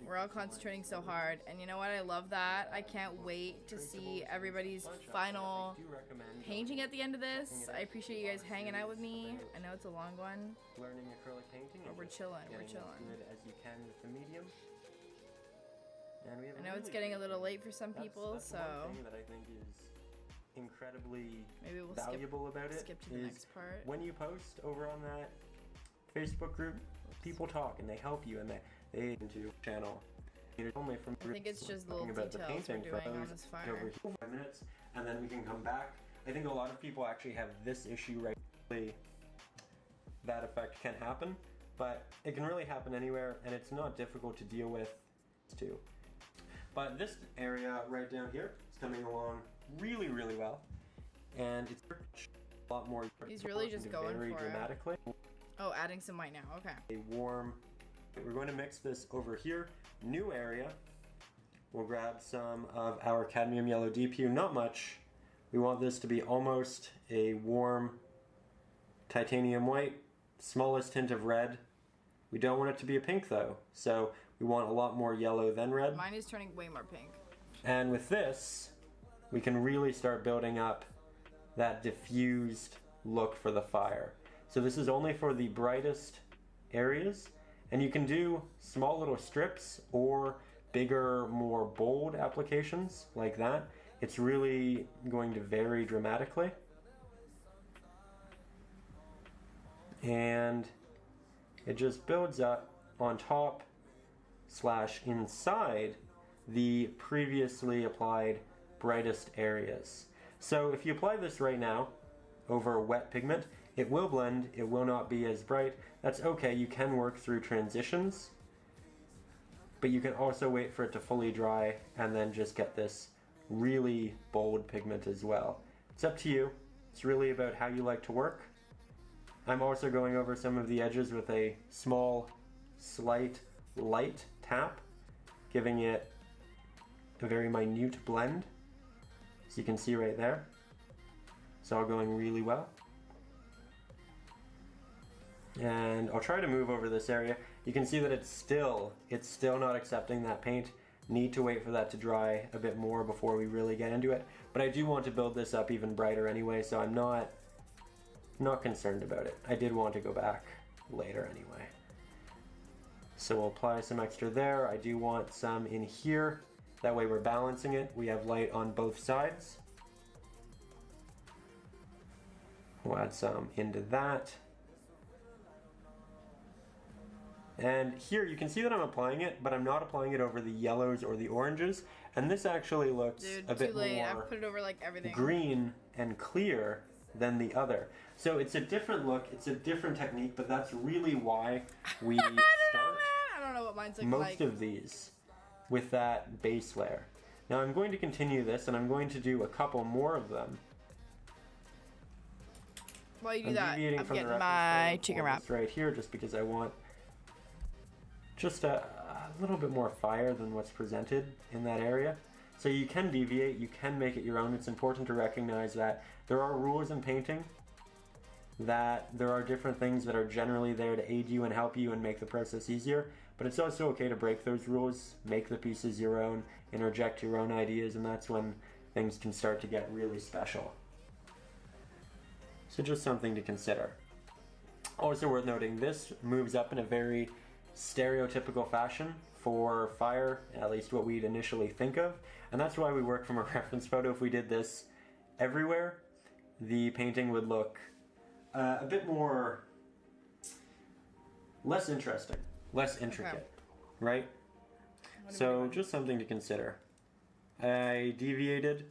We're all concentrating so hard, and you know what? I love that. I can't wait to see everybody's final painting at the end of this. I appreciate you guys hanging out with me. I know it's a long one. Learning acrylic painting. But we're chilling. We're chilling. As good as you can with the medium. And we have I know it's getting a little late for some people, that's so one thing that I think is incredibly maybe we'll valuable about it skip to the next part. When you post over on that Facebook group, people talk and they help you, and they into channel. Only from I think it's just little about details the painting we're doing on photos this fire. over here 5 minutes, and then we can come back. I think a lot of people actually have this issue regularly. That effect can happen, but it can really happen anywhere, and it's not difficult to deal with too. But this area right down here is coming along really, really well, and it's a lot more. He's really just going very for dramatically. Oh, adding some white now. Okay. A warm. We're going to mix this over here. New area. We'll grab some of our cadmium yellow DPU. Not much. We want this to be almost a warm titanium white. Smallest hint of red. We don't want it to be a pink though, so we want a lot more yellow than red. Mine is turning way more pink. And with this, we can really start building up that diffused look for the fire. So this is only for the brightest areas, and you can do small little strips or bigger, more bold applications like that. It's really going to vary dramatically. And it just builds up on top / inside the previously applied brightest areas. So if you apply this right now over wet pigment, it will blend, it will not be as bright. That's okay, you can work through transitions, but you can also wait for it to fully dry and then just get this really bold pigment as well. It's up to you. It's really about how you like to work. I'm also going over some of the edges with a small, slight, light tap, giving it a very minute blend, as you can see right there. It's all going really well. And I'll try to move over this area. You can see that it's still not accepting that paint. Need to wait for that to dry a bit more before we really get into it. But I do want to build this up even brighter anyway, so I'm not concerned about it. I did want to go back later anyway. So we'll apply some extra there. I do want some in here. That way we're balancing it. We have light on both sides. We'll add some into that. And here you can see that I'm applying it, but I'm not applying it over the yellows or the oranges. And this actually looks a bit more I've put it over like everything. Green and clear than the other. So it's a different look, it's a different technique, but that's really why we start I don't know what mine's most of these with that base layer. Now I'm going to continue this, and I'm going to do a couple more of them. While you do that, I'm getting the my chicken wrap right here, just because I want just a little bit more fire than what's presented in that area. So you can deviate, you can make it your own. It's important to recognize that there are rules in painting, that there are different things that are generally there to aid you and help you and make the process easier, but it's also okay to break those rules, make the pieces your own, interject your own ideas, and that's when things can start to get really special. So just something to consider. Also worth noting, this moves up in a very stereotypical fashion for fire, at least what we'd initially think of, and that's why we work from a reference photo. If we did this everywhere, the painting would look a bit more less interesting, less intricate, right? So just something to consider. I deviated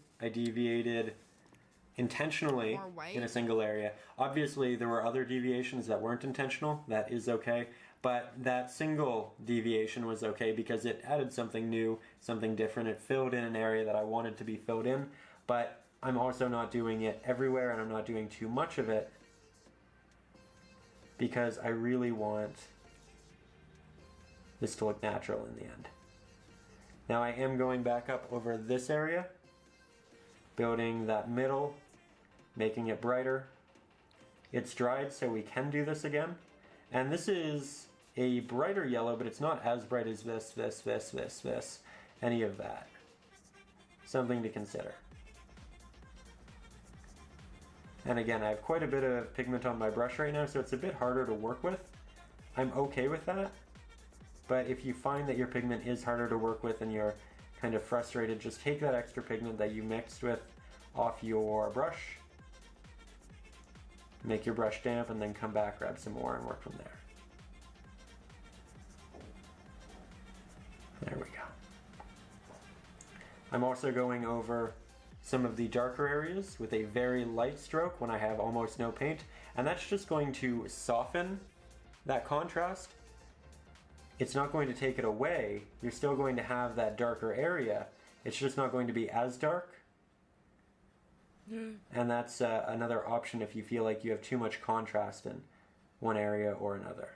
intentionally in a single area. Obviously there were other deviations that weren't intentional, that is okay, but that single deviation was okay because it added something new, something different. It filled in an area that I wanted to be filled in, but I'm also not doing it everywhere, and I'm not doing too much of it because I really want this to look natural in the end. Now I am going back up over this area, building that middle, making it brighter. It's dried, so we can do this again. And this is a brighter yellow, but it's not as bright as this, any of that. Something to consider. And again, I have quite a bit of pigment on my brush right now, so it's a bit harder to work with. I'm okay with that. But if you find that your pigment is harder to work with and you're kind of frustrated, just take that extra pigment that you mixed with off your brush, make your brush damp, and then come back, grab some more, and work from there. There we go. I'm also going over some of the darker areas with a very light stroke when I have almost no paint, and that's just going to soften that contrast. It's not going to take it away. You're still going to have that darker area. It's just not going to be as dark. And that's another option if you feel like you have too much contrast in one area or another.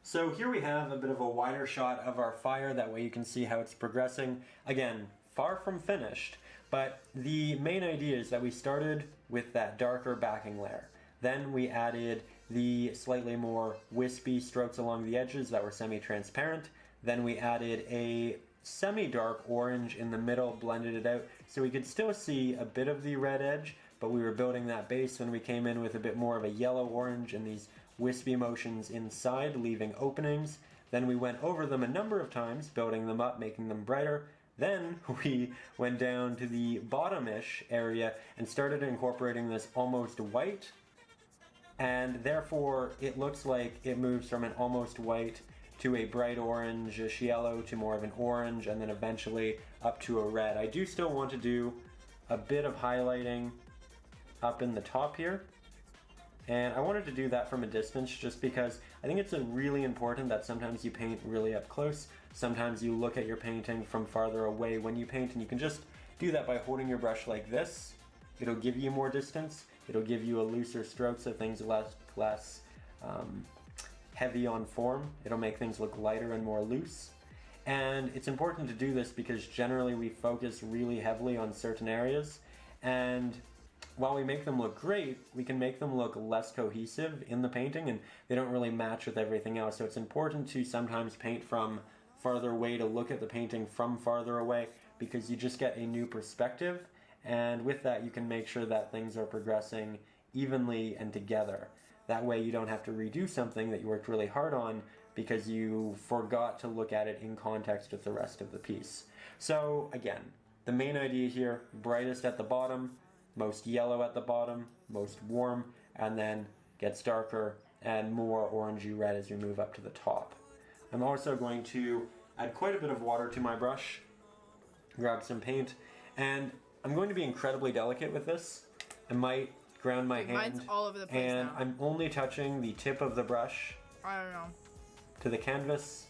So here we have a bit of a wider shot of our fire. That way you can see how it's progressing. Again, far from finished, but the main idea is that we started with that darker backing layer. Then we added the slightly more wispy strokes along the edges that were semi-transparent. Then we added a semi-dark orange in the middle, blended it out so we could still see a bit of the red edge, but we were building that base when we came in with a bit more of a yellow-orange and these wispy motions inside, leaving openings. Then we went over them a number of times, building them up, making them brighter. Then we went down to the bottom-ish area and started incorporating this almost white, and therefore it looks like it moves from an almost white to a bright orange-ish yellow to more of an orange, and then eventually up to a red. I do still want to do a bit of highlighting up in the top here, and I wanted to do that from a distance just because I think it's really important that sometimes you paint really up close. Sometimes you look at your painting from farther away when you paint, and you can just do that by holding your brush like this. It'll give you more distance. It'll give you a looser stroke so things are less heavy on form. It'll make things look lighter and more loose. And it's important to do this because generally we focus really heavily on certain areas, and while we make them look great, we can make them look less cohesive in the painting and they don't really match with everything else. So it's important to sometimes paint from farther away, to look at the painting from farther away, because you just get a new perspective, and with that you can make sure that things are progressing evenly and together. That way you don't have to redo something that you worked really hard on because you forgot to look at it in context with the rest of the piece. So again, the main idea here, brightest at the bottom, most yellow at the bottom, most warm, and then gets darker and more orangey red as we move up to the top. I'm also going to add quite a bit of water to my brush, grab some paint, and I'm going to be incredibly delicate with this. I might ground my hand. Mine's all over the place and now. I'm only touching the tip of the brush I don't know. to the canvas,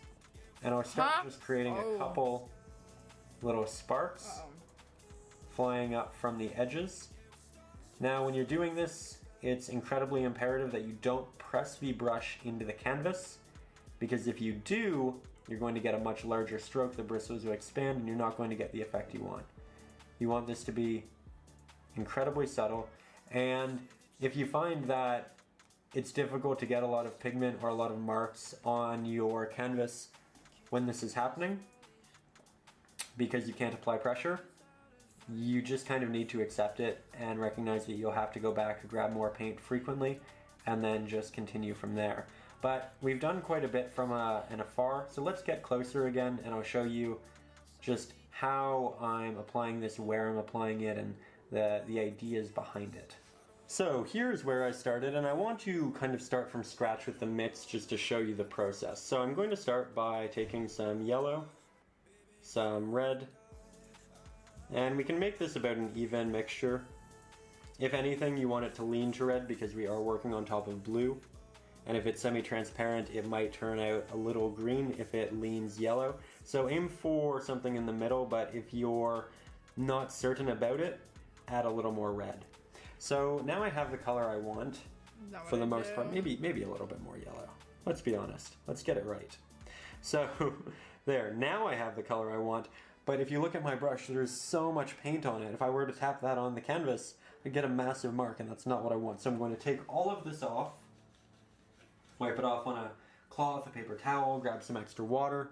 and I'll start just creating a couple little sparks flying up from the edges. Now when you're doing this, it's incredibly imperative that you don't press the brush into the canvas, because if you do, you're going to get a much larger stroke, the bristles will expand, and you're not going to get the effect you want. You want this to be incredibly subtle, and if you find that it's difficult to get a lot of pigment or a lot of marks on your canvas when this is happening, because you can't apply pressure, you just kind of need to accept it and recognize that you'll have to go back, grab more paint frequently, and then just continue from there. But we've done quite a bit from an afar, so let's get closer again and I'll show you just how I'm applying this, where I'm applying it, and the ideas behind it. So here's where I started, and I want to kind of start from scratch with the mix just to show you the process. So I'm going to start by taking some yellow, some red, and we can make this about an even mixture. If anything, you want it to lean to red because we are working on top of blue. And if it's semi-transparent, it might turn out a little green if it leans yellow. So aim for something in the middle, but if you're not certain about it, add a little more red. So now I have the color I want for the most part. Maybe a little bit more yellow. Let's be honest. Let's get it right. So there, now I have the color I want. But if you look at my brush, there's so much paint on it. If I were to tap that on the canvas, I'd get a massive mark, and that's not what I want. So I'm going to take all of this off, wipe it off on a cloth, a paper towel, grab some extra water.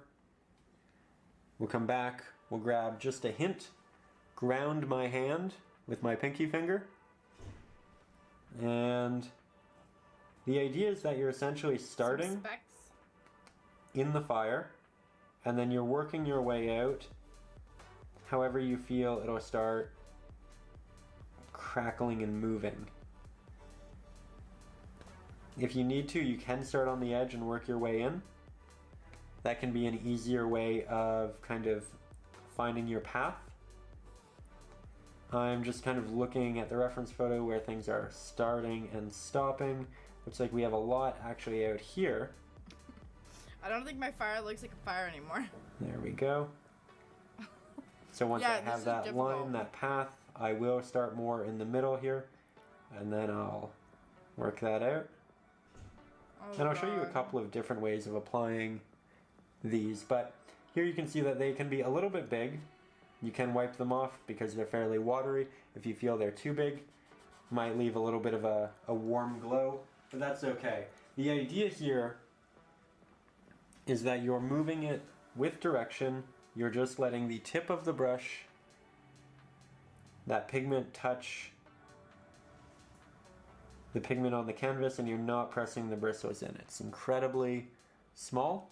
We'll come back, we'll grab just a hint, ground my hand with my pinky finger. And the idea is that you're essentially starting in the fire, and then you're working your way out. However you feel, it'll start crackling and moving. If you need to, you can start on the edge and work your way in. That can be an easier way of kind of finding your path. I'm just kind of looking at the reference photo where things are starting and stopping. Looks like we have a lot actually out here. I don't think my fire looks like a fire anymore. There we go. So once I have that line, that path, I will start more in the middle here, and then I'll work that out. And I'll show you a couple of different ways of applying these, but here you can see that they can be a little bit big. You can wipe them off because they're fairly watery. If you feel they're too big, might leave a little bit of a warm glow, but that's okay. The idea here is that you're moving it with direction. You're just letting the tip of the brush, that pigment, touch the pigment on the canvas, and you're not pressing the bristles in. It's incredibly small.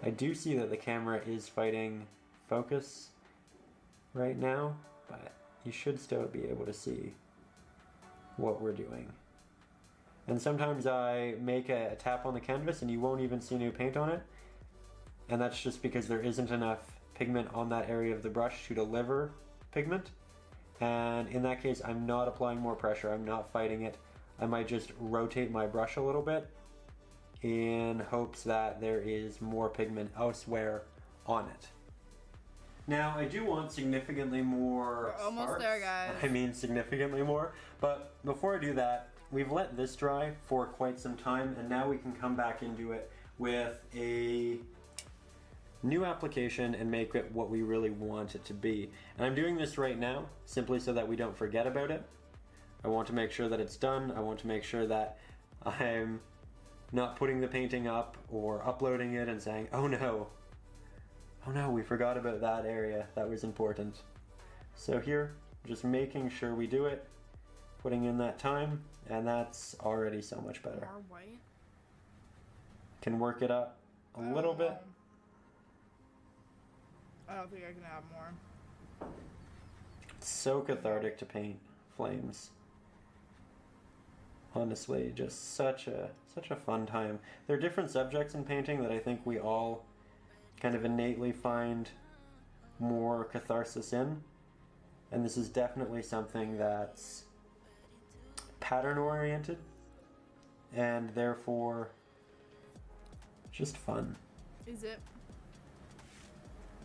I do see that the camera is fighting focus right now, but you should still be able to see what we're doing. And sometimes I make a tap on the canvas and you won't even see new paint on it. And that's just because there isn't enough pigment on that area of the brush to deliver pigment. And in that case, I'm not applying more pressure. I'm not fighting it. I might just rotate my brush a little bit in hopes that there is more pigment elsewhere on it. Now, I do want significantly more We're almost sparks. there, guys. I mean significantly more. But before I do that, we've let this dry for quite some time, and now we can come back into it with a new application and make it what we really want it to be. And I'm doing this right now simply so that we don't forget about it. I want to make sure that it's done. I want to make sure that I'm not putting the painting up or uploading it and saying, oh no, we forgot about that area. That was important. So here, just making sure we do it, putting in that time, and that's already so much better. More white? Can work it up a little bit. I don't think I can add more. It's so cathartic to paint flames. Honestly, just such a fun time. There are different subjects in painting that I think we all kind of innately find more catharsis in. And this is definitely something that's pattern oriented and therefore just fun. Is it?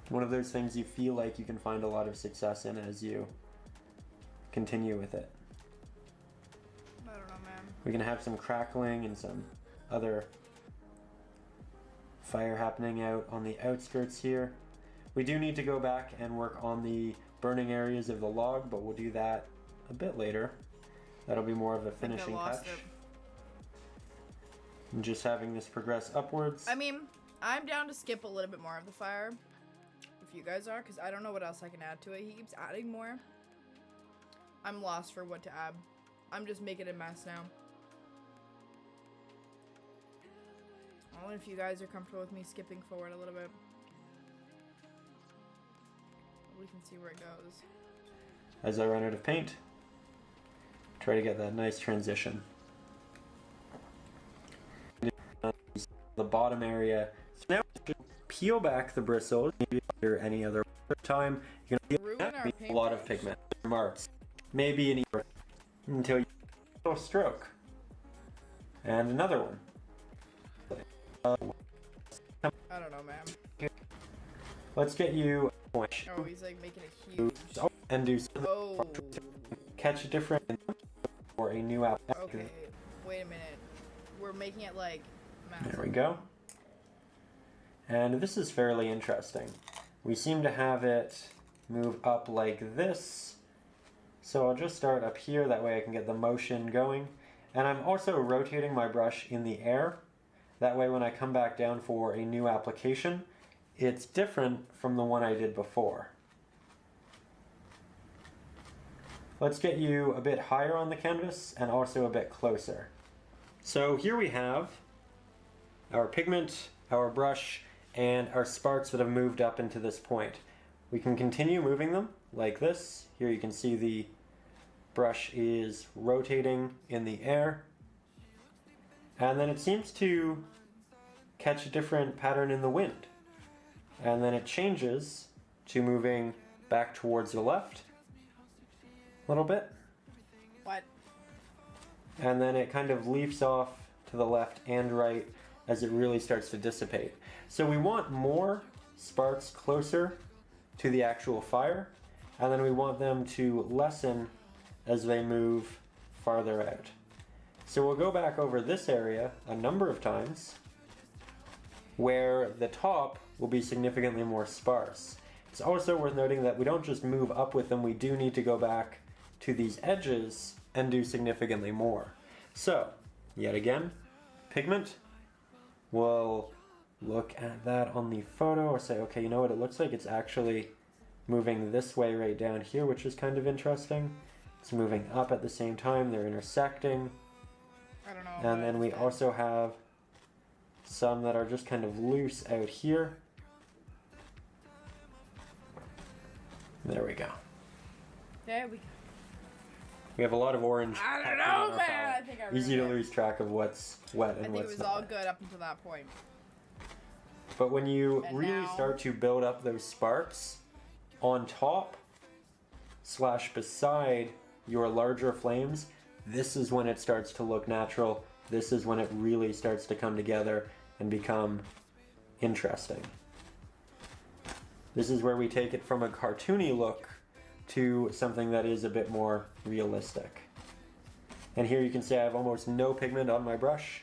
One of those things you feel like you can find a lot of success in as you continue with it. I don't know, man. We can have some crackling and some other fire happening out on the outskirts here. We do need to go back and work on the burning areas of the log, but we'll do that a bit later. That'll be more of a finishing touch. And just having this progress upwards. I mean, I'm down to skip a little bit more of the fire. If if you guys are, because I don't know what else I can add to it. He keeps adding more. I'm lost for what to add. I'm just making a mess now. I don't know if you guys are comfortable with me skipping forward a little bit. We can see where it goes. As I run out of paint, try to get that nice transition. The bottom area. So now peel back the bristles. Maybe or any other time, you can Ruin a lot of pigment marks. Maybe an until you get a stroke. And another one. I don't know, man. Let's get you a point. Oh, he's like making a huge. And do some Oh. catch a different or a new app. Okay. Wait a minute. We're making it like massive. There we go. And this is fairly interesting. We seem to have it move up like this. So I'll just start up here, that way I can get the motion going. And I'm also rotating my brush in the air. That way when I come back down for a new application, it's different from the one I did before. Let's get you a bit higher on the canvas and also a bit closer. So here we have our pigment, our brush, and our sparks that have moved up into this point. We can continue moving them like this. Here you can see the brush is rotating in the air. And then it seems to catch a different pattern in the wind. And then it changes to moving back towards the left a little bit. What? And then it kind of leaps off to the left and right as it really starts to dissipate. So we want more sparks closer to the actual fire, and then we want them to lessen as they move farther out. So we'll go back over this area a number of times where the top will be significantly more sparse. It's also worth noting that we don't just move up with them, we do need to go back to these edges and do significantly more. So, yet again, pigment, we'll look at that on the photo or say, okay, you know what, it looks like it's actually moving this way right down here, which is kind of interesting. It's moving up at the same time, they're intersecting. I don't know. And then we also have some that are just kind of loose out here. There we go. There we go. We have a lot of orange. I don't on know, our man. palette. I think I Easy to ruined it. lose track of what's wet and I think what's it was not. all good up until that point. But when you And really now- start to build up those sparks on top / beside your larger flames, this is when it starts to look natural. This is when it really starts to come together and become interesting. This is where we take it from a cartoony look to something that is a bit more realistic. And here you can see I have almost no pigment on my brush,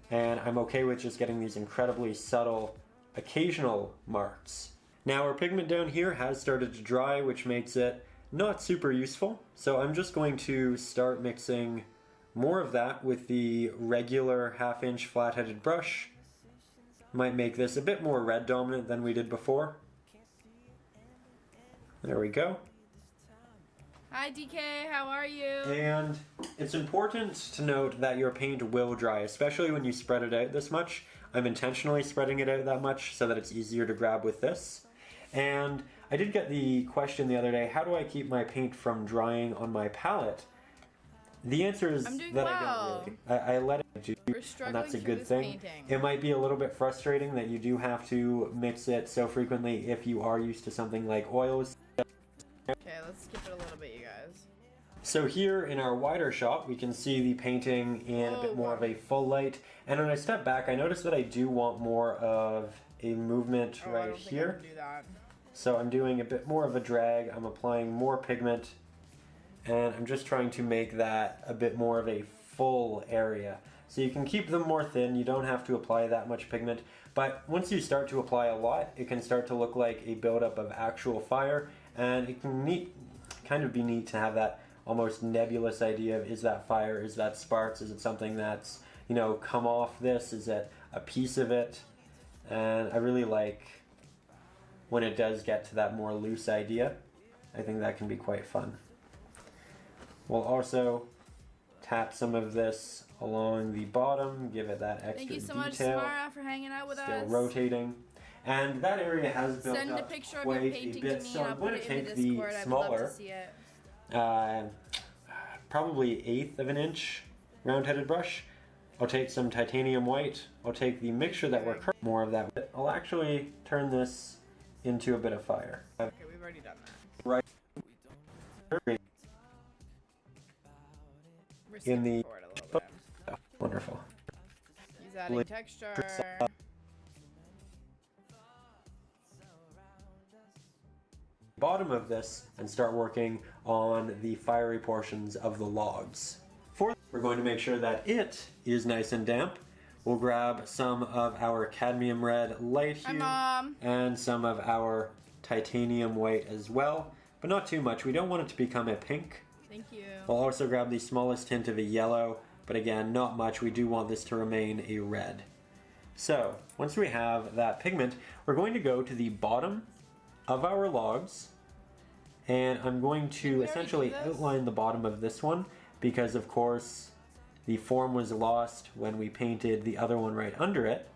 and I'm okay with just getting these incredibly subtle occasional marks. Now our pigment down here has started to dry, which makes it not super useful, so I'm just going to start mixing more of that with the regular 1/2 inch flat-headed brush. Might make this a bit more red dominant than we did before. There we go. Hi DK, how are you? And it's important to note that your paint will dry, especially when you spread it out this much. I'm intentionally spreading it out that much so that it's easier to grab with this. And I did get the question the other day, how do I keep my paint from drying on my palette? The answer is I'm doing that well. I don't really. I let it do, We're and struggling that's a through good this thing. painting. It might be a little bit frustrating that you do have to mix it so frequently if you are used to something like oils. Okay, let's skip it a little bit, you guys. So here in our wider shot, we can see the painting in a bit more of a full light. And when I step back, I notice that I do want more of a movement Oh, I right don't think I here. can do that. So I'm doing a bit more of a drag. I'm applying more pigment. And I'm just trying to make that a bit more of a full area. So you can keep them more thin. You don't have to apply that much pigment. But once you start to apply a lot, it can start to look like a buildup of actual fire. And it can kind of be neat to have that almost nebulous idea of, is that fire, is that sparks, is it something that's, you know, come off this, is it a piece of it? And I really like when it does get to that more loose idea. I think that can be quite fun. We'll also tap some of this along the bottom, give it that extra Thank you so detail. much, Samara, for hanging out with Still us. rotating. And that area has built Send a up picture of your quite a painting to bit, me so and I'll I'm put going to it in take the the Discord. I'd love smaller, to see it. probably 1/8 of an inch round-headed brush. I'll take some titanium white. I'll take the mixture that we're more of that. I'll actually turn this into a bit of fire. Okay, we've already done that. Right We're in the forward a little bit. wonderful. He's adding texture. Bottom of this and start working on the fiery portions of the logs. Fourth, we're going to make sure that it is nice and damp. We'll grab some of our cadmium red light Hi, hue Mom. and some of our titanium white as well, but not too much. We don't want it to become a pink. Thank you. We'll also grab the smallest hint of a yellow, but again, not much. We do want this to remain a red. So, once we have that pigment, we're going to go to the bottom of our logs, and I'm going to essentially outline the bottom of this one because, of course, the form was lost when we painted the other one right under it.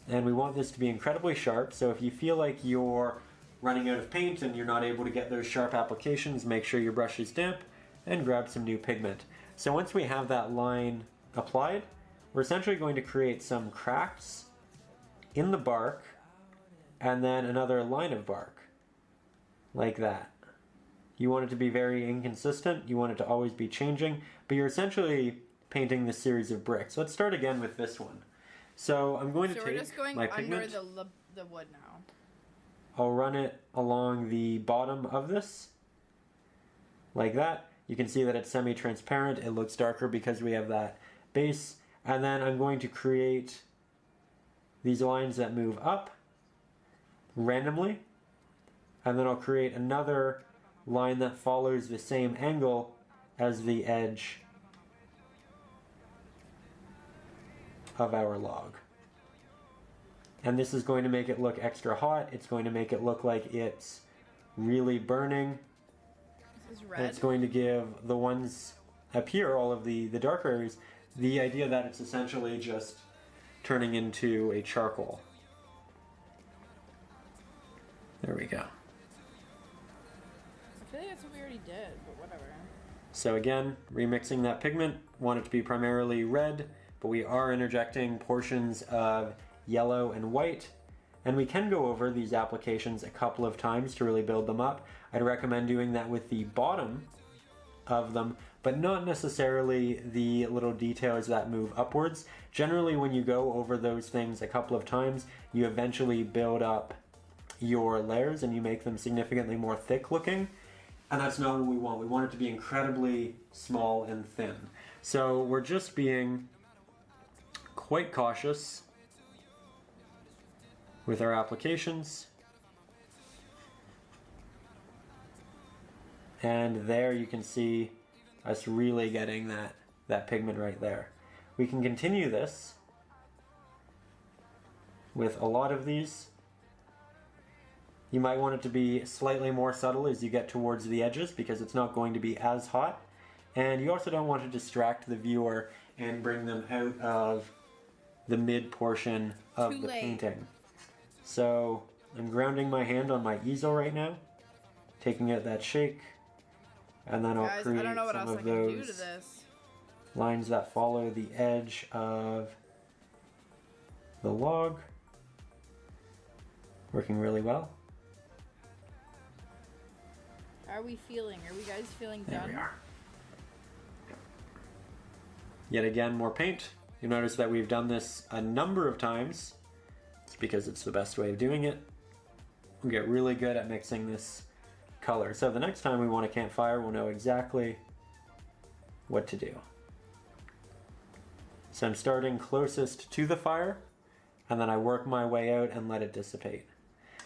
And we want this to be incredibly sharp, so if you feel like you're running out of paint and you're not able to get those sharp applications, make sure your brush is damp and grab some new pigment. So once we have that line applied, we're essentially going to create some cracks in the bark and then another line of bark, like that. You want it to be very inconsistent, you want it to always be changing, but you're essentially painting this series of bricks. Let's start again with this one. So I'm going to So take we're just going my under pigment, the wood now. I'll run it along the bottom of this, like that. You can see that it's semi-transparent, it looks darker because we have that base, and then I'm going to create these lines that move up randomly, and then I'll create another line that follows the same angle as the edge of our log. And this is going to make it look extra hot. It's going to make it look like it's really burning. This is And red. it's going to give the ones up here, all of the darker areas, the idea that it's essentially just turning into a charcoal. There we go. I feel like that's what we already did, but whatever. So again, remixing that pigment, want it to be primarily red, but we are interjecting portions of yellow and white, and we can go over these applications a couple of times to really build them up. I'd recommend doing that with the bottom of them, but not necessarily the little details that move upwards. Generally, when you go over those things a couple of times, you eventually build up your layers and you make them significantly more thick looking, and that's not what we want. We want it to be incredibly small and thin. So we're just being quite cautious with our applications. And there you can see us really getting that pigment right there. We can continue this with a lot of these. You might want it to be slightly more subtle as you get towards the edges because it's not going to be as hot. And you also don't want to distract the viewer and bring them out of the mid portion of the painting. So I'm grounding my hand on my easel right now, taking out that shake, and then I'll create I don't know what some else I of can do to those this. lines that follow the edge of the log. Working really well. How are we feeling? Are we guys feeling There done? we are. Yet again, more paint. You'll notice that we've done this a number of times. It's because it's the best way of doing it. We'll get really good at mixing this color. So the next time we want a campfire, we'll know exactly what to do. So I'm starting closest to the fire, and then I work my way out and let it dissipate.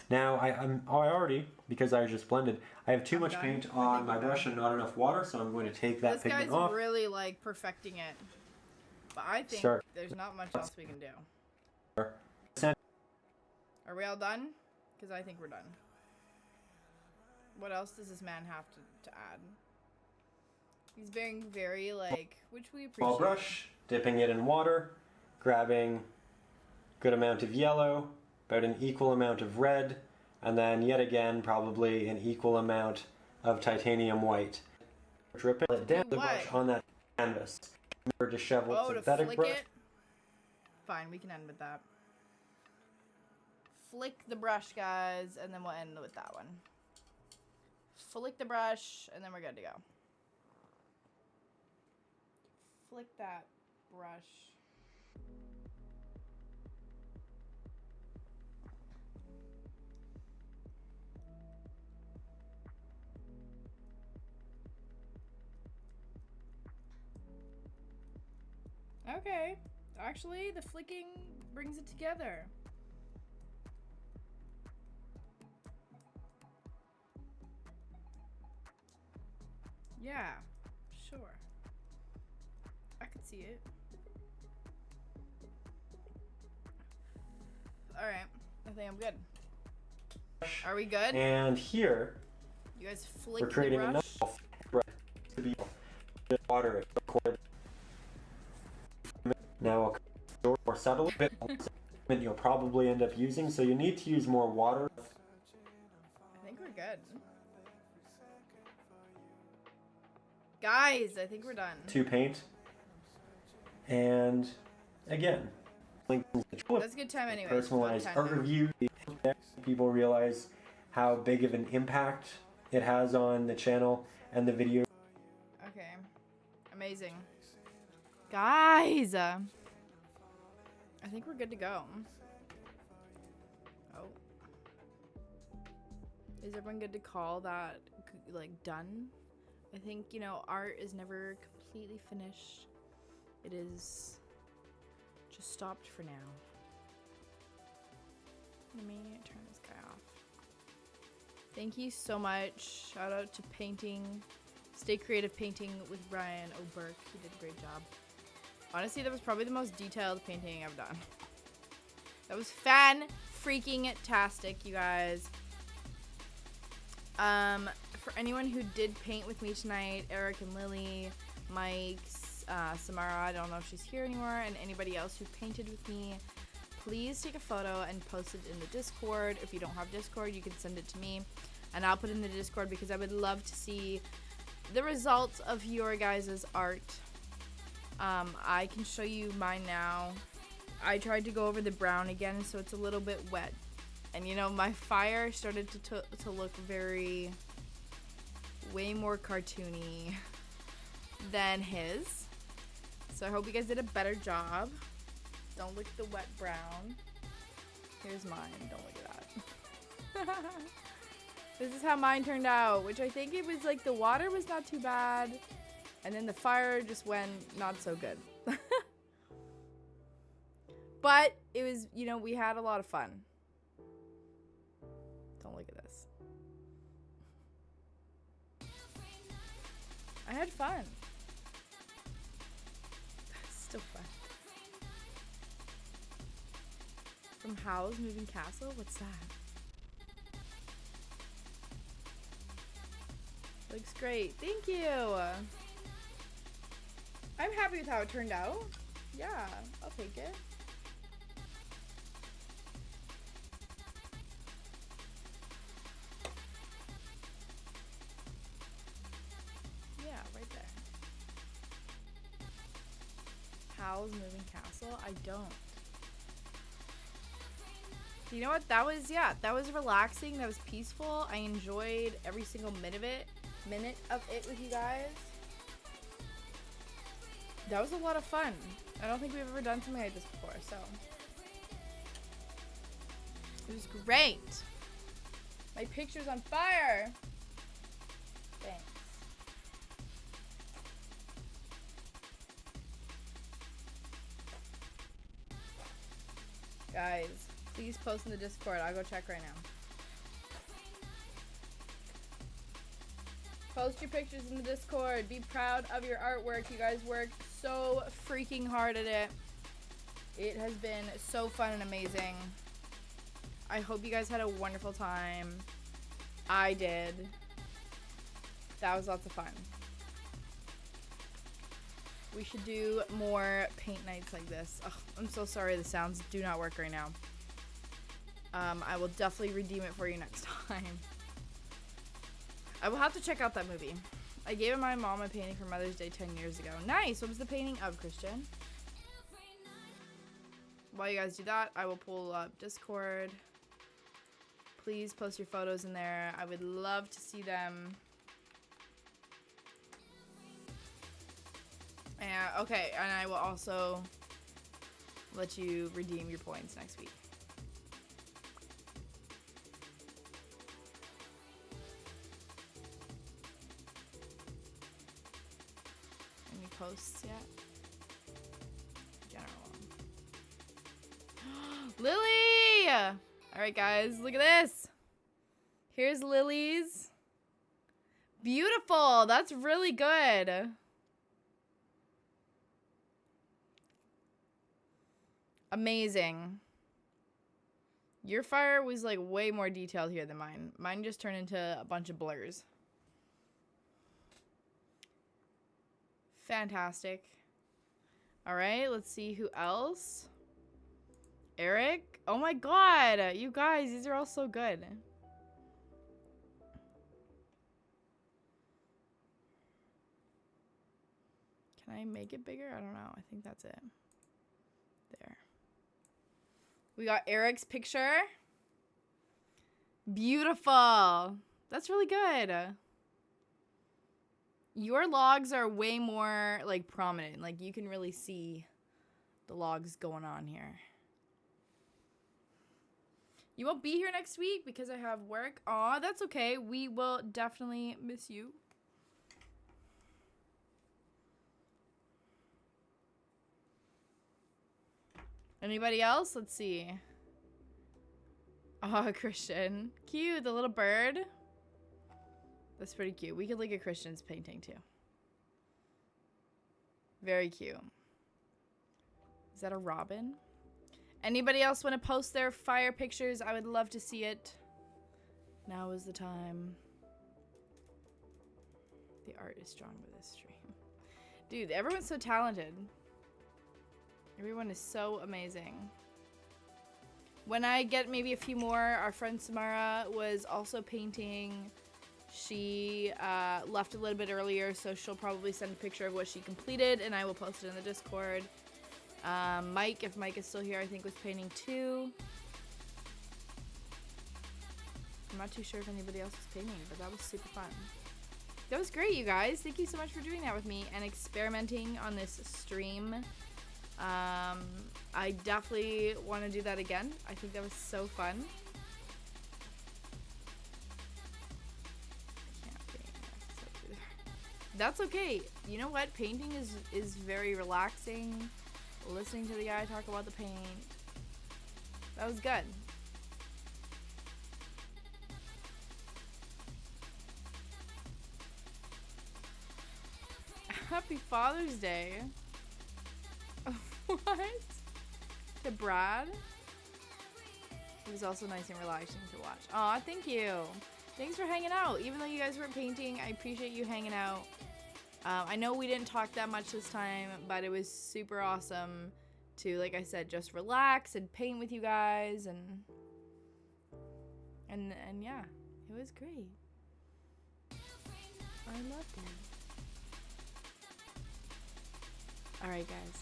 Now I already, because I just blended, I have too much paint on my brush and not enough water, so I'm going to take that pigment This off. guy's really like perfecting it. But I think there's not much else we can do. Are we all done? Because I think we're done. What else does this man have to add? He's being very, like, which we appreciate. Small brush, dipping it in water, grabbing good amount of yellow, about an equal amount of red, and then yet again probably an equal amount of titanium white. Dripping it down the brush on that canvas. Remember disheveled synthetic brush. It? Fine, we can end with that. Flick the brush, guys, and then we'll end with that one. Flick the brush, and then we're good to go. Flick that brush. Okay, actually, the flicking brings it together. Yeah, sure. I could see it. Alright, I think I'm good. Are we good? And here, you guys flick we're creating the brush? enough brush to be water. Now, a more subtle bit you'll probably end up using, so you need to use more water. I think we're good. Guys, I think we're done. To paint. And again, that's a good time anyway. Personalized art review. People realize how big of an impact it has on the channel and the video. Okay. Amazing. Guys! I think we're good to go. Oh. Is everyone good to call that, like, done? I think, you know, art is never completely finished. It is just stopped for now. Let me turn this guy off. Thank you so much. Shout out to painting. Stay Creative Painting with Brian O'Burke. He did a great job. Honestly, that was probably the most detailed painting I've done. That was fan-freaking-tastic, you guys. For anyone who did paint with me tonight, Eric and Lily, Mike, Samara, I don't know if she's here anymore, and anybody else who painted with me, please take a photo and post it in the Discord. If you don't have Discord, you can send it to me, and I'll put it in the Discord because I would love to see the results of your guys' art. I can show you mine now. I tried to go over the brown again, so it's a little bit wet. And you know, my fire started to look way more cartoony than his. So I hope you guys did a better job. Don't look at the wet brown. Here's mine. Don't look at that. This is how mine turned out, which I think it was like the water was not too bad. And then the fire just went not so good. But it was, you know, we had a lot of fun. Don't look at this. I had fun. Still fun. From Howl's Moving Castle? What's that? Looks great. Thank you. I'm happy with how it turned out. Yeah, I'll take it. Yeah, right there. Howl's Moving Castle? I don't. You know what? That was relaxing. That was peaceful. I enjoyed every single minute of it with you guys. That was a lot of fun. I don't think we've ever done something like this before, so. It was great. My picture's on fire. Thanks. Guys, please post in the Discord. I'll go check right now. Post your pictures in the Discord. Be proud of your artwork. You guys worked so freaking hard at it. It has been so fun and amazing. I hope you guys had a wonderful time. I did. That was lots of fun. We should do more paint nights like this. Ugh, I'm so sorry the sounds do not work right now. I will definitely redeem it for you next time. I will have to check out that movie. I gave my mom a painting for Mother's Day 10 years ago. Nice! What was the painting of, Christian? While you guys do that, I will pull up Discord. Please post your photos in there. I would love to see them. And, okay, and I will also let you redeem your points next week. Any posts yet? General. Lily! Alright guys, look at this. Here's Lily's. Beautiful! That's really good. Amazing. Your fire was like way more detailed here than mine. Mine just turned into a bunch of blurs. Fantastic. Alright, let's see who else. Eric. Oh my god. You guys, these are all so good. Can I make it bigger? I don't know. I think that's it. There. We got Eric's picture. Beautiful. That's really good. Your logs are way more like prominent. Like you can really see the logs going on here. You won't be here next week because I have work. Aw, that's okay. We will definitely miss you. Anybody else? Let's see. Oh, Christian. Cute, the little bird. That's pretty cute. We could look at Christian's painting too. Very cute. Is that a robin? Anybody else want to post their fire pictures? I would love to see it. Now is the time. The art is strong with this stream. Dude, everyone's so talented. Everyone is so amazing. When I get maybe a few more, our friend Samara was also painting. She left a little bit earlier, so she'll probably send a picture of what she completed, and I will post it in the Discord. Mike, if Mike is still here, I think was painting too. I'm not too sure if anybody else was painting, but that was super fun. That was great, you guys. Thank you so much for doing that with me and experimenting on this stream. I definitely want to do that again. I think that was so fun. I can't paint. That's okay. You know what? Painting is very relaxing. Listening to the guy talk about the paint. That was good. Happy Father's Day. What? To Brad? It was also nice and relaxing to watch. Aw, thank you. Thanks for hanging out. Even though you guys weren't painting, I appreciate you hanging out. I know we didn't talk that much this time, but it was super awesome to, like I said, just relax and paint with you guys, and yeah, it was great. I loved it. Alright guys,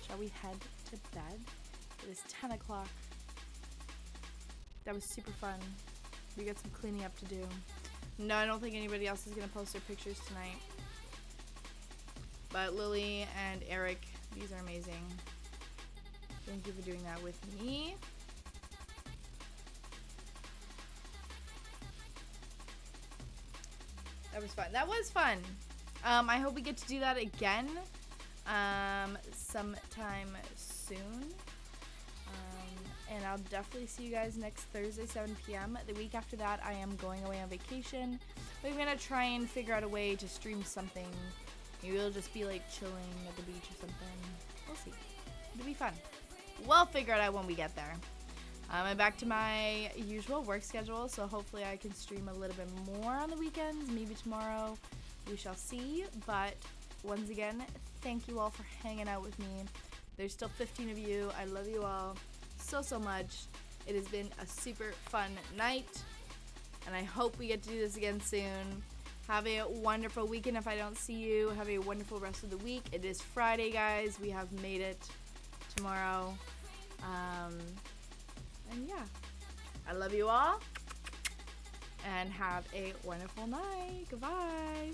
shall we head to bed? It is 10 o'clock. That was super fun. We got some cleaning up to do. No, I don't think anybody else is going to post their pictures tonight. But Lily and Eric, these are amazing. Thank you for doing that with me. That was fun. That was fun. I hope we get to do that again sometime soon. And I'll definitely see you guys next Thursday, 7 p.m. The week after that, I am going away on vacation. We're going to try and figure out a way to stream something. Maybe it'll just be like chilling at the beach or something. We'll see. It'll be fun. We'll figure it out when we get there. I'm back to my usual work schedule, so hopefully I can stream a little bit more on the weekends, maybe tomorrow. We shall see. But once again, thank you all for hanging out with me. There's still 15 of you. I love you all so, so much. It has been a super fun night, and I hope we get to do this again soon. Have a wonderful weekend if I don't see you. Have a wonderful rest of the week. It is Friday, guys. We have made it tomorrow. And yeah, I love you all, and have a wonderful night. Goodbye.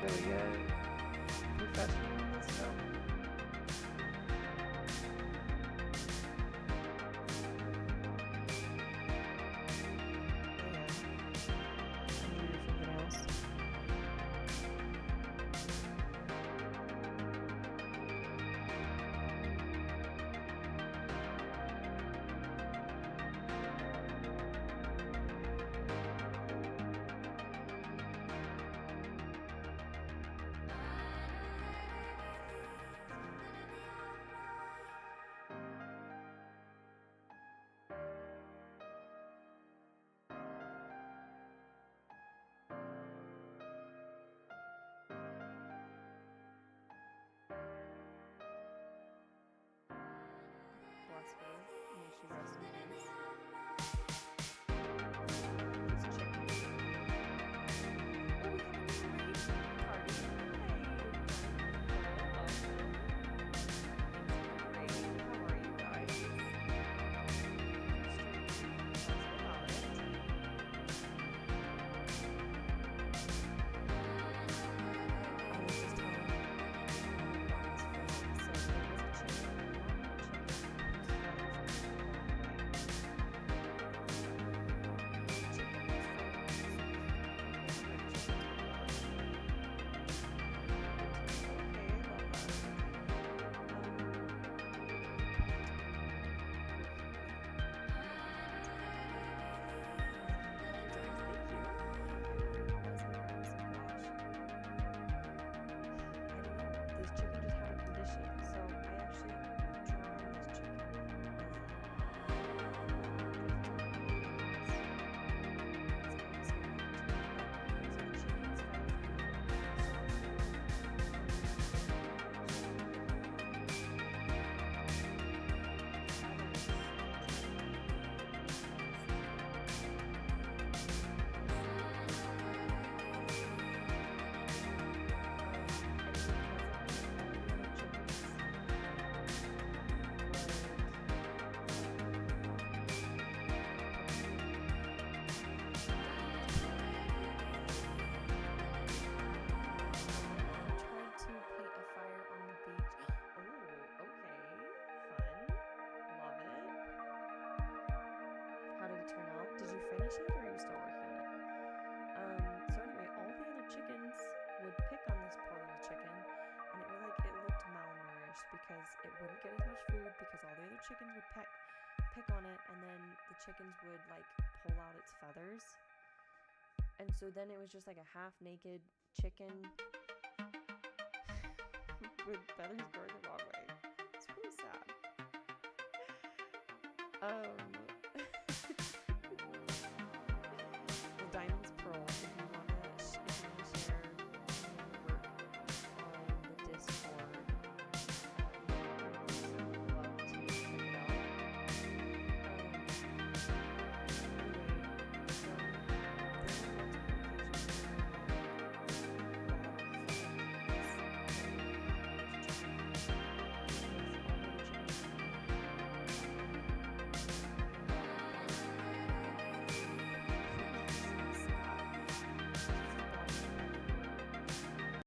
Really good. Professional in this stuff. Bless her. May she rest in peace. This chicken. Oh, we have a new party. Great. How are you guys? Tell us about it. I was just telling you. So there was a chicken. This chicken just had a condition, so I actually drawn this chicken. Turn out? Did you finish it or are you still working on it? So anyway, all the other chickens wouldn't get as much food because all the other chickens would pick on it, and then the chickens would like pull out its feathers. And so then it was just like a half naked chicken with feathers going the wrong way. It's really sad.